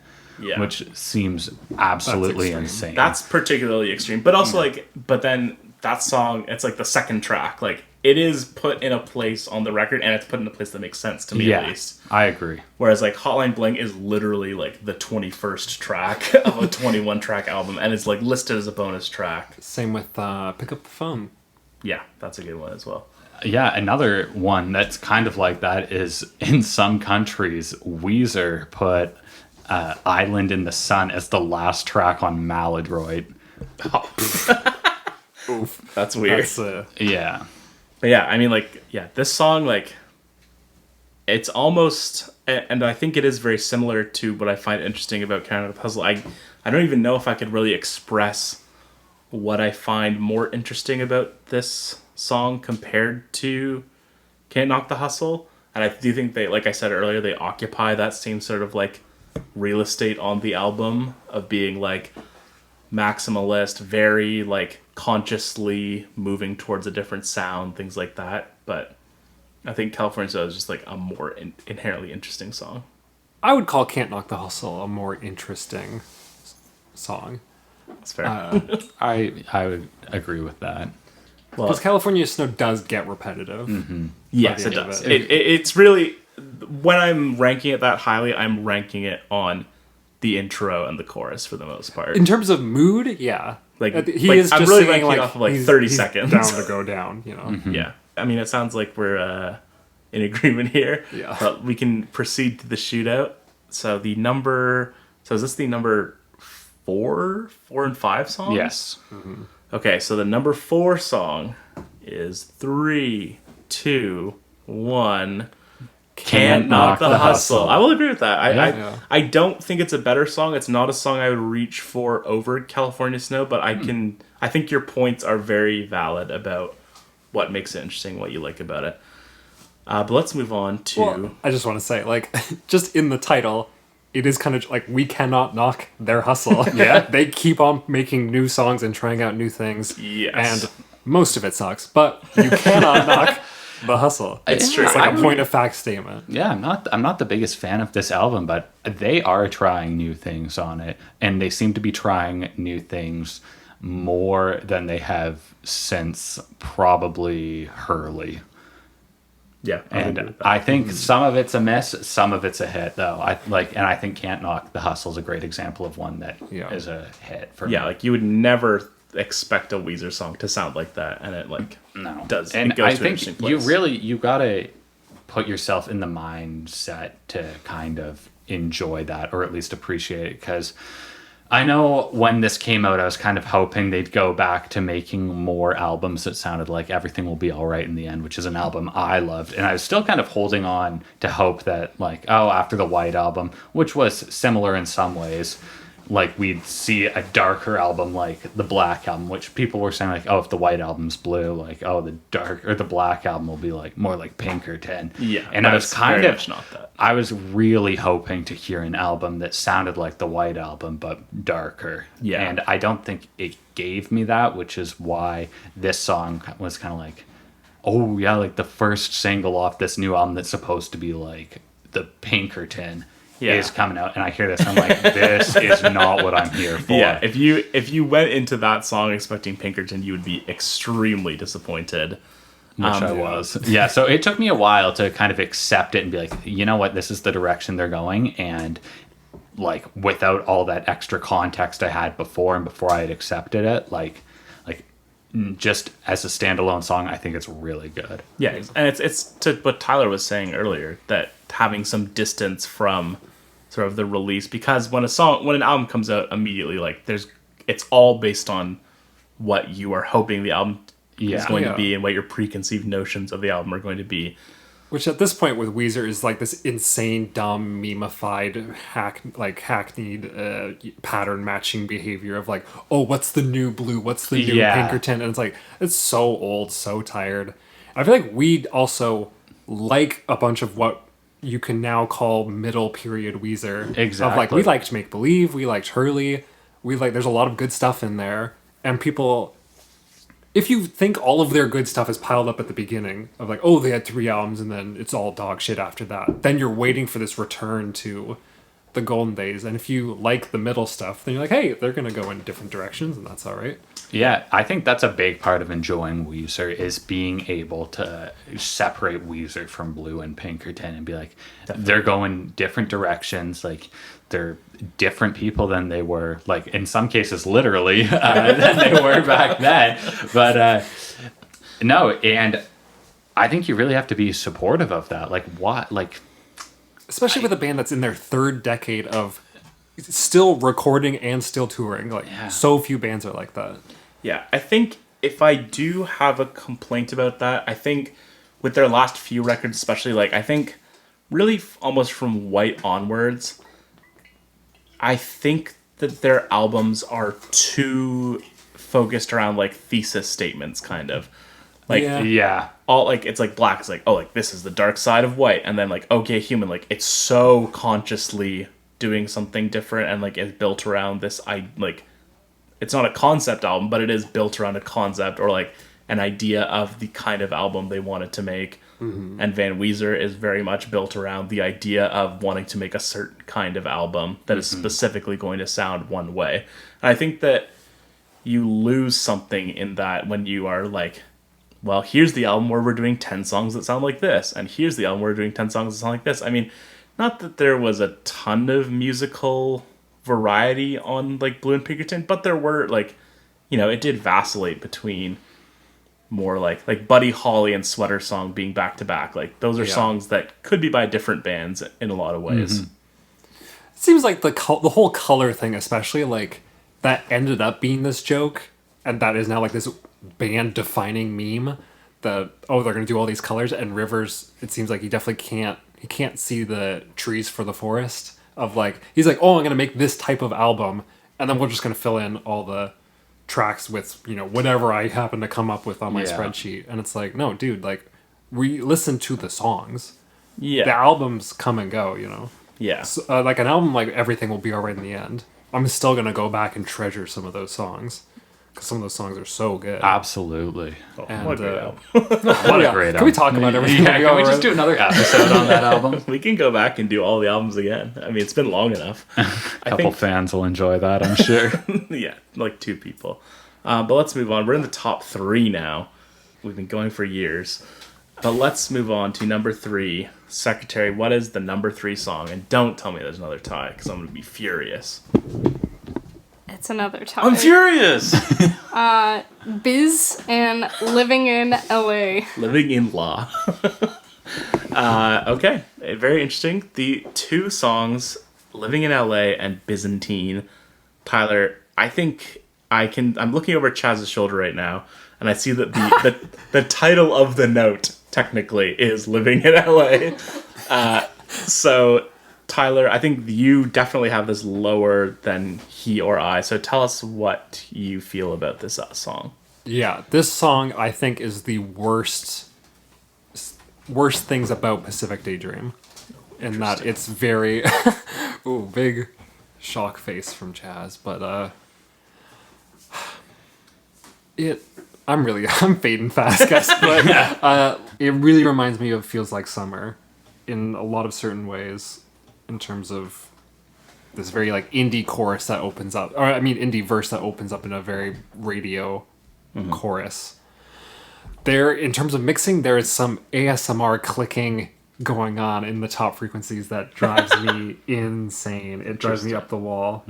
Speaker 2: which seems absolutely insane.
Speaker 1: That's particularly extreme, but also like, but then that song, it's like the second track, like it is put in a place on the record, and it's put in a place that makes sense to me at least.
Speaker 2: I agree.
Speaker 1: Whereas like Hotline Bling is literally like the 21st track of a 21 track album, and it's like listed as a bonus track.
Speaker 3: Same with Pick Up the Phone.
Speaker 1: Yeah, that's a good one as well.
Speaker 2: Yeah, another one that's kind of like that is in some countries, Weezer put Island in the Sun as the last track on Maladroit.
Speaker 3: Oof.
Speaker 1: That's weird.
Speaker 2: Yeah.
Speaker 1: But yeah, I mean, like, yeah, this song, like, it's almost, and I think it is very similar to what I find interesting about Canada Puzzle. I don't even know if I could really express what I find more interesting about this song compared to Can't Knock the Hustle. And I do think they, like I said earlier, they occupy that same sort of like real estate on the album of being like maximalist, very like consciously moving towards a different sound, things like that. But I think California Style is just like a more inherently interesting song.
Speaker 3: I would call Can't Knock the Hustle a more interesting song.
Speaker 1: That's fair.
Speaker 2: I would agree with that.
Speaker 3: Because California Snow does get repetitive.
Speaker 2: Mm-hmm.
Speaker 1: Yes,
Speaker 3: by
Speaker 1: it
Speaker 3: the end
Speaker 1: does.
Speaker 3: of it.
Speaker 1: It's really, when I'm ranking it that highly, I'm ranking it on the intro and the chorus for the most part.
Speaker 3: In terms of mood, yeah.
Speaker 1: Like,
Speaker 3: He
Speaker 1: like,
Speaker 3: is
Speaker 1: I'm
Speaker 3: just
Speaker 1: really
Speaker 3: singing
Speaker 1: ranking
Speaker 3: like,
Speaker 1: off of like
Speaker 3: he's-
Speaker 1: 30
Speaker 3: he's
Speaker 1: seconds.
Speaker 3: down to go down, you know.
Speaker 2: Mm-hmm.
Speaker 1: Yeah. I mean, it sounds like we're in agreement here.
Speaker 3: Yeah.
Speaker 1: But we can proceed to the shootout. So is this the number 4 and 5 songs?
Speaker 2: Yes.
Speaker 1: Okay, so the number 4 song is 3, 2, 1. Can't Knock the Hustle. I will agree with that.
Speaker 3: Yeah.
Speaker 1: I don't think it's a better song. It's not a song I would reach for over California Snow, but I think your points are very valid about what makes it interesting, what you like about it. But let's move on to...
Speaker 3: Well, I just want to say, like, just in the title, it is kind of like, we cannot knock their hustle.
Speaker 2: Yeah.
Speaker 3: They keep on making new songs and trying out new things.
Speaker 1: Yes.
Speaker 3: And most of it sucks, but you cannot knock the hustle.
Speaker 1: It's true.
Speaker 3: It's like a point of fact statement.
Speaker 2: Yeah, I'm not the biggest fan of this album, but they are trying new things on it, and they seem to be trying new things more than they have since probably Hurley.
Speaker 1: Yeah,
Speaker 2: And I think some of it's a miss, some of it's a hit, though. I think Can't Knock the Hustle is a great example of one that is a hit for me.
Speaker 1: yeah, like you would never expect a Weezer song to sound like that, and it like
Speaker 2: No.
Speaker 1: does.
Speaker 2: And
Speaker 1: it goes
Speaker 2: I
Speaker 1: to an
Speaker 2: think
Speaker 1: interesting
Speaker 2: you
Speaker 1: place.
Speaker 2: gotta put yourself in the mindset to kind of enjoy that, or at least appreciate it, because I know when this came out, I was kind of hoping they'd go back to making more albums that sounded like Everything Will Be Alright in the End, which is an album I loved. And I was still kind of holding on to hope that, like, after the White Album, which was similar in some ways, like we'd see a darker album like the Black Album, which people were saying like, if the White Album's blue, like, the Black Album will be like more like Pinkerton.
Speaker 1: Yeah,
Speaker 2: and I was
Speaker 1: that's
Speaker 2: kind
Speaker 1: very
Speaker 2: of
Speaker 1: much not that.
Speaker 2: I was really hoping to hear an album that sounded like the White Album but darker.
Speaker 1: Yeah.
Speaker 2: And I don't think it gave me that, which is why this song was kind of like, oh yeah, like the first single off this new album that's supposed to be like the Pinkerton is coming out, and I hear this and I'm like, this is not what I'm here for.
Speaker 1: Yeah, if you went into that song expecting Pinkerton, you would be extremely disappointed.
Speaker 2: Which I was. Yeah, so it took me a while to kind of accept it and be like, you know what, this is the direction they're going, and like without all that extra context I had before and before I had accepted it, like just as a standalone song, I think it's really good.
Speaker 1: Yeah, and it's to what Tyler was saying earlier, that having some distance from sort of the release, because when an album comes out immediately, like it's all based on what you are hoping the album is going to be and what your preconceived notions of the album are going to be.
Speaker 3: Which at this point with Weezer is like this insane, dumb, memeified, hackneyed pattern matching behavior of like, what's the new blue? What's the new Pinkerton? And it's like, it's so old, so tired. I feel like we also like a bunch of what you can now call middle period Weezer.
Speaker 2: Exactly.
Speaker 3: Of like, we liked Make Believe, we liked Hurley, there's a lot of good stuff in there. And people, if you think all of their good stuff is piled up at the beginning of like, they had 3 albums and then it's all dog shit after that, then you're waiting for this return to the golden days. And if you like the middle stuff, then you're like, hey, they're going to go in different directions, and that's all right.
Speaker 2: Yeah, I think that's a big part of enjoying Weezer is being able to separate Weezer from Blue and Pinkerton and be like, they're going different directions. Like, they're different people than they were, like, in some cases, literally, than they were back then. But no, and I think you really have to be supportive of that. Like, what? Like,
Speaker 3: Especially with a band that's in their third decade of still recording and still touring. Like, so few bands are like that.
Speaker 1: Yeah, I think if I do have a complaint about that, I think with their last few records, especially, like, I think really almost from White onwards, I think that their albums are too focused around, like, thesis statements, kind of. Like,
Speaker 2: yeah.
Speaker 1: all, like, it's like Black is like, oh, like, this is the dark side of White, and then, like, Okay Human, like, it's so consciously doing something different, and, like, it's built around this, it's not a concept album, but it is built around a concept or like an idea of the kind of album they wanted to make. Mm-hmm. And Van Weezer is very much built around the idea of wanting to make a certain kind of album that is specifically going to sound one way. And I think that you lose something in that when you are like, well, here's the album where we're doing 10 songs that sound like this, and here's the album where we're doing 10 songs that sound like this. I mean, not that there was a ton of musical variety on like Blue and Pinkerton, but there were like, you know, it did vacillate between more like Buddy Holly and Sweater Song being back to back. Like those are songs that could be by different bands in a lot of ways.
Speaker 3: It seems like the whole color thing, especially, like that ended up being this joke, and that is now like this band defining meme. That they're gonna do all these colors, and Rivers, it seems like he definitely can't see the trees for the forest. Of like, he's like, oh, I'm gonna make this type of album, and then we're just gonna fill in all the tracks with, you know, whatever I happen to come up with on my spreadsheet. And it's like, no, dude, like, we listen to the songs.
Speaker 1: Yeah,
Speaker 3: the albums come and go, you know.
Speaker 1: Yeah,
Speaker 3: So, like an album, like everything will be alright in the end. I'm still gonna go back and treasure some of those songs because some of those songs are so good.
Speaker 2: Absolutely.
Speaker 3: And,
Speaker 1: what a great album.
Speaker 2: What a great album.
Speaker 3: Can we talk about everything?
Speaker 2: Yeah, can we just do another episode on that album?
Speaker 1: We can go back and do all the albums again. I mean, it's been long enough.
Speaker 2: A couple fans will enjoy that, I'm sure.
Speaker 1: Yeah, like 2 people. But let's move on. We're in the top 3 now. We've been going for years. But let's move on to number 3. Secretary, what is the number 3 song? And don't tell me there's another tie, because I'm going to be furious.
Speaker 4: It's another tie.
Speaker 1: I'm furious!
Speaker 4: Biz and Living in LA.
Speaker 1: Living in Law. Okay, very interesting. The 2 songs, Living in LA and Byzantine. Tyler, I think I'm looking over Chaz's shoulder right now, and I see that the title of the note, technically, is Living in LA. So, Tyler, I think you definitely have this lower than he or I, so tell us what you feel about this song.
Speaker 3: Yeah, this song I think is the worst things about Pacific Daydream, in that it's very ooh, big shock face from Chaz, but I'm fading fast, guys, but it really reminds me of Feels Like Summer in a lot of certain ways, in terms of this very like indie chorus that opens up, or I mean indie verse that opens up in a very radio chorus. There, in terms of mixing, there is some ASMR clicking going on in the top frequencies that drives me insane. It drives me up the wall.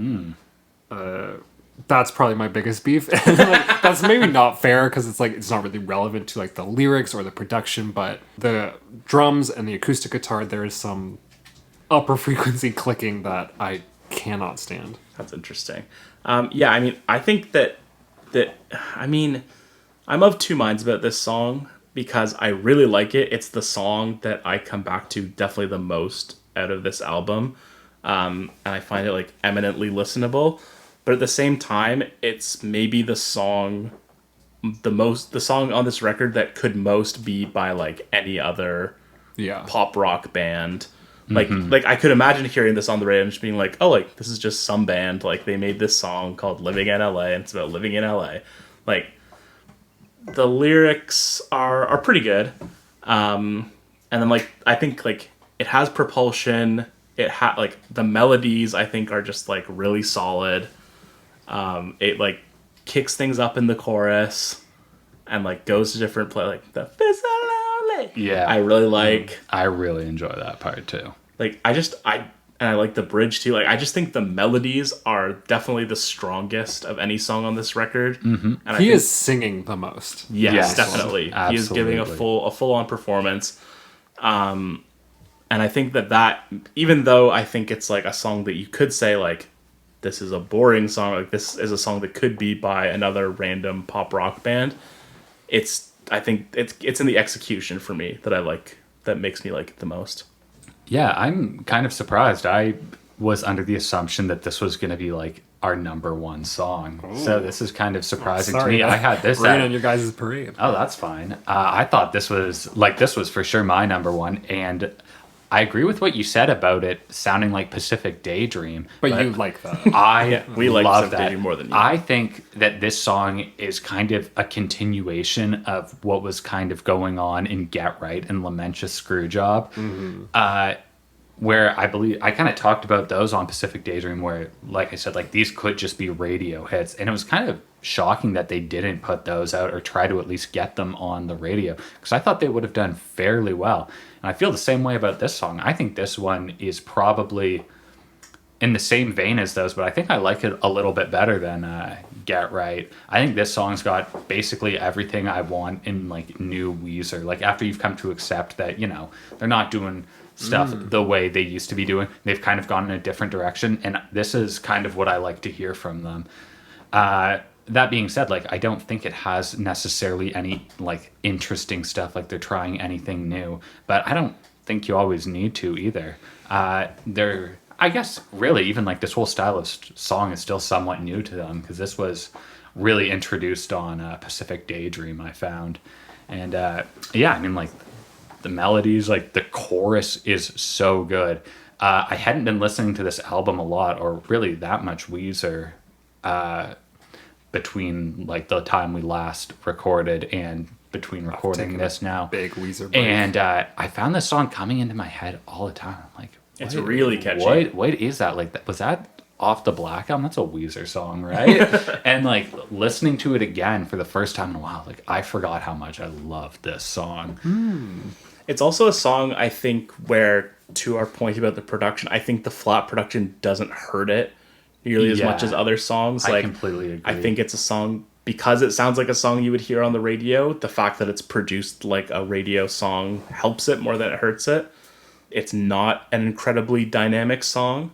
Speaker 3: That's probably my biggest beef. And like, that's maybe not fair because it's like it's not really relevant to like the lyrics or the production, but the drums and the acoustic guitar, there is some upper frequency clicking that I cannot stand.
Speaker 1: That's interesting. Yeah, I mean, I think that I mean, I'm of 2 minds about this song because I really like it. It's the song that I come back to definitely the most out of this album, and I find it like eminently listenable. But at the same time, it's maybe the song on this record that could most be by like any other pop rock band. Like I could imagine hearing this on the radio and just being like, oh, like this is just some band, like they made this song called Living in LA and it's about living in LA. Like the lyrics are pretty good. And then like I think like it has propulsion. Like the melodies I think are just like really solid. It like kicks things up in the chorus and like goes to different play like the fizz lonely.
Speaker 2: Yeah.
Speaker 1: I really like.
Speaker 2: I really enjoy that part too.
Speaker 1: Like I like the bridge too. Like I just think the melodies are definitely the strongest of any song on this record. Mm-hmm. And
Speaker 3: He is singing the most.
Speaker 1: Yes, definitely.
Speaker 2: Absolutely.
Speaker 1: He is giving a full on performance. And I think that even though I think it's like a song that you could say like this is a boring song, like this is a song that could be by another random pop rock band, I think it's in the execution for me that I like, that makes me like it the most.
Speaker 2: Yeah, I'm kind of surprised. I was under the assumption that this was going to be like our number one song. Ooh. So this is kind of surprising to me. I had this
Speaker 3: rain on your guys' parade.
Speaker 2: Oh, that's fine. I thought this was for sure my number one, and I agree with what you said about it sounding like Pacific Daydream.
Speaker 3: But you like that.
Speaker 2: We
Speaker 1: like
Speaker 2: love
Speaker 1: Pacific
Speaker 2: that.
Speaker 1: Daydream more than you.
Speaker 2: I think that this song is kind of a continuation of what was kind of going on in Get Right and Lamentia Screwjob. Mm-hmm. Where I believe I kind of talked about those on Pacific Daydream, where, like I said, like these could just be radio hits, and it was kind of shocking that they didn't put those out or try to at least get them on the radio, because I thought they would have done fairly well. And I feel the same way about this song. I think this one is probably in the same vein as those, but I think I like it a little bit better than Get Right. I think this song's got basically everything I want in like new Weezer. Like after you've come to accept that, you know, they're not doing stuff the way they used to be doing. They've kind of gone in a different direction, and this is kind of what I like to hear from them. That being said, like I don't think it has necessarily any like interesting stuff, like they're trying anything new, but I don't think you always need to either. I guess really even like this whole style of song is still somewhat new to them, because this was really introduced on Pacific Daydream, I found. And yeah, I mean, like the melodies, like the chorus is so good. I hadn't been listening to this album a lot, or really that much Weezer, between like the time we last recorded and between recording this now.
Speaker 3: Big Weezer break.
Speaker 2: And I found this song coming into my head all the time. I'm like,
Speaker 1: it's really catchy.
Speaker 2: What is that? Like, was that off the Black Album? That's a Weezer song, right? And like listening to it again for the first time in a while, like I forgot how much I loved this song.
Speaker 1: It's also a song, I think, where, to our point about the production, I think the flat production doesn't hurt it nearly as much as other songs.
Speaker 2: I completely agree.
Speaker 1: I think it's a song, because it sounds like a song you would hear on the radio, the fact that it's produced like a radio song helps it more than it hurts it. It's not an incredibly dynamic song,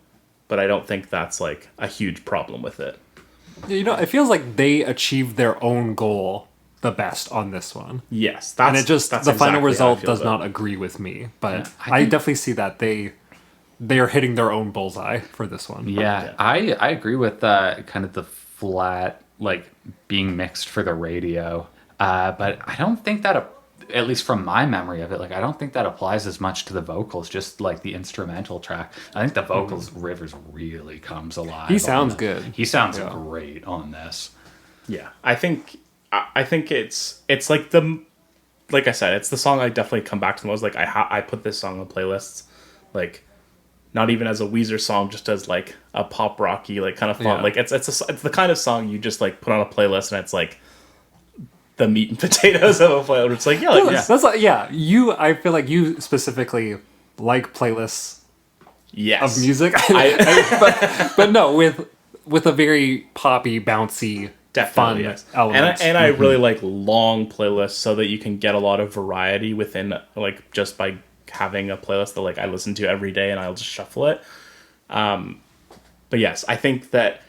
Speaker 1: but I don't think that's like a huge problem with it.
Speaker 3: You know, it feels like they achieved their own goal the best on this one.
Speaker 1: Yes,
Speaker 3: and it just the final result does
Speaker 1: not
Speaker 3: agree with me, but I definitely see that they are hitting their own bullseye for this one.
Speaker 2: Yeah. I agree with kind of the flat, like being mixed for the radio, but I don't think that at least from my memory of it, like I don't think that applies as much to the vocals, just like the instrumental track. I think the vocals, Rivers really comes alive.
Speaker 3: He sounds good.
Speaker 2: He sounds great on this.
Speaker 1: Yeah, I think it's like like I said, it's the song I definitely come back to the most. Like I put this song on playlists, like not even as a Weezer song, just as like a pop rocky like kind of fun. Yeah. Like it's the kind of song you just like put on a playlist and it's like the meat and potatoes of a playlist. It's like
Speaker 3: that's like I feel like you specifically like playlists.
Speaker 1: Yes.
Speaker 3: Of music, but no, with a very poppy, bouncy, fun elements.
Speaker 1: And I really like long playlists so that you can get a lot of variety within, like just by having a playlist that like I listen to every day and I'll just shuffle it. But yes, I think that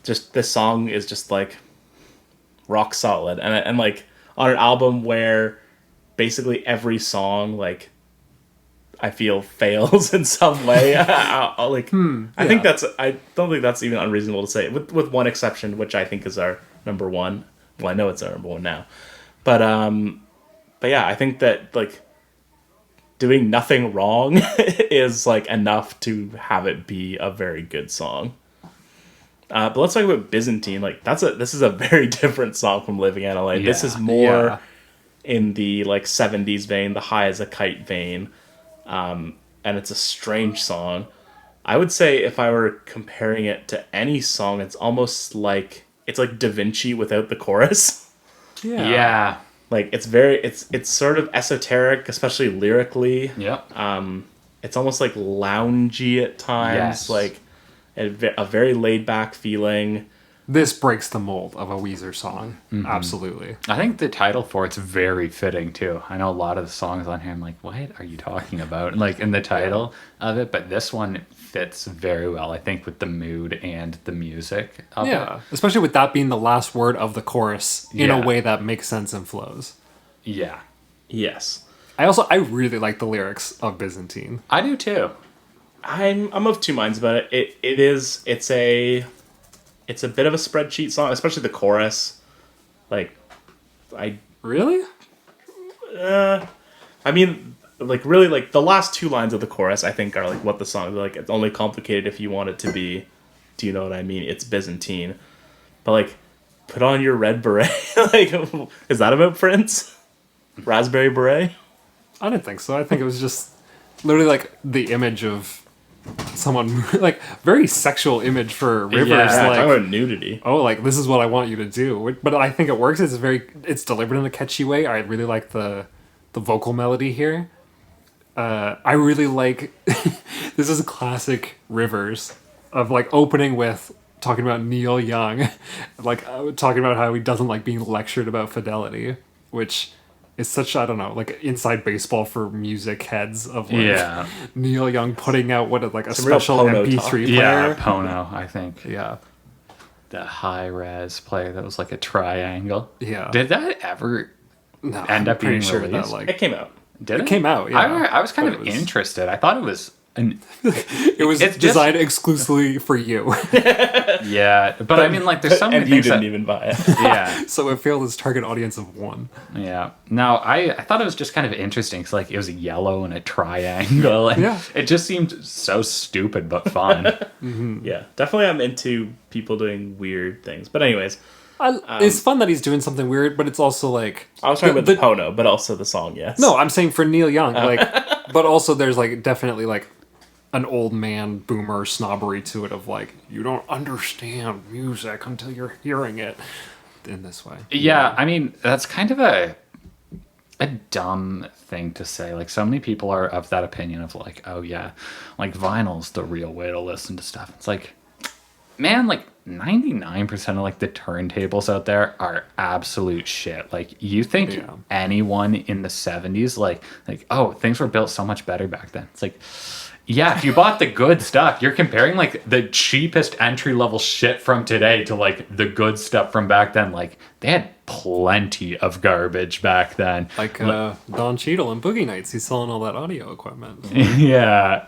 Speaker 1: just this song is just like rock solid, and like on an album where basically every song like I feel fails in some way. I think I don't think that's even unreasonable to say, with one exception, which I think is our number one. Well, I know it's our number one now, but yeah, I think that like doing nothing wrong is like enough to have it be a very good song. But let's talk about Byzantine. Like this is a very different song from Living in LA. This is more in the like 70s vein, the High as a Kite vein. And it's a strange song. I would say if I were comparing it to any song, it's almost like it's like Da Vinci without the chorus.
Speaker 2: Yeah.
Speaker 1: Like it's sort of esoteric, especially lyrically.
Speaker 2: Yep.
Speaker 1: It's almost like loungy at times,
Speaker 2: Yes.
Speaker 1: like a very laid back feeling.
Speaker 3: This breaks the mold of a Weezer song. Absolutely.
Speaker 2: I think the title for it's very fitting too. I know a lot of the songs on here I'm like, what are you talking about? Like in the title of it, but this one fits very well, I think, with the mood and the music of
Speaker 3: Yeah,
Speaker 2: it.
Speaker 3: especially with that being the last word of the chorus in
Speaker 2: Yeah.
Speaker 3: a way that makes sense and flows.
Speaker 2: Yeah.
Speaker 1: Yes.
Speaker 3: I really like the lyrics of Byzantine.
Speaker 2: I do too.
Speaker 1: I'm of two minds about it. It's a bit of a spreadsheet song, especially the chorus. Like,
Speaker 3: Really?
Speaker 1: I mean, like really, like the last two lines of the chorus, I think, are like what the song is like. It's only complicated if you want it to be. Do you know what I mean? It's Byzantine, but like, put on your red beret. Like, is that about Prince? Raspberry beret?
Speaker 3: I didn't think so. I think it was just literally like the image of someone, like very sexual image for Rivers.
Speaker 2: Yeah,
Speaker 1: Yeah, talking
Speaker 3: Like,
Speaker 1: about nudity.
Speaker 3: oh, like this is what I want you to do. But I think it works. It's delivered in a catchy way. I really like the vocal melody here. I really like this is a classic Rivers of like opening with talking about Neil Young, like talking about how he doesn't like being lectured about fidelity, which is such, I don't know, like inside baseball for music heads of like
Speaker 2: Yeah.
Speaker 3: Neil Young putting out like a
Speaker 1: Some real
Speaker 3: special
Speaker 1: Pono
Speaker 3: MP3
Speaker 1: talk.
Speaker 3: player.
Speaker 2: Yeah, Pono, I think.
Speaker 3: Yeah.
Speaker 2: The high res player that was like a triangle.
Speaker 3: Yeah.
Speaker 2: Did that ever
Speaker 3: No,
Speaker 2: end
Speaker 3: I'm
Speaker 2: up
Speaker 3: pretty
Speaker 2: being
Speaker 3: sure
Speaker 2: released?
Speaker 3: that like
Speaker 1: It came out.
Speaker 2: Did it?
Speaker 3: came out, yeah.
Speaker 2: I was kind
Speaker 3: But
Speaker 2: of
Speaker 3: it was-
Speaker 2: interested. I thought it was
Speaker 3: it was
Speaker 2: it's just-
Speaker 3: designed exclusively for you.
Speaker 2: yeah, but I mean like there's so many
Speaker 1: And you
Speaker 2: things
Speaker 1: didn't
Speaker 2: that
Speaker 1: even buy it.
Speaker 2: yeah.
Speaker 3: So it failed its target audience of 1.
Speaker 2: Yeah. Now, I thought it was just kind of interesting because, like, it was a yellow and a triangle. And
Speaker 3: Yeah.
Speaker 2: it just seemed so stupid but fun.
Speaker 1: Yeah, definitely. I'm into people doing weird things. But anyways,
Speaker 3: It's fun that he's doing something weird, but it's also like
Speaker 1: I was talking about the Pono, but also the song. Yes.
Speaker 3: No, I'm saying for Neil Young, like, but also there's like definitely like an old man boomer snobbery to it of like you don't understand music until you're hearing it in this way.
Speaker 2: Yeah, I mean, that's kind of a dumb thing to say. Like, so many people are of that opinion of like, oh yeah, like vinyl's the real way to listen to stuff. It's like, man, like 99% of like the turntables out there are absolute shit. Like, you think
Speaker 3: Yeah.
Speaker 2: anyone in the 70s like oh, things were built so much better back then. It's like, yeah, if you bought the good stuff, you're comparing like the cheapest entry level shit from today to like the good stuff from back then. Like, they had plenty of garbage back then.
Speaker 3: Like Don Cheadle in Boogie Nights, he's selling all that audio equipment.
Speaker 2: Yeah.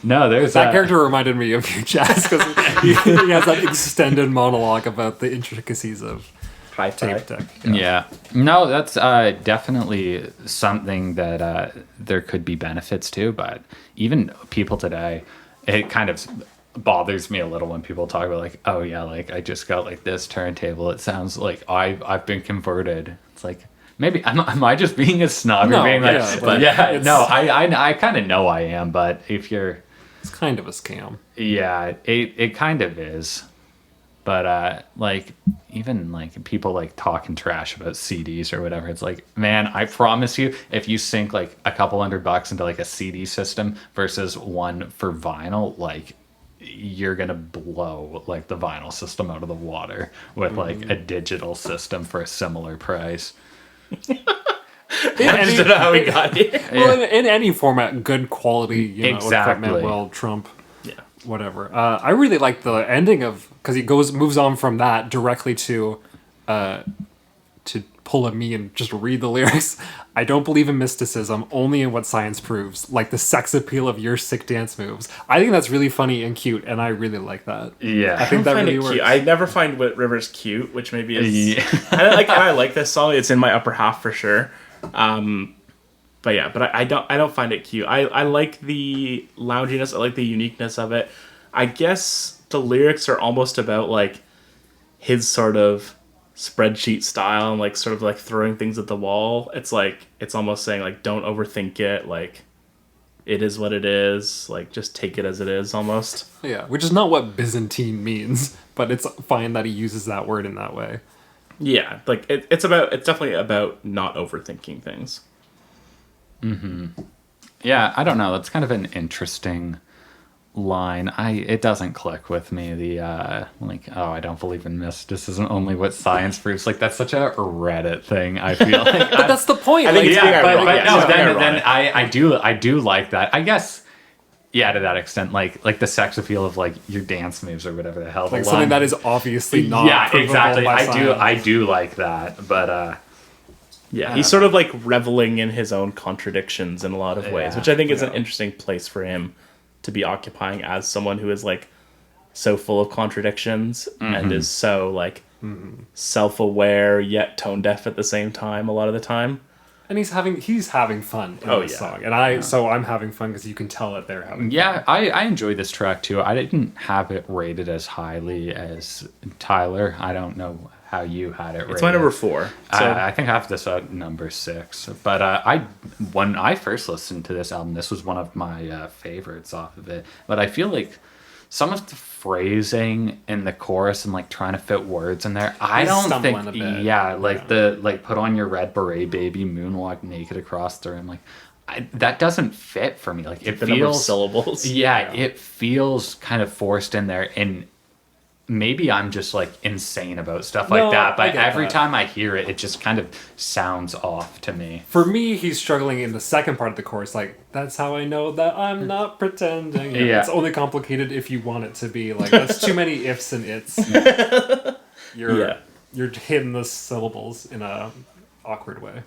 Speaker 2: No, there's
Speaker 3: That character reminded me of you, Jazz, because he has that extended monologue about the intricacies of
Speaker 1: Hi-fi.
Speaker 3: tape deck.
Speaker 2: Yeah. No, that's definitely something that there could be benefits to, but even people today, it kind of bothers me a little when people talk about like, oh yeah, like I just got like this turntable. It sounds like I've been converted. It's like, maybe am I just being a snob?
Speaker 3: No,
Speaker 2: being like,
Speaker 3: yeah, but
Speaker 2: yeah,
Speaker 3: it's-
Speaker 2: no, I kind of know I am, but if you're,
Speaker 3: It's kind of a scam.
Speaker 2: yeah, it kind of is. But like even like people like talking trash about CDs or whatever, it's like, man, I promise you, if you sink like a couple $100 into like a CD system versus one for vinyl, like you're gonna blow like the vinyl system out of the water with like a digital system for a similar price.
Speaker 1: I just don't know how we got here.
Speaker 3: Well, in any format, good quality
Speaker 2: Exactly.
Speaker 3: equipment will trump
Speaker 1: Yeah.
Speaker 3: whatever. I really like the ending of because he moves on from that directly to pull at me and just read the lyrics. I don't believe in mysticism, only in what science proves, like the sex appeal of your sick dance moves. I think that's really funny and cute, and I really like that.
Speaker 2: Yeah.
Speaker 3: I think that
Speaker 1: find
Speaker 3: really
Speaker 1: it
Speaker 3: works.
Speaker 1: cute. I never find Rivers cute, which maybe is.
Speaker 2: Yeah.
Speaker 1: I like this song. It's in my upper half for sure. But yeah, but I don't find it cute. I like the lounginess. I like the uniqueness of it. I guess the lyrics are almost about like his sort of spreadsheet style and like sort of like throwing things at the wall. It's like it's almost saying like don't overthink it. Like it is what it is. Like, just take it as it is, almost.
Speaker 3: Yeah, which is not what Byzantine means, but it's fine that he uses that word in that way.
Speaker 1: Yeah, like it's definitely about not overthinking things.
Speaker 2: Yeah, I don't know. That's kind of an interesting line. It doesn't click with me. The like, oh, I don't believe in mysticism, only what science proves. Like, that's such a Reddit thing. I feel like,
Speaker 3: But that's the point.
Speaker 1: I think
Speaker 3: like,
Speaker 1: it's being
Speaker 2: but
Speaker 1: ironic.
Speaker 2: no,
Speaker 1: It's being
Speaker 2: then
Speaker 1: ironic.
Speaker 2: I do like that. I guess. Yeah, to that extent, like the sex appeal of like your dance moves or whatever the hell.
Speaker 3: like something that is obviously not.
Speaker 2: Yeah,
Speaker 3: provable
Speaker 2: exactly.
Speaker 3: by science.
Speaker 2: I do like that, but
Speaker 1: Yeah, he's sort of like reveling in his own contradictions in a lot of ways,
Speaker 2: Yeah.
Speaker 1: which I think is an interesting place for him to be occupying as someone who is like so full of contradictions and is so like self-aware yet tone deaf at the same time a lot of the time.
Speaker 3: And he's having fun in
Speaker 1: Oh,
Speaker 3: this
Speaker 1: yeah.
Speaker 3: song, and I'm having fun because you can tell that they're having.
Speaker 2: yeah, I enjoy this track too. I didn't have it rated as highly as Tyler. I don't know how you had it rated.
Speaker 1: It's my number 4. So
Speaker 2: I think I have this at number 6. But when I first listened to this album, this was one of my favorites off of it. But I feel like some of the phrasing in the chorus and like trying to fit words in there, I
Speaker 3: He's
Speaker 2: don't
Speaker 3: stumbling
Speaker 2: think.
Speaker 3: a bit.
Speaker 2: Yeah, like the like put on your red beret, baby, moonwalk naked across the room. Like that doesn't fit for me. Like it
Speaker 1: the number of
Speaker 2: feels.
Speaker 1: syllables.
Speaker 2: Yeah, it feels kind of forced in there, and maybe I'm just like insane about stuff like
Speaker 3: No,
Speaker 2: that.
Speaker 3: I
Speaker 2: But
Speaker 3: get
Speaker 2: every
Speaker 3: that.
Speaker 2: time I hear it, it just kind of sounds off to me.
Speaker 3: For me, he's struggling in the second part of the chorus. Like, that's how I know that I'm not pretending.
Speaker 2: Yeah.
Speaker 3: It's only complicated if you want it to be. Like, that's too many ifs and its. You're hitting the syllables in a awkward way.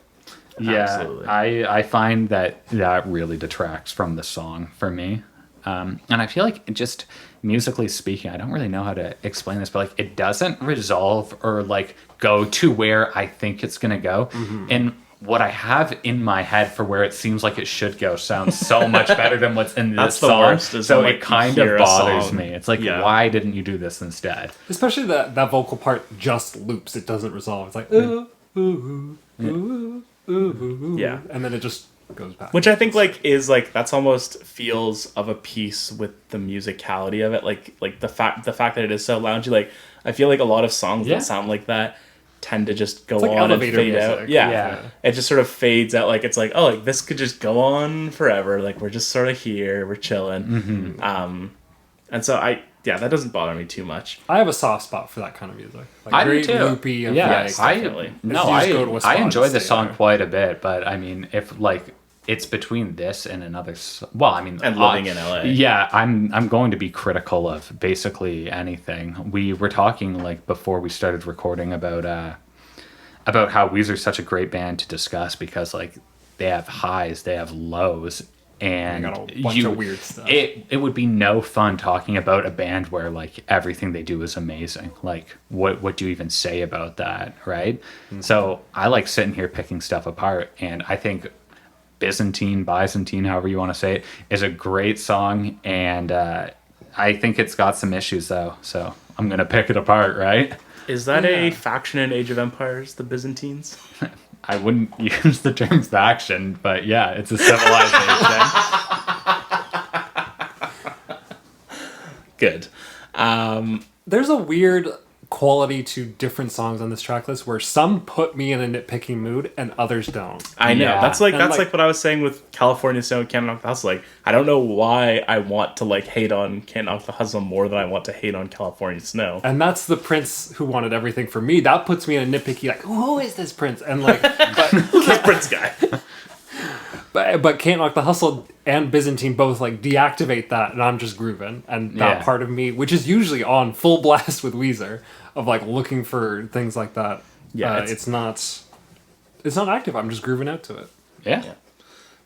Speaker 2: Yeah,
Speaker 1: Absolutely.
Speaker 2: I find that really detracts from the song for me. And I feel like it just musically speaking, I don't really know how to explain this, but like it doesn't resolve or like go to where I think it's gonna go. And what I have in my head for where it seems like it should go sounds so much better than what's in this
Speaker 1: That's the
Speaker 2: song.
Speaker 1: worst, is
Speaker 2: So
Speaker 1: when, like,
Speaker 2: it kind
Speaker 1: you hear
Speaker 2: of
Speaker 1: a
Speaker 2: bothers
Speaker 1: song.
Speaker 2: me. It's like,
Speaker 1: Yeah.
Speaker 2: why didn't you do this instead?
Speaker 3: Especially that vocal part just loops. It doesn't resolve. It's like, ooh, ooh, ooh, ooh, ooh, ooh.
Speaker 1: Yeah.
Speaker 3: And then it just goes back.
Speaker 1: Which I think like is like that's almost feels of a piece with the musicality of it, like the fact that it is so loungy. Like I feel like a lot of songs
Speaker 2: Yeah.
Speaker 1: that sound like that tend to just go
Speaker 3: like
Speaker 1: on and
Speaker 3: elevator
Speaker 1: fade
Speaker 3: music.
Speaker 1: out. Yeah.
Speaker 2: Yeah.
Speaker 1: It just sort of fades out. Like it's like, oh, like this could just go on forever. Like we're just sort of here, we're chilling. And so that doesn't bother me too much.
Speaker 3: I have a soft spot for that kind of music. Like,
Speaker 2: I do
Speaker 3: very
Speaker 2: too.
Speaker 3: loopy and
Speaker 2: Yes,
Speaker 3: like,
Speaker 1: definitely.
Speaker 2: No,
Speaker 3: you just go to a spot
Speaker 2: I
Speaker 3: and
Speaker 2: enjoy the
Speaker 3: stay
Speaker 2: song
Speaker 3: there.
Speaker 2: quite a bit, but I mean, if like it's between this and another, well, I mean,
Speaker 1: And living in LA.
Speaker 2: Yeah, I'm going to be critical of basically anything. We were talking like before we started recording about how Weezer's such a great band to discuss because like they have highs, they have lows. And
Speaker 3: They got a bunch of weird stuff.
Speaker 2: It would be no fun talking about a band where like everything they do is amazing. Like what do you even say about that, right? So I like sitting here picking stuff apart, and I think Byzantine, however you want to say it, is a great song, and I think it's got some issues though. So I'm gonna pick it apart, right?
Speaker 1: Is that a faction in Age of Empires, the Byzantines?
Speaker 2: I wouldn't use the term faction, but yeah, it's a civilization.
Speaker 1: Good.
Speaker 3: There's a weird quality to different songs on this track list where some put me in a nitpicking mood and others don't.
Speaker 1: I know.
Speaker 2: Yeah.
Speaker 1: That's like
Speaker 3: And,
Speaker 1: that's
Speaker 3: like-
Speaker 1: like what I was saying with California Snow and Can't Knock the Hustle. Like I don't know why I want to like hate on Can't Knock the Hustle more than I want to hate on California Snow.
Speaker 3: And that's the Prince who wanted everything from me. That puts me in a nitpicky, like, who is this Prince? And like,
Speaker 1: This Prince guy.
Speaker 3: but Can't Knock the Hustle and Byzantine both like deactivate that, and I'm just grooving. And that
Speaker 2: Yeah.
Speaker 3: part of me, which is usually on full blast with Weezer, of like looking for things like that.
Speaker 1: Yeah,
Speaker 3: it's not active. I'm just grooving out to it.
Speaker 2: Yeah.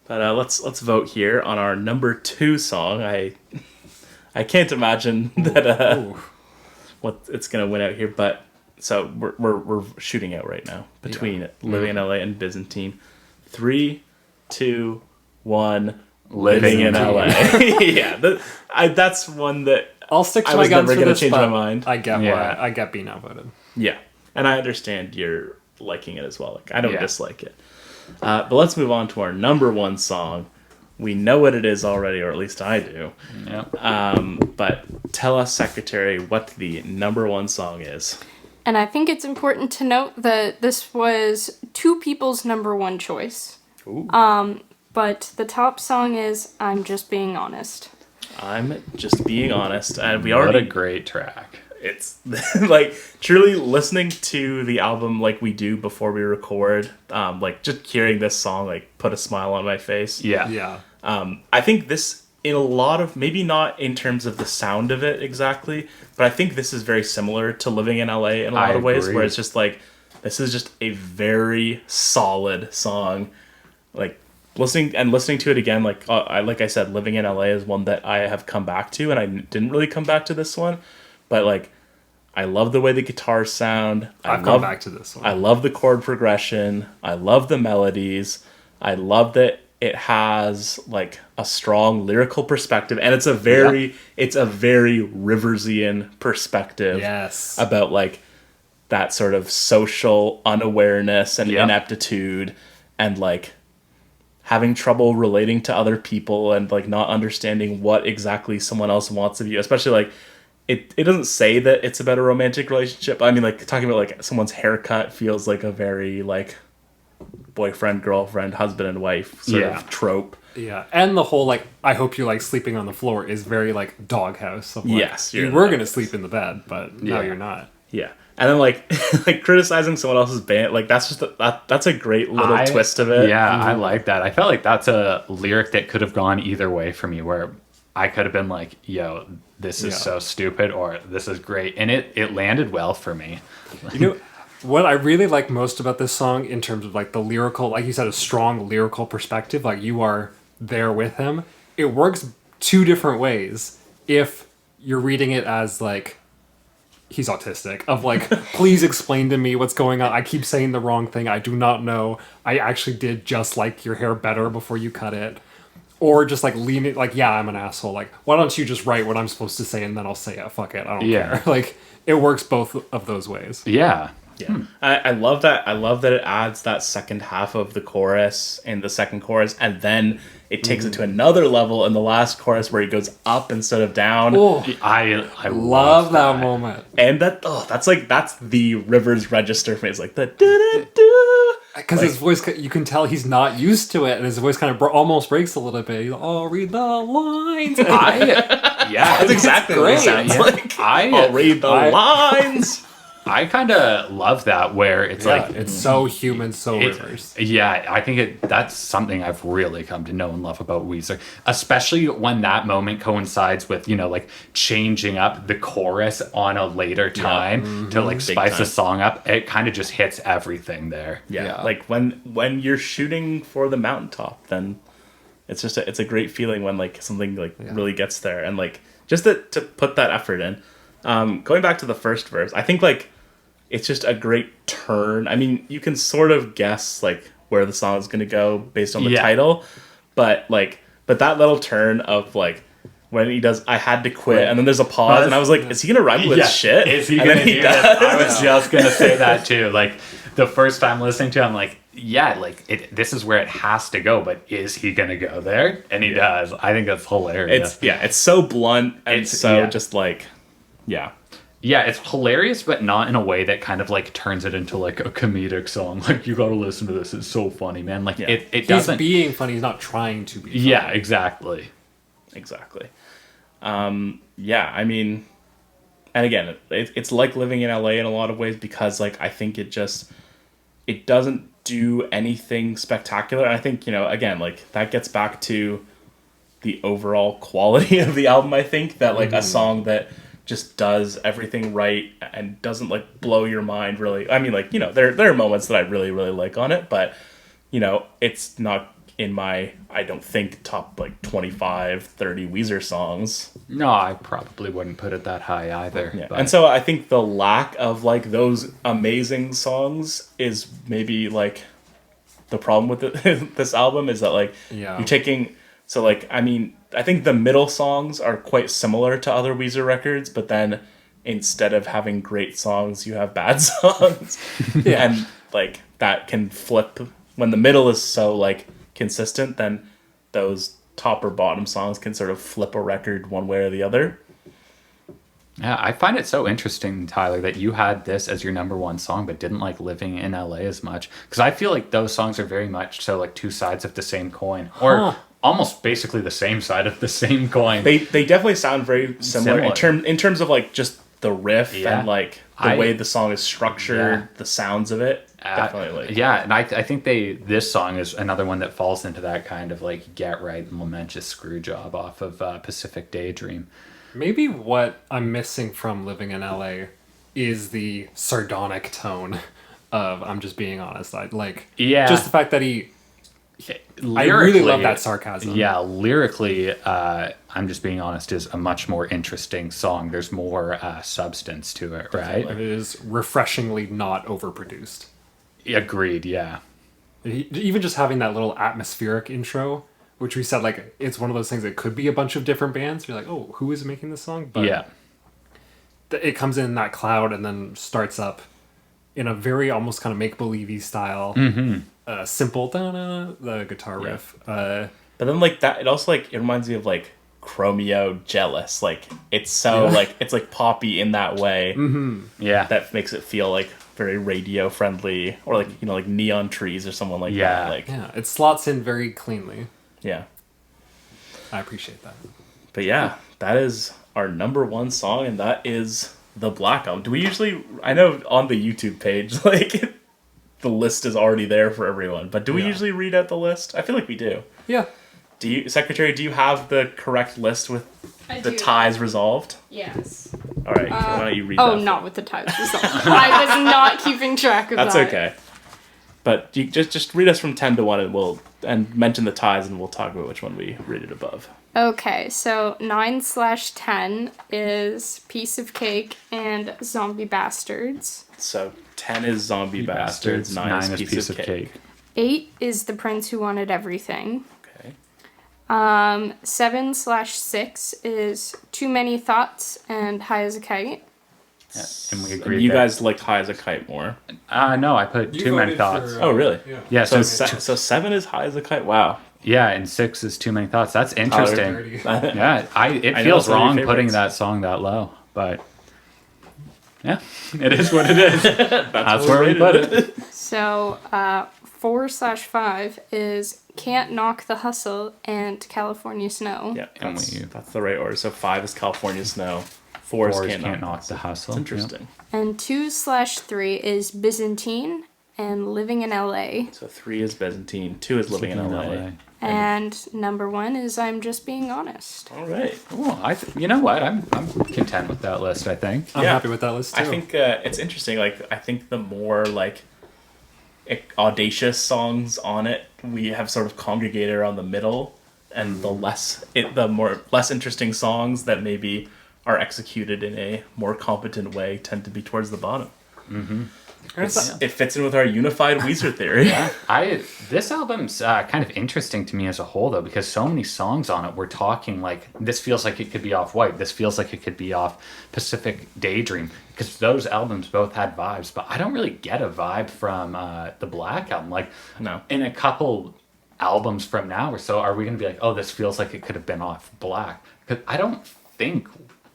Speaker 1: But let's vote here on our number 2 song. I can't imagine that
Speaker 3: Ooh.
Speaker 1: what it's gonna win out here. But so we're shooting out right now between Living in LA and Byzantine. 3, 2, 1. Living in LA. Yeah, that's one that
Speaker 3: I'll stick to
Speaker 1: I
Speaker 3: my
Speaker 1: was
Speaker 3: guns
Speaker 1: never
Speaker 3: for
Speaker 1: gonna
Speaker 3: this,
Speaker 1: change
Speaker 3: but
Speaker 1: my mind.
Speaker 3: I get
Speaker 2: Yeah.
Speaker 3: why I get being outvoted.
Speaker 1: Yeah, and I understand you're liking it as well. Like I don't
Speaker 2: Yeah.
Speaker 1: dislike it. But let's move on to our number 1 song, We know what it is already, or at least I do.
Speaker 2: Yeah.
Speaker 1: But tell us, Secretary, what the number one song is.
Speaker 4: And I think it's important to note that this was two people's number one choice.
Speaker 1: Ooh.
Speaker 4: But the top song is I'm Just Being Honest.
Speaker 1: I'm Just Being Honest. And we
Speaker 2: What
Speaker 1: already...
Speaker 2: a great track.
Speaker 1: It's like truly listening to the album like we do before we record, like just hearing this song like put a smile on my face.
Speaker 2: Yeah.
Speaker 3: Yeah.
Speaker 1: I think this, in a lot of, maybe not in terms of the sound of it exactly, but I think this is very similar to Living in LA in a lot of ways,
Speaker 2: agree.
Speaker 1: where it's just like, this is just a very solid song. Like listening to it again, like I said, Living in LA is one that I have come back to, and I didn't really come back to this one, but like, I love the way the guitars sound.
Speaker 3: I've come back to this one.
Speaker 1: I love the chord progression. I love the melodies. I love that it has like a strong lyrical perspective, and it's a very Riversian perspective.
Speaker 3: Yes.
Speaker 1: About like that sort of social unawareness and
Speaker 2: Yep.
Speaker 1: ineptitude, and like having trouble relating to other people, and like not understanding what exactly someone else wants of you, especially like it doesn't say that it's about a romantic relationship. I mean, like talking about like someone's haircut feels like a very like boyfriend, girlfriend, husband and wife sort of trope.
Speaker 3: Yeah, and the whole like I hope you like sleeping on the floor is very like Doghouse. Of, like,
Speaker 1: Yes, you're
Speaker 3: you
Speaker 1: in
Speaker 3: were
Speaker 1: the
Speaker 3: gonna
Speaker 1: Doghouse.
Speaker 3: sleep in the bed, but now
Speaker 2: Yeah.
Speaker 3: you're not.
Speaker 1: Yeah. And then like like criticizing someone else's band, like that's just that's a great little twist of it.
Speaker 2: Yeah, I like that. I felt like that's a lyric that could have gone either way for me, where I could have been like, yo, this is
Speaker 3: Yeah.
Speaker 2: so stupid, or this is great. And it landed well for me.
Speaker 3: You know what I really like most about this song in terms of like the lyrical, like you said, a strong lyrical perspective, like you are there with him. It works two different ways. If you're reading it as like he's autistic, of like, please explain to me what's going on. I keep saying the wrong thing. I do not know. I actually did just like your hair better before you cut it. Or just like lean it, like, yeah, I'm an asshole. Like, why don't you just write what I'm supposed to say and then I'll say it. Fuck it. I don't
Speaker 2: Yeah.
Speaker 3: care. Like, it works both of those ways.
Speaker 2: Yeah.
Speaker 1: Yeah. I love that. I love that it adds that second half of the chorus in the second chorus, and then it takes it to another level in the last chorus where he goes up instead of down.
Speaker 3: Oh,
Speaker 2: I
Speaker 3: love that moment.
Speaker 1: And that's the Rivers register for me. It's like the do.
Speaker 3: Because his voice, you can tell he's not used to it, and his voice kind of almost breaks a little bit. He's like, oh, read the lines.
Speaker 2: Yeah.
Speaker 1: That's exactly what it
Speaker 3: great.
Speaker 1: sounds
Speaker 2: Yeah.
Speaker 1: like. I'll read the lines.
Speaker 2: I kind of love that, where it's
Speaker 3: Yeah,
Speaker 2: like
Speaker 3: it's so human, so
Speaker 2: It-
Speaker 3: Rivers.
Speaker 2: Yeah, I think that's something I've really come to know and love about Weezer, especially when that moment coincides with, like changing up the chorus on a later time to like spice the
Speaker 1: time.
Speaker 2: song up. It kind of just hits everything there.
Speaker 1: Yeah. Like when you're shooting for the mountaintop, then it's just it's a great feeling when like something like really gets there, and like just to put that effort in. Going back to the first verse, I think like it's just a great turn. I mean, you can sort of guess like where the song is going to go based on the title, but that little turn of like when he does I had to quit, and then there's a pause, and I was like, is he going to rhyme with shit?
Speaker 2: Is he
Speaker 1: And
Speaker 2: gonna
Speaker 1: then he
Speaker 2: do
Speaker 1: does.
Speaker 2: that? I was just gonna say that too. Like the first time listening to it, I'm like, yeah, like this is where it has to go, but is he gonna go there? And he does. I think that's hilarious.
Speaker 1: It's so blunt and so
Speaker 2: yeah.
Speaker 1: just like
Speaker 2: Yeah, it's hilarious, but not in a way that kind of like turns it into like a comedic song. Like, you gotta listen to this. It's so funny, man. Like, it
Speaker 3: He's
Speaker 2: doesn't.
Speaker 3: being funny. He's not trying to be funny.
Speaker 2: Yeah, exactly.
Speaker 1: Exactly. Yeah, I mean, and again, it's like Living in LA in a lot of ways, because like I think it doesn't do anything spectacular. And I think, again, like that gets back to the overall quality of the album. I think that like a song that just does everything right and doesn't like blow your mind really. I mean, like, there are moments that I really, really like on it, but it's not in my, I don't think, top like 25, 30 Weezer songs.
Speaker 2: No, I probably wouldn't put it that high either.
Speaker 1: Yeah.
Speaker 2: But
Speaker 1: And so I think the lack of like those amazing songs is maybe like the problem with this album, is that like
Speaker 3: Yeah.
Speaker 1: you're taking, so like, I mean, I think the middle songs are quite similar to other Weezer records, but then instead of having great songs, you have bad songs. And like that can flip when the middle is so like consistent, then those top or bottom songs can sort of flip a record one way or the other.
Speaker 2: Yeah, I find it so interesting, Tyler, that you had this as your number one song, but didn't like Living in LA as much. Because I feel like those songs are very much so like two sides of the same coin, or almost basically the same side of the same coin.
Speaker 1: They definitely sound very similar,
Speaker 2: Similar.
Speaker 1: in terms of like just the riff
Speaker 2: Yeah.
Speaker 1: and like the way the song is structured, the sounds of it. Definitely. Like,
Speaker 2: Yeah, and I think this song is another one that falls into that kind of like get right momentous screw job off of Pacific Daydream.
Speaker 3: Maybe what I'm missing from Living in LA is the sardonic tone of I'm just being honest. I like just the fact that I really love that sarcasm.
Speaker 2: Yeah, lyrically, I'm just being honest, is a much more interesting song. There's more substance to it, right?
Speaker 3: It is refreshingly not overproduced.
Speaker 2: Agreed, yeah.
Speaker 3: Even just having that little atmospheric intro, which we said, like, it's one of those things that could be a bunch of different bands. You're like, oh, who is making this song? But
Speaker 2: Yeah.
Speaker 3: it comes in that cloud and then starts up in a very almost kind of make-believe-y style. Simple, da-da, the guitar riff.
Speaker 1: but then like that, it also like, it reminds me of like Chromeo Jealous. Like it's so like, it's like poppy in that way.
Speaker 2: Yeah.
Speaker 1: That makes it feel like very radio friendly, or like, you know, like Neon Trees or someone like
Speaker 2: Yeah.
Speaker 1: that. Like,
Speaker 3: Yeah, it slots in very cleanly.
Speaker 1: yeah.
Speaker 3: I appreciate that.
Speaker 1: But yeah, that is our number one song, and that is the Black Album. Do we usually, I know on the YouTube page, like the list is already there for everyone, but do we usually read out the list? I feel like we do.
Speaker 3: Yeah.
Speaker 1: Do you, Secretary, do you have the correct list with
Speaker 4: I
Speaker 1: the
Speaker 4: do.
Speaker 1: ties resolved?
Speaker 4: Yes.
Speaker 1: All right, why don't you read
Speaker 4: Oh,
Speaker 1: that?
Speaker 4: not with the types result. I was not keeping track of
Speaker 1: That's
Speaker 4: that.
Speaker 1: okay. But you just read us from 10 to 1 and mention the ties, and we'll talk about which one we rated above.
Speaker 4: Okay, so 9/10 is Piece of Cake and Zombie Bastards.
Speaker 1: So 10 is Zombie Bastards, 9 is Piece of Cake.
Speaker 4: 8 is The Prince Who Wanted Everything.
Speaker 1: Okay.
Speaker 4: 7/6 is Too Many Thoughts and High as a Kite.
Speaker 2: Yeah, and we
Speaker 1: And
Speaker 2: agreed
Speaker 1: you
Speaker 2: that-
Speaker 1: guys liked High as a Kite more.
Speaker 2: No, I put Too Many
Speaker 3: voted
Speaker 2: Thoughts.
Speaker 3: for,
Speaker 1: Oh, really?
Speaker 2: Yeah,
Speaker 1: So,
Speaker 2: so,
Speaker 1: so 7 is High as a Kite? Wow.
Speaker 2: yeah, and 6 is Too Many Thoughts. That's interesting.
Speaker 3: Dirty.
Speaker 2: Yeah, it
Speaker 1: know
Speaker 2: feels
Speaker 1: it's one of your
Speaker 2: wrong putting
Speaker 1: favorites.
Speaker 2: that song that low, but yeah, it is what it is. That's where we
Speaker 1: rated
Speaker 2: put it.
Speaker 4: So 4/5 is Can't Knock the Hustle and California Snow.
Speaker 1: Yeah,
Speaker 2: And
Speaker 1: that's the right order. So 5 is California Snow. 4 is
Speaker 2: Fours
Speaker 1: Can't Knock
Speaker 2: the hustle.
Speaker 1: That's interesting.
Speaker 4: And 2/3 is Byzantine and Living in LA.
Speaker 1: So 3 is Byzantine. 2 is Living in LA.
Speaker 4: And number 1 is I'm Just Being Honest.
Speaker 1: All right.
Speaker 2: Oh, you know what? I'm content with that list. I think.
Speaker 3: I'm
Speaker 1: Yeah.
Speaker 3: happy with that list, too.
Speaker 1: I think it's interesting. Like, I think the more like audacious songs on it, we have sort of congregated around the middle, and the less interesting songs that maybe are executed in a more competent way tend to be towards the bottom. It fits in with our unified Weezer theory.
Speaker 2: This album's kind of interesting to me as a whole, though, because so many songs on it, we're talking like, this feels like it could be off White. This feels like it could be off Pacific Daydream, because those albums both had vibes, but I don't really get a vibe from the Black Album. Like,
Speaker 1: No.
Speaker 2: in a couple albums from now or so, are we going to be like, oh, this feels like it could have been off Black? Because I don't think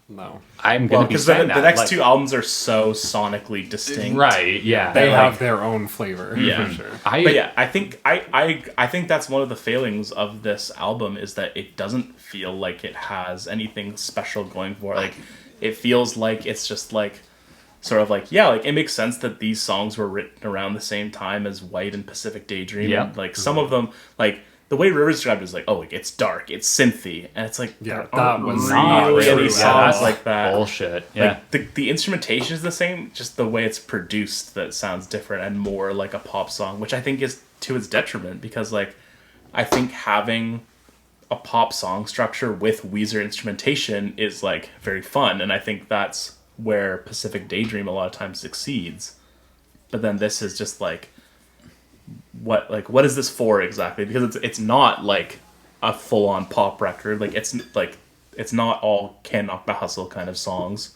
Speaker 3: No.
Speaker 2: I'm
Speaker 1: Well,
Speaker 2: going to be
Speaker 1: because
Speaker 2: saying
Speaker 1: the
Speaker 2: that.
Speaker 1: next
Speaker 2: like,
Speaker 1: two albums are so sonically distinct.
Speaker 2: Right, yeah.
Speaker 3: They
Speaker 1: like-
Speaker 3: have their own flavor.
Speaker 1: Yeah.
Speaker 3: For sure.
Speaker 1: But yeah, I think I think that's one of the failings of this album, is that it doesn't feel like it has anything special going for it. Like, it feels like it's just like sort of like, yeah, like it makes sense that these songs were written around the same time as White and Pacific Daydream.
Speaker 2: Yeah.
Speaker 1: And, like some of them, like the way Rivers described it is like, oh, like it's dark, it's synthy, and it's like,
Speaker 3: Yeah,
Speaker 1: there
Speaker 3: that
Speaker 1: aren't
Speaker 3: was
Speaker 2: not
Speaker 1: really
Speaker 2: really.
Speaker 1: any
Speaker 2: Yeah,
Speaker 1: songs
Speaker 2: that's
Speaker 1: like that.
Speaker 2: bullshit. Yeah.
Speaker 1: Like the instrumentation is the same, just the way it's produced that sounds different and more like a pop song, which I think is to its detriment, because like I think having a pop song structure with Weezer instrumentation is like very fun, and I think that's where Pacific Daydream a lot of times succeeds. But then this is just like what is this for exactly? Because it's not like a full on pop record. Like it's not all Can't Knock the Hustle kind of songs.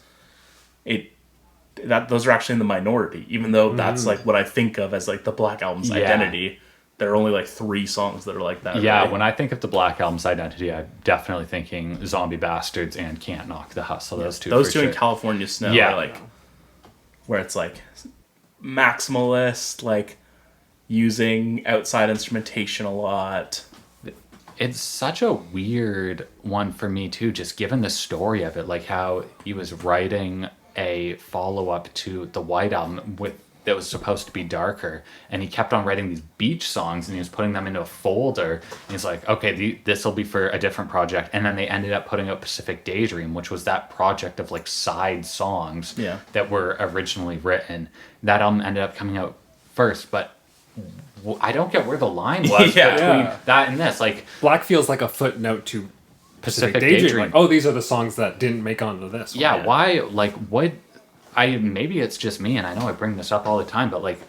Speaker 1: Those are actually in the minority, even though that's like what I think of as like the Black Album's
Speaker 2: Yeah.
Speaker 1: identity. there are only like 3 songs that are like that.
Speaker 2: Yeah,
Speaker 1: really.
Speaker 2: when I think of the Black Album's identity, I'm definitely thinking Zombie Bastards and Can't Knock the Hustle. Those two.
Speaker 1: Those
Speaker 2: for
Speaker 1: two
Speaker 2: sure.
Speaker 1: in California Snow
Speaker 2: Yeah.
Speaker 1: are like where it's like maximalist, like using outside instrumentation a lot.
Speaker 2: It's such a weird one for me too, just given the story of it, like how he was writing a follow-up to the White Album that was supposed to be darker, and he kept on writing these beach songs, and he was putting them into a folder, and he's like, okay, this will be for a different project, and then they ended up putting out Pacific Daydream, which was that project of like side songs that were originally written. That album ended up coming out first, but I don't get where the line was between that and this. Like,
Speaker 3: Black feels like a footnote to Pacific Daydream. Like, oh, these are the songs that didn't make onto this one.
Speaker 2: yeah, why, like, what, maybe it's just me, and I know I bring this up all the time, but like,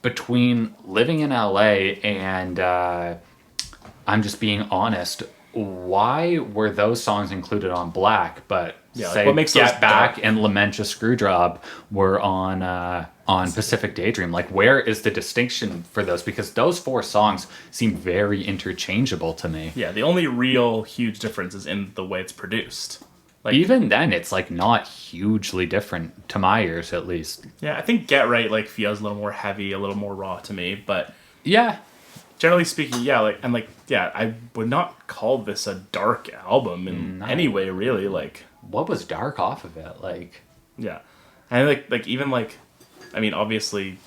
Speaker 2: between living in LA and I'm just being honest, why were those songs included on Black, but say
Speaker 1: what makes those
Speaker 2: Get Back
Speaker 1: dark?
Speaker 2: and Lament a Screwjob were on Pacific Daydream? Like, where is the distinction for those? Because those 4 songs seem very interchangeable to me.
Speaker 1: Yeah, the only real huge difference is in the way it's produced. Like,
Speaker 2: Even then, it's like not hugely different to my ears, at least.
Speaker 1: yeah, I think Get Right like feels a little more heavy, a little more raw to me, but
Speaker 2: Yeah,
Speaker 1: generally speaking, yeah, like I would not call this a dark album in any way, really. Like,
Speaker 2: what was dark off of it? Like,
Speaker 1: yeah, and like even like, I mean, obviously,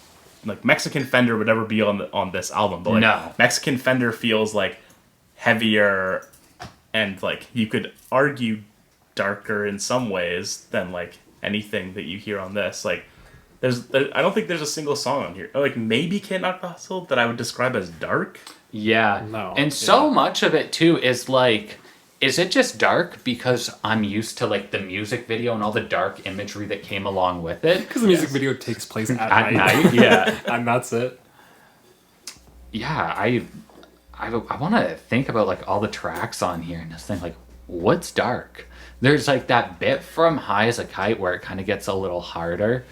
Speaker 1: like Mexican Fender would never be on this album, but like
Speaker 2: No.
Speaker 1: Mexican Fender feels like heavier, and like you could argue darker in some ways than like anything that you hear on this. Like, I don't think there's a single song on here. Or, like, maybe Can't Knock the Hustle that I would describe as dark.
Speaker 2: yeah.
Speaker 3: No,
Speaker 2: And so much of it, too, is like, is it just dark because I'm used to, like, the music video and all the dark imagery that came along with it?
Speaker 3: Because the music video takes place at
Speaker 2: At
Speaker 3: night.
Speaker 2: night, yeah.
Speaker 3: And that's it.
Speaker 2: Yeah, I want to think about, like, all the tracks on here and just think, like, what's dark? There's, like, that bit from High as a Kite where it kind of gets a little harder.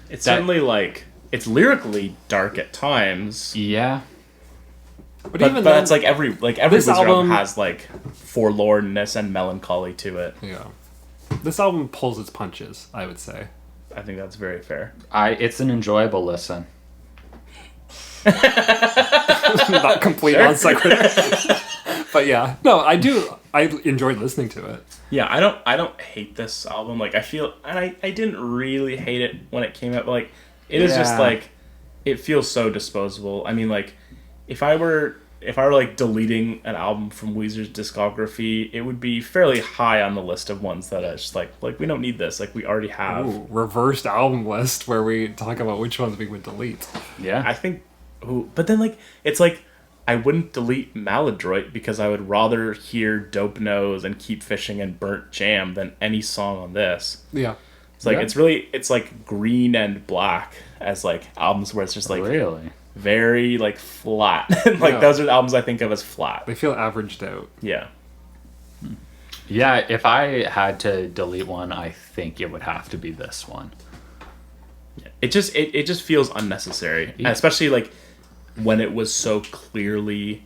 Speaker 1: It's certainly like, it's lyrically dark at times.
Speaker 2: Yeah.
Speaker 3: But
Speaker 1: But
Speaker 3: even then,
Speaker 1: it's like every
Speaker 3: this
Speaker 1: Weezer album
Speaker 3: album
Speaker 1: has like forlornness and melancholy to it.
Speaker 3: yeah, this album pulls its punches, I would say.
Speaker 1: I think that's very fair.
Speaker 2: It's an enjoyable listen.
Speaker 3: Not complete non sequitur. But yeah, no, I enjoyed listening to it.
Speaker 1: Yeah, I don't hate this album. Like, I feel, and I didn't really hate it when it came out, but like, it is just
Speaker 3: Yeah.
Speaker 1: like, it feels so disposable. I mean, like, if I were like deleting an album from Weezer's discography, it would be fairly high on the list of ones that I just like we don't need this. Like, we already have.
Speaker 3: Ooh, reversed album list where we talk about which ones we would delete.
Speaker 2: Yeah.
Speaker 1: I think, but then like, it's like, I wouldn't delete Maladroit because I would rather hear Dope Nose and Keep Fishing and Burnt Jam than any song on this.
Speaker 3: Yeah.
Speaker 1: It's like,
Speaker 2: Yeah.
Speaker 1: it's like Green and Black as like albums where it's just like
Speaker 2: Really?
Speaker 1: very like flat. Like,
Speaker 3: Yeah.
Speaker 1: those are the albums I think of as flat.
Speaker 3: They feel averaged out.
Speaker 1: Yeah.
Speaker 2: Yeah, if I had to delete one, I think it would have to be this one.
Speaker 1: It just feels unnecessary.
Speaker 2: Yeah.
Speaker 1: Especially like when it was so clearly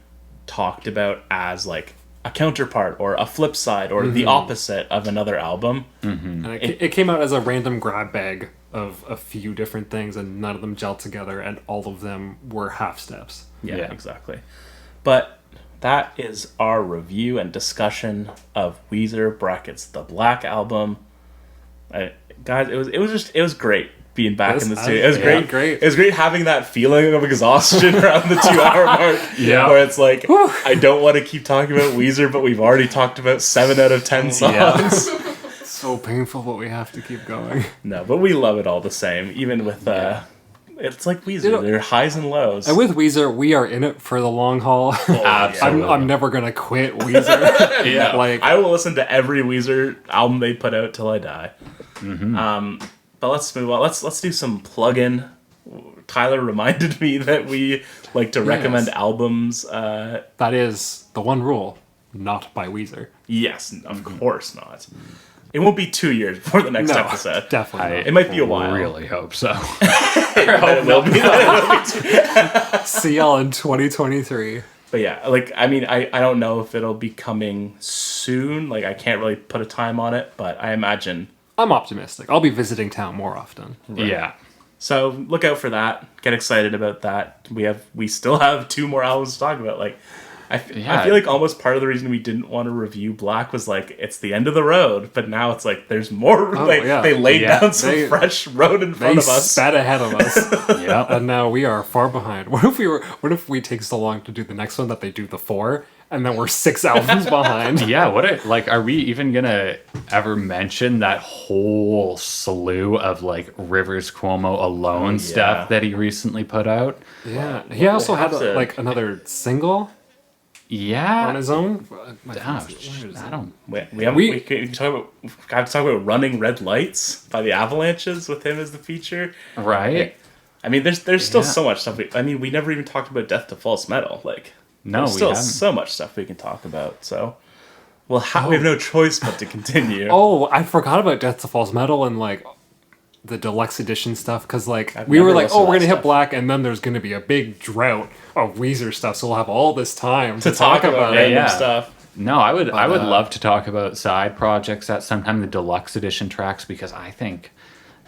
Speaker 1: talked about as like a counterpart or a flip side or the opposite of another album.
Speaker 3: And it came out as a random grab bag of a few different things, and none of them gelled together, and all of them were half steps.
Speaker 1: Yeah,
Speaker 2: Yeah.
Speaker 1: exactly. But that is our review and discussion of Weezer brackets the Black Album. Guys, it was great being back in the studio. It was
Speaker 3: yeah,
Speaker 1: great.
Speaker 3: great.
Speaker 1: It was great having that feeling of exhaustion around the 2-hour mark.
Speaker 2: Yeah.
Speaker 1: Where it's like, I don't want to keep talking about Weezer, but we've already talked about 7 out of 10 songs.
Speaker 2: Yeah.
Speaker 3: So painful, but we have to keep going.
Speaker 1: No, but we love it all the same. Even with it's like Weezer.
Speaker 3: You know-
Speaker 1: They're highs and lows.
Speaker 3: And with Weezer, we are in it for the long haul.
Speaker 2: Absolutely.
Speaker 3: I'm never gonna quit Weezer.
Speaker 1: Yeah,
Speaker 3: Like-
Speaker 1: I will listen to every Weezer album they put out till I die. But let's move on. Let's do some plug-in. Tyler reminded me that we like to recommend albums.
Speaker 3: That is the one rule, not by Weezer.
Speaker 1: Yes, of course not. It won't be 2 years before the next
Speaker 3: No,
Speaker 1: episode.
Speaker 3: definitely not.
Speaker 1: It might be a while.
Speaker 2: I really hope so.
Speaker 1: It will be.
Speaker 3: See y'all in 2023.
Speaker 1: But yeah, like, I mean, I don't know if it'll be coming soon. Like, I can't really put a time on it, but I imagine.
Speaker 3: I'm optimistic. I'll be visiting town more often.
Speaker 2: Yeah.
Speaker 1: So look out for that. Get excited about that. We still have 2 more albums to talk about. Like, I feel like almost part of the reason we didn't want to review Black was like it's the end of the road, but now it's like there's more. They laid down some fresh road in front of us.
Speaker 3: They spat ahead of us.
Speaker 2: Yeah.
Speaker 3: And now we are far behind. What if we take so long to do the next one that they do the 4, and then we're 6 albums behind?
Speaker 2: Yeah, are we even gonna ever mention that whole slew of like Rivers Cuomo alone stuff that he recently put out?
Speaker 3: Yeah, he also had like another single.
Speaker 2: Yeah,
Speaker 3: On his own.
Speaker 2: I don't.
Speaker 1: We can talk about Running Red Lights by the Avalanches with him as the feature.
Speaker 2: Right.
Speaker 1: I mean, there's still so much stuff. We never even talked about Death to False Metal. Like,
Speaker 2: No,
Speaker 1: there's
Speaker 2: we
Speaker 1: still
Speaker 2: haven't.
Speaker 1: so much stuff we can talk about. So, we have no choice but to continue.
Speaker 3: Oh, I forgot about Death to False Metal and like the deluxe edition stuff because like
Speaker 1: I've
Speaker 3: we were
Speaker 1: never
Speaker 3: like,
Speaker 1: listened
Speaker 3: oh,
Speaker 1: to
Speaker 3: we're
Speaker 1: that
Speaker 3: gonna hit
Speaker 1: stuff.
Speaker 3: Black, and then there's gonna be a big drought of Weezer stuff, so we'll have all this time
Speaker 1: to talk about
Speaker 3: it.
Speaker 1: random
Speaker 2: Yeah.
Speaker 1: stuff.
Speaker 2: No, I would love to talk about side projects at sometime, the deluxe edition tracks, because I think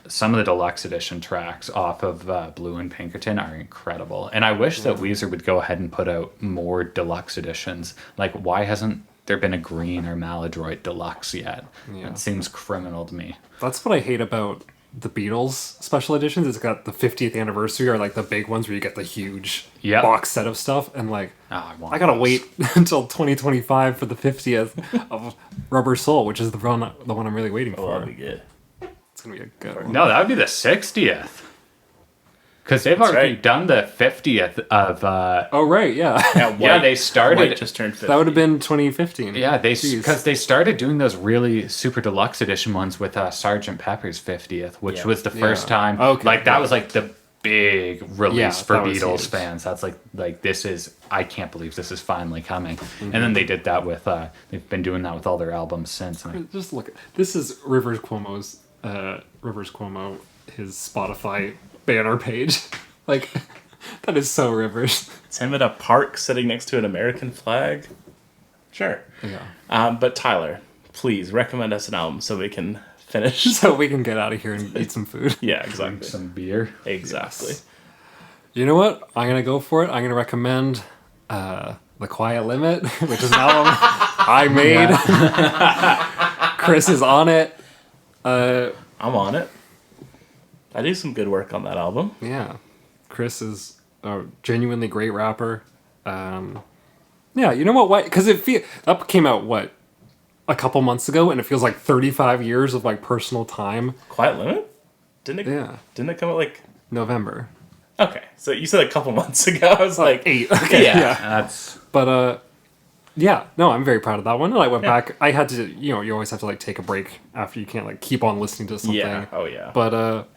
Speaker 2: some of the deluxe edition tracks off of Blue and Pinkerton are incredible. And I wish that Weezer would go ahead and put out more deluxe editions. Like, why hasn't there been a Green or Maladroit deluxe yet?
Speaker 3: Yeah.
Speaker 2: It seems criminal to me.
Speaker 3: That's what I hate about the Beatles special editions. It's got the 50th anniversary or like the big ones where you get the huge box set of stuff, and like I gotta wait until 2025 for the 50th of Rubber Soul, which is the one I'm really waiting for.
Speaker 1: That'll be good.
Speaker 3: It's gonna be a good one.
Speaker 2: No, that would be the 60th. Because they've already done the 50th of...
Speaker 3: Oh right, yeah.
Speaker 2: yeah, they started...
Speaker 1: White just turned 50.
Speaker 3: That would have been 2015.
Speaker 2: Yeah,
Speaker 3: Jeez.
Speaker 2: because they started doing those really super deluxe edition ones with Sgt. Pepper's 50th, which was the first time.
Speaker 3: Okay.
Speaker 2: Like that was like the big release for
Speaker 3: that was
Speaker 2: Beatles
Speaker 3: huge.
Speaker 2: fans. That's like this is, I can't believe this is finally coming. And then they did that with they've been doing that with all their albums since. And
Speaker 3: Just look. This is Rivers Cuomo, his Spotify banner page. Like that is so Rivers.
Speaker 1: It's him at a park sitting next to an American flag. Sure.
Speaker 3: Yeah.
Speaker 1: But Tyler, please recommend us an album so we can finish.
Speaker 3: So we can get out of here and eat some food.
Speaker 1: Yeah, exactly.
Speaker 2: some beer.
Speaker 1: Exactly.
Speaker 3: You know what? I'm gonna go for it. I'm gonna recommend The Quiet Limit, which is an album I made. Chris is on it.
Speaker 1: I'm on it. I do some good work on that album.
Speaker 3: Yeah. Chris is a genuinely great rapper. Yeah, you know what? Why? Because that came out a couple months ago, and it feels like 35 years of like personal time.
Speaker 1: Quiet Limit? Didn't it come out like
Speaker 3: November.
Speaker 1: Okay, so you said a couple months ago. I was like
Speaker 3: 8. Okay, yeah.
Speaker 2: That's
Speaker 3: But yeah, no, I'm very proud of that one. And I went back. I had to, you always have to like take a break after you can't like keep on listening to something.
Speaker 1: Yeah. Oh yeah.
Speaker 3: But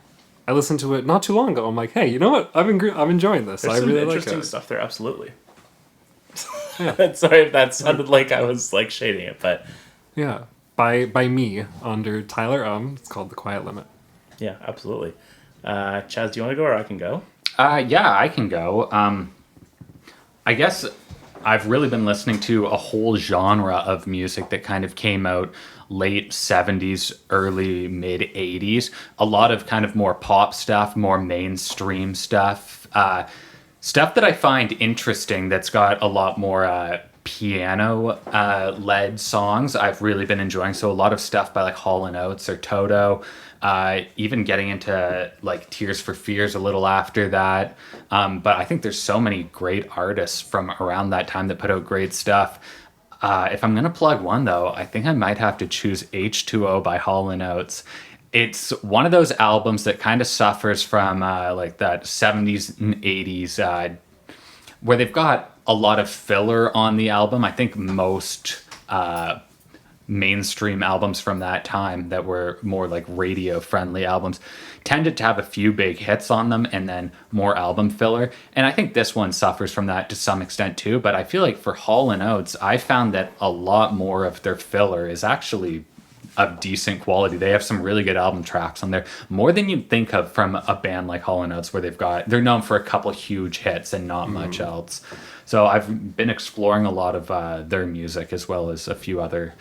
Speaker 3: I listened to it not too long ago. I'm like, hey, you know what? I'm enjoying this.
Speaker 1: There's
Speaker 3: I
Speaker 1: some
Speaker 3: really like
Speaker 1: interesting
Speaker 3: it.
Speaker 1: stuff there. Absolutely.
Speaker 3: Yeah.
Speaker 1: Sorry if that sounded like I was like shading it, but
Speaker 3: Yeah, by me under Tyler. It's called The Quiet Limit.
Speaker 1: yeah, absolutely. Chaz, do you want to go or I can go?
Speaker 2: yeah, I can go. I guess I've really been listening to a whole genre of music that kind of came out late 70s, early mid 80s. A lot of kind of more pop stuff, more mainstream stuff. Stuff that I find interesting that's got a lot more piano led songs I've really been enjoying. So a lot of stuff by like Hall & Oates or Toto. Even getting into like Tears for Fears a little after that. But I think there's so many great artists from around that time that put out great stuff. If I'm going to plug one, though, I think I might have to choose H2O by Hall & Oates. It's one of those albums that kind of suffers from like that 70s and 80s where they've got a lot of filler on the album. I think most mainstream albums from that time that were more like radio friendly albums tended to have a few big hits on them and then more album filler, and I think this one suffers from that to some extent too. But I feel like for Hall & Oates, I found that a lot more of their filler is actually of decent quality. They have some really good album tracks on there, more than you'd think of from a band like Hall & Oates, where they're known for a couple huge hits and not much else. So I've been exploring a lot of their music, as well as a few other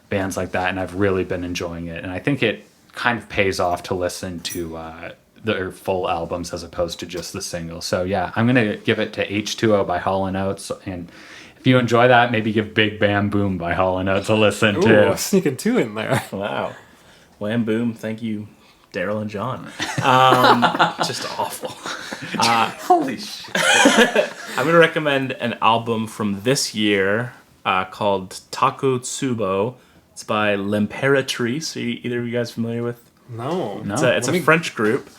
Speaker 2: bands like that, and I've really been enjoying it. And I think it kind of pays off to listen to their full albums as opposed to just the singles. So yeah, I'm gonna give it to H2O by Hall & Oates, and if you enjoy that, maybe give Big Bam Boom by Hall & Oates a listen too.
Speaker 3: Ooh, sneaking 2 in there.
Speaker 1: Wow. Wham boom. Thank you, Daryl and John. Just awful.
Speaker 2: Holy shit.
Speaker 1: I'm going to recommend an album from this year called Taco Tsubo. It's by L'Imperatrice. Are either of you guys familiar with?
Speaker 3: No.
Speaker 1: It's a French group.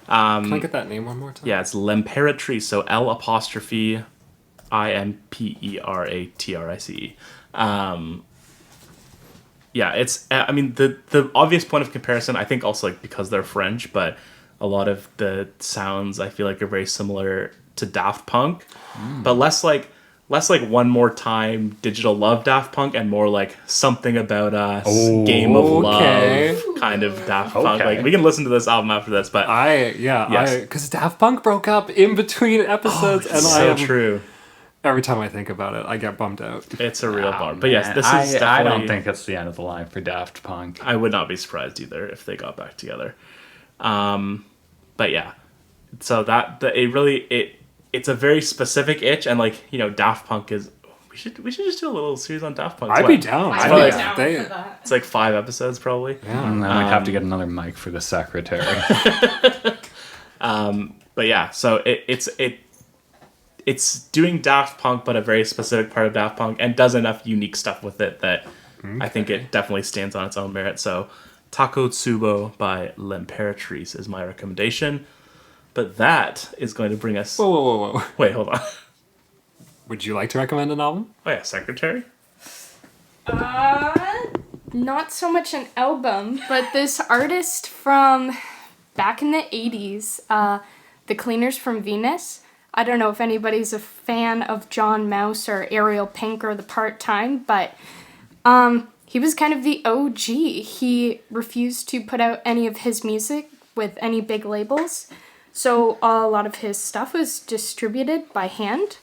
Speaker 3: Can I get that name one more time?
Speaker 1: Yeah, it's L'Imperatrice. So L'Imperatrice. Yeah, it's, I mean, the obvious point of comparison, I think also like because they're French, but a lot of the sounds I feel like are very similar to Daft Punk, but less like One More Time, Digital Love Daft Punk, and more like Something About Us, Game of Love kind of Daft Punk. Like, we can listen to this album after this, but
Speaker 3: because Daft Punk broke up in between episodes, and
Speaker 1: so true.
Speaker 3: Every time I think about it, I get bummed out.
Speaker 1: It's a real bummer. But yes, this is definitely...
Speaker 2: I don't think it's the end of the line for Daft Punk.
Speaker 1: I would not be surprised either if they got back together. But yeah, so it's a very specific itch, and like, you know, Daft Punk is... We should just do a little series on Daft Punk.
Speaker 3: I'd be down.
Speaker 4: I'd be down for that.
Speaker 1: It's like 5 episodes probably.
Speaker 3: Yeah.
Speaker 2: And then we'd have to get another mic for the secretary.
Speaker 1: But yeah, so it's doing Daft Punk, but a very specific part of Daft Punk, and does enough unique stuff with it that I think it definitely stands on its own merit. So Taco Tsubo by L'Imperatrice is my recommendation. But that is going to bring us...
Speaker 3: Whoa.
Speaker 1: Wait, hold on.
Speaker 3: Would you like to recommend an album?
Speaker 1: Oh yeah, Secretary?
Speaker 4: Not so much an album, but this artist from back in the 80s, The Cleaners from Venus. I don't know if anybody's a fan of John Mouse or Ariel Pink or The Part-Time, but he was kind of the OG. He refused to put out any of his music with any big labels, so a lot of his stuff was distributed by hand,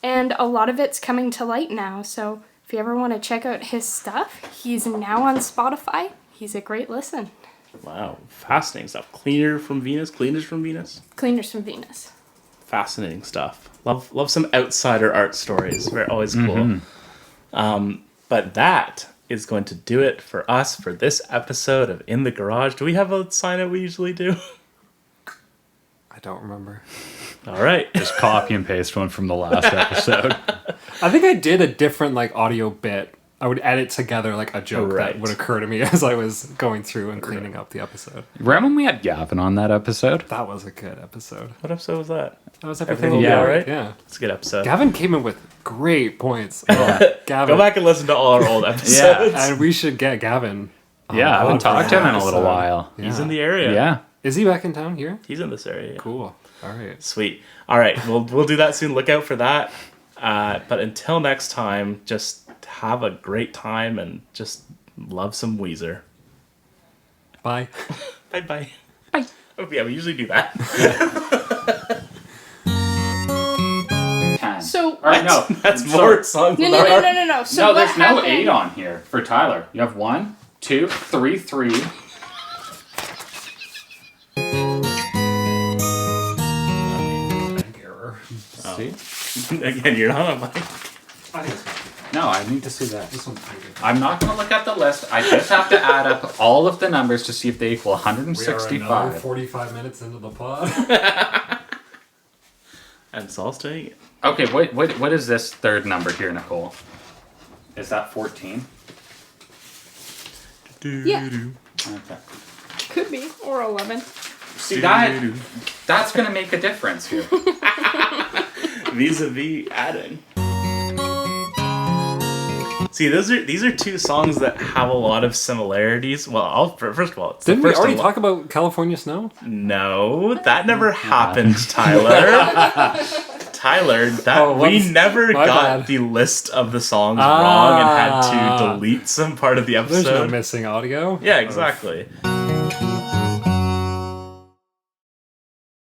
Speaker 4: and a lot of it's coming to light now. So if you ever want to check out his stuff, he's now on Spotify. He's a great listen.
Speaker 1: Wow, fascinating stuff. Cleaners from Venus.
Speaker 4: Cleaners from Venus.
Speaker 1: Fascinating stuff. Love some outsider art stories. They're always cool. But that is going to do it for us for this episode of In the Garage. Do we have a sign out we usually do?
Speaker 3: I don't remember.
Speaker 1: All right.
Speaker 2: Just copy and paste one from the last episode.
Speaker 3: I think I did a different like audio bit. I would edit together like a joke that would occur to me as I was going through and cleaning up the episode.
Speaker 2: Remember when we had Gavin on that episode?
Speaker 3: That was a good episode.
Speaker 1: What episode was that?
Speaker 3: That was
Speaker 1: Everything
Speaker 3: everything.
Speaker 1: Will Be Alright?
Speaker 3: Yeah.
Speaker 1: It's a good episode.
Speaker 3: Gavin came in with great points. Gavin.
Speaker 1: Go back and listen to all our old episodes.
Speaker 2: Yeah.
Speaker 3: And we should get Gavin.
Speaker 2: Yeah, I haven't talked to him in a little while.
Speaker 3: Yeah.
Speaker 1: He's in the area.
Speaker 2: Yeah.
Speaker 3: Is he back in town here?
Speaker 1: He's in this area. Yeah.
Speaker 3: Cool. All right.
Speaker 1: Sweet. All right. We'll do that soon. Look out for that. But until next time, just have a great time and just love some Weezer.
Speaker 3: Bye.
Speaker 1: Bye. Oh, yeah, we usually do that.
Speaker 4: So
Speaker 2: No,
Speaker 1: That's more songs.
Speaker 4: no. So
Speaker 2: No,
Speaker 4: what
Speaker 2: there's no
Speaker 4: happened?
Speaker 2: 8 on here for Tyler. You have 1, 2, 3, 3.
Speaker 3: Error.
Speaker 2: See?
Speaker 1: Again, you're not on mic.
Speaker 2: No, I need to see that.
Speaker 3: This one's pretty good.
Speaker 2: I'm not going to look at the list. I just have to add up all of the numbers to see if they equal
Speaker 3: We are another
Speaker 2: 165.
Speaker 3: 45 minutes into the pod.
Speaker 1: And Saul's doing it.
Speaker 2: Okay, what is this third number here, Nicole? Is that 14?
Speaker 4: Yeah.
Speaker 2: Okay.
Speaker 4: Could be, or 11.
Speaker 2: See, that's going to make a difference here.
Speaker 1: Vis-a-vis adding. See, these are two songs that have a lot of similarities. Well, first of all, it's
Speaker 3: Didn't
Speaker 1: the
Speaker 3: we
Speaker 1: first
Speaker 3: already
Speaker 1: one.
Speaker 3: talk about California Snow?
Speaker 1: No, that never happened, Tyler. Tyler, we never
Speaker 3: my
Speaker 1: got
Speaker 3: bad.
Speaker 1: the list of the songs wrong and had to
Speaker 3: not.
Speaker 1: delete some part of the episode.
Speaker 3: There's no missing audio.
Speaker 1: Yeah, exactly.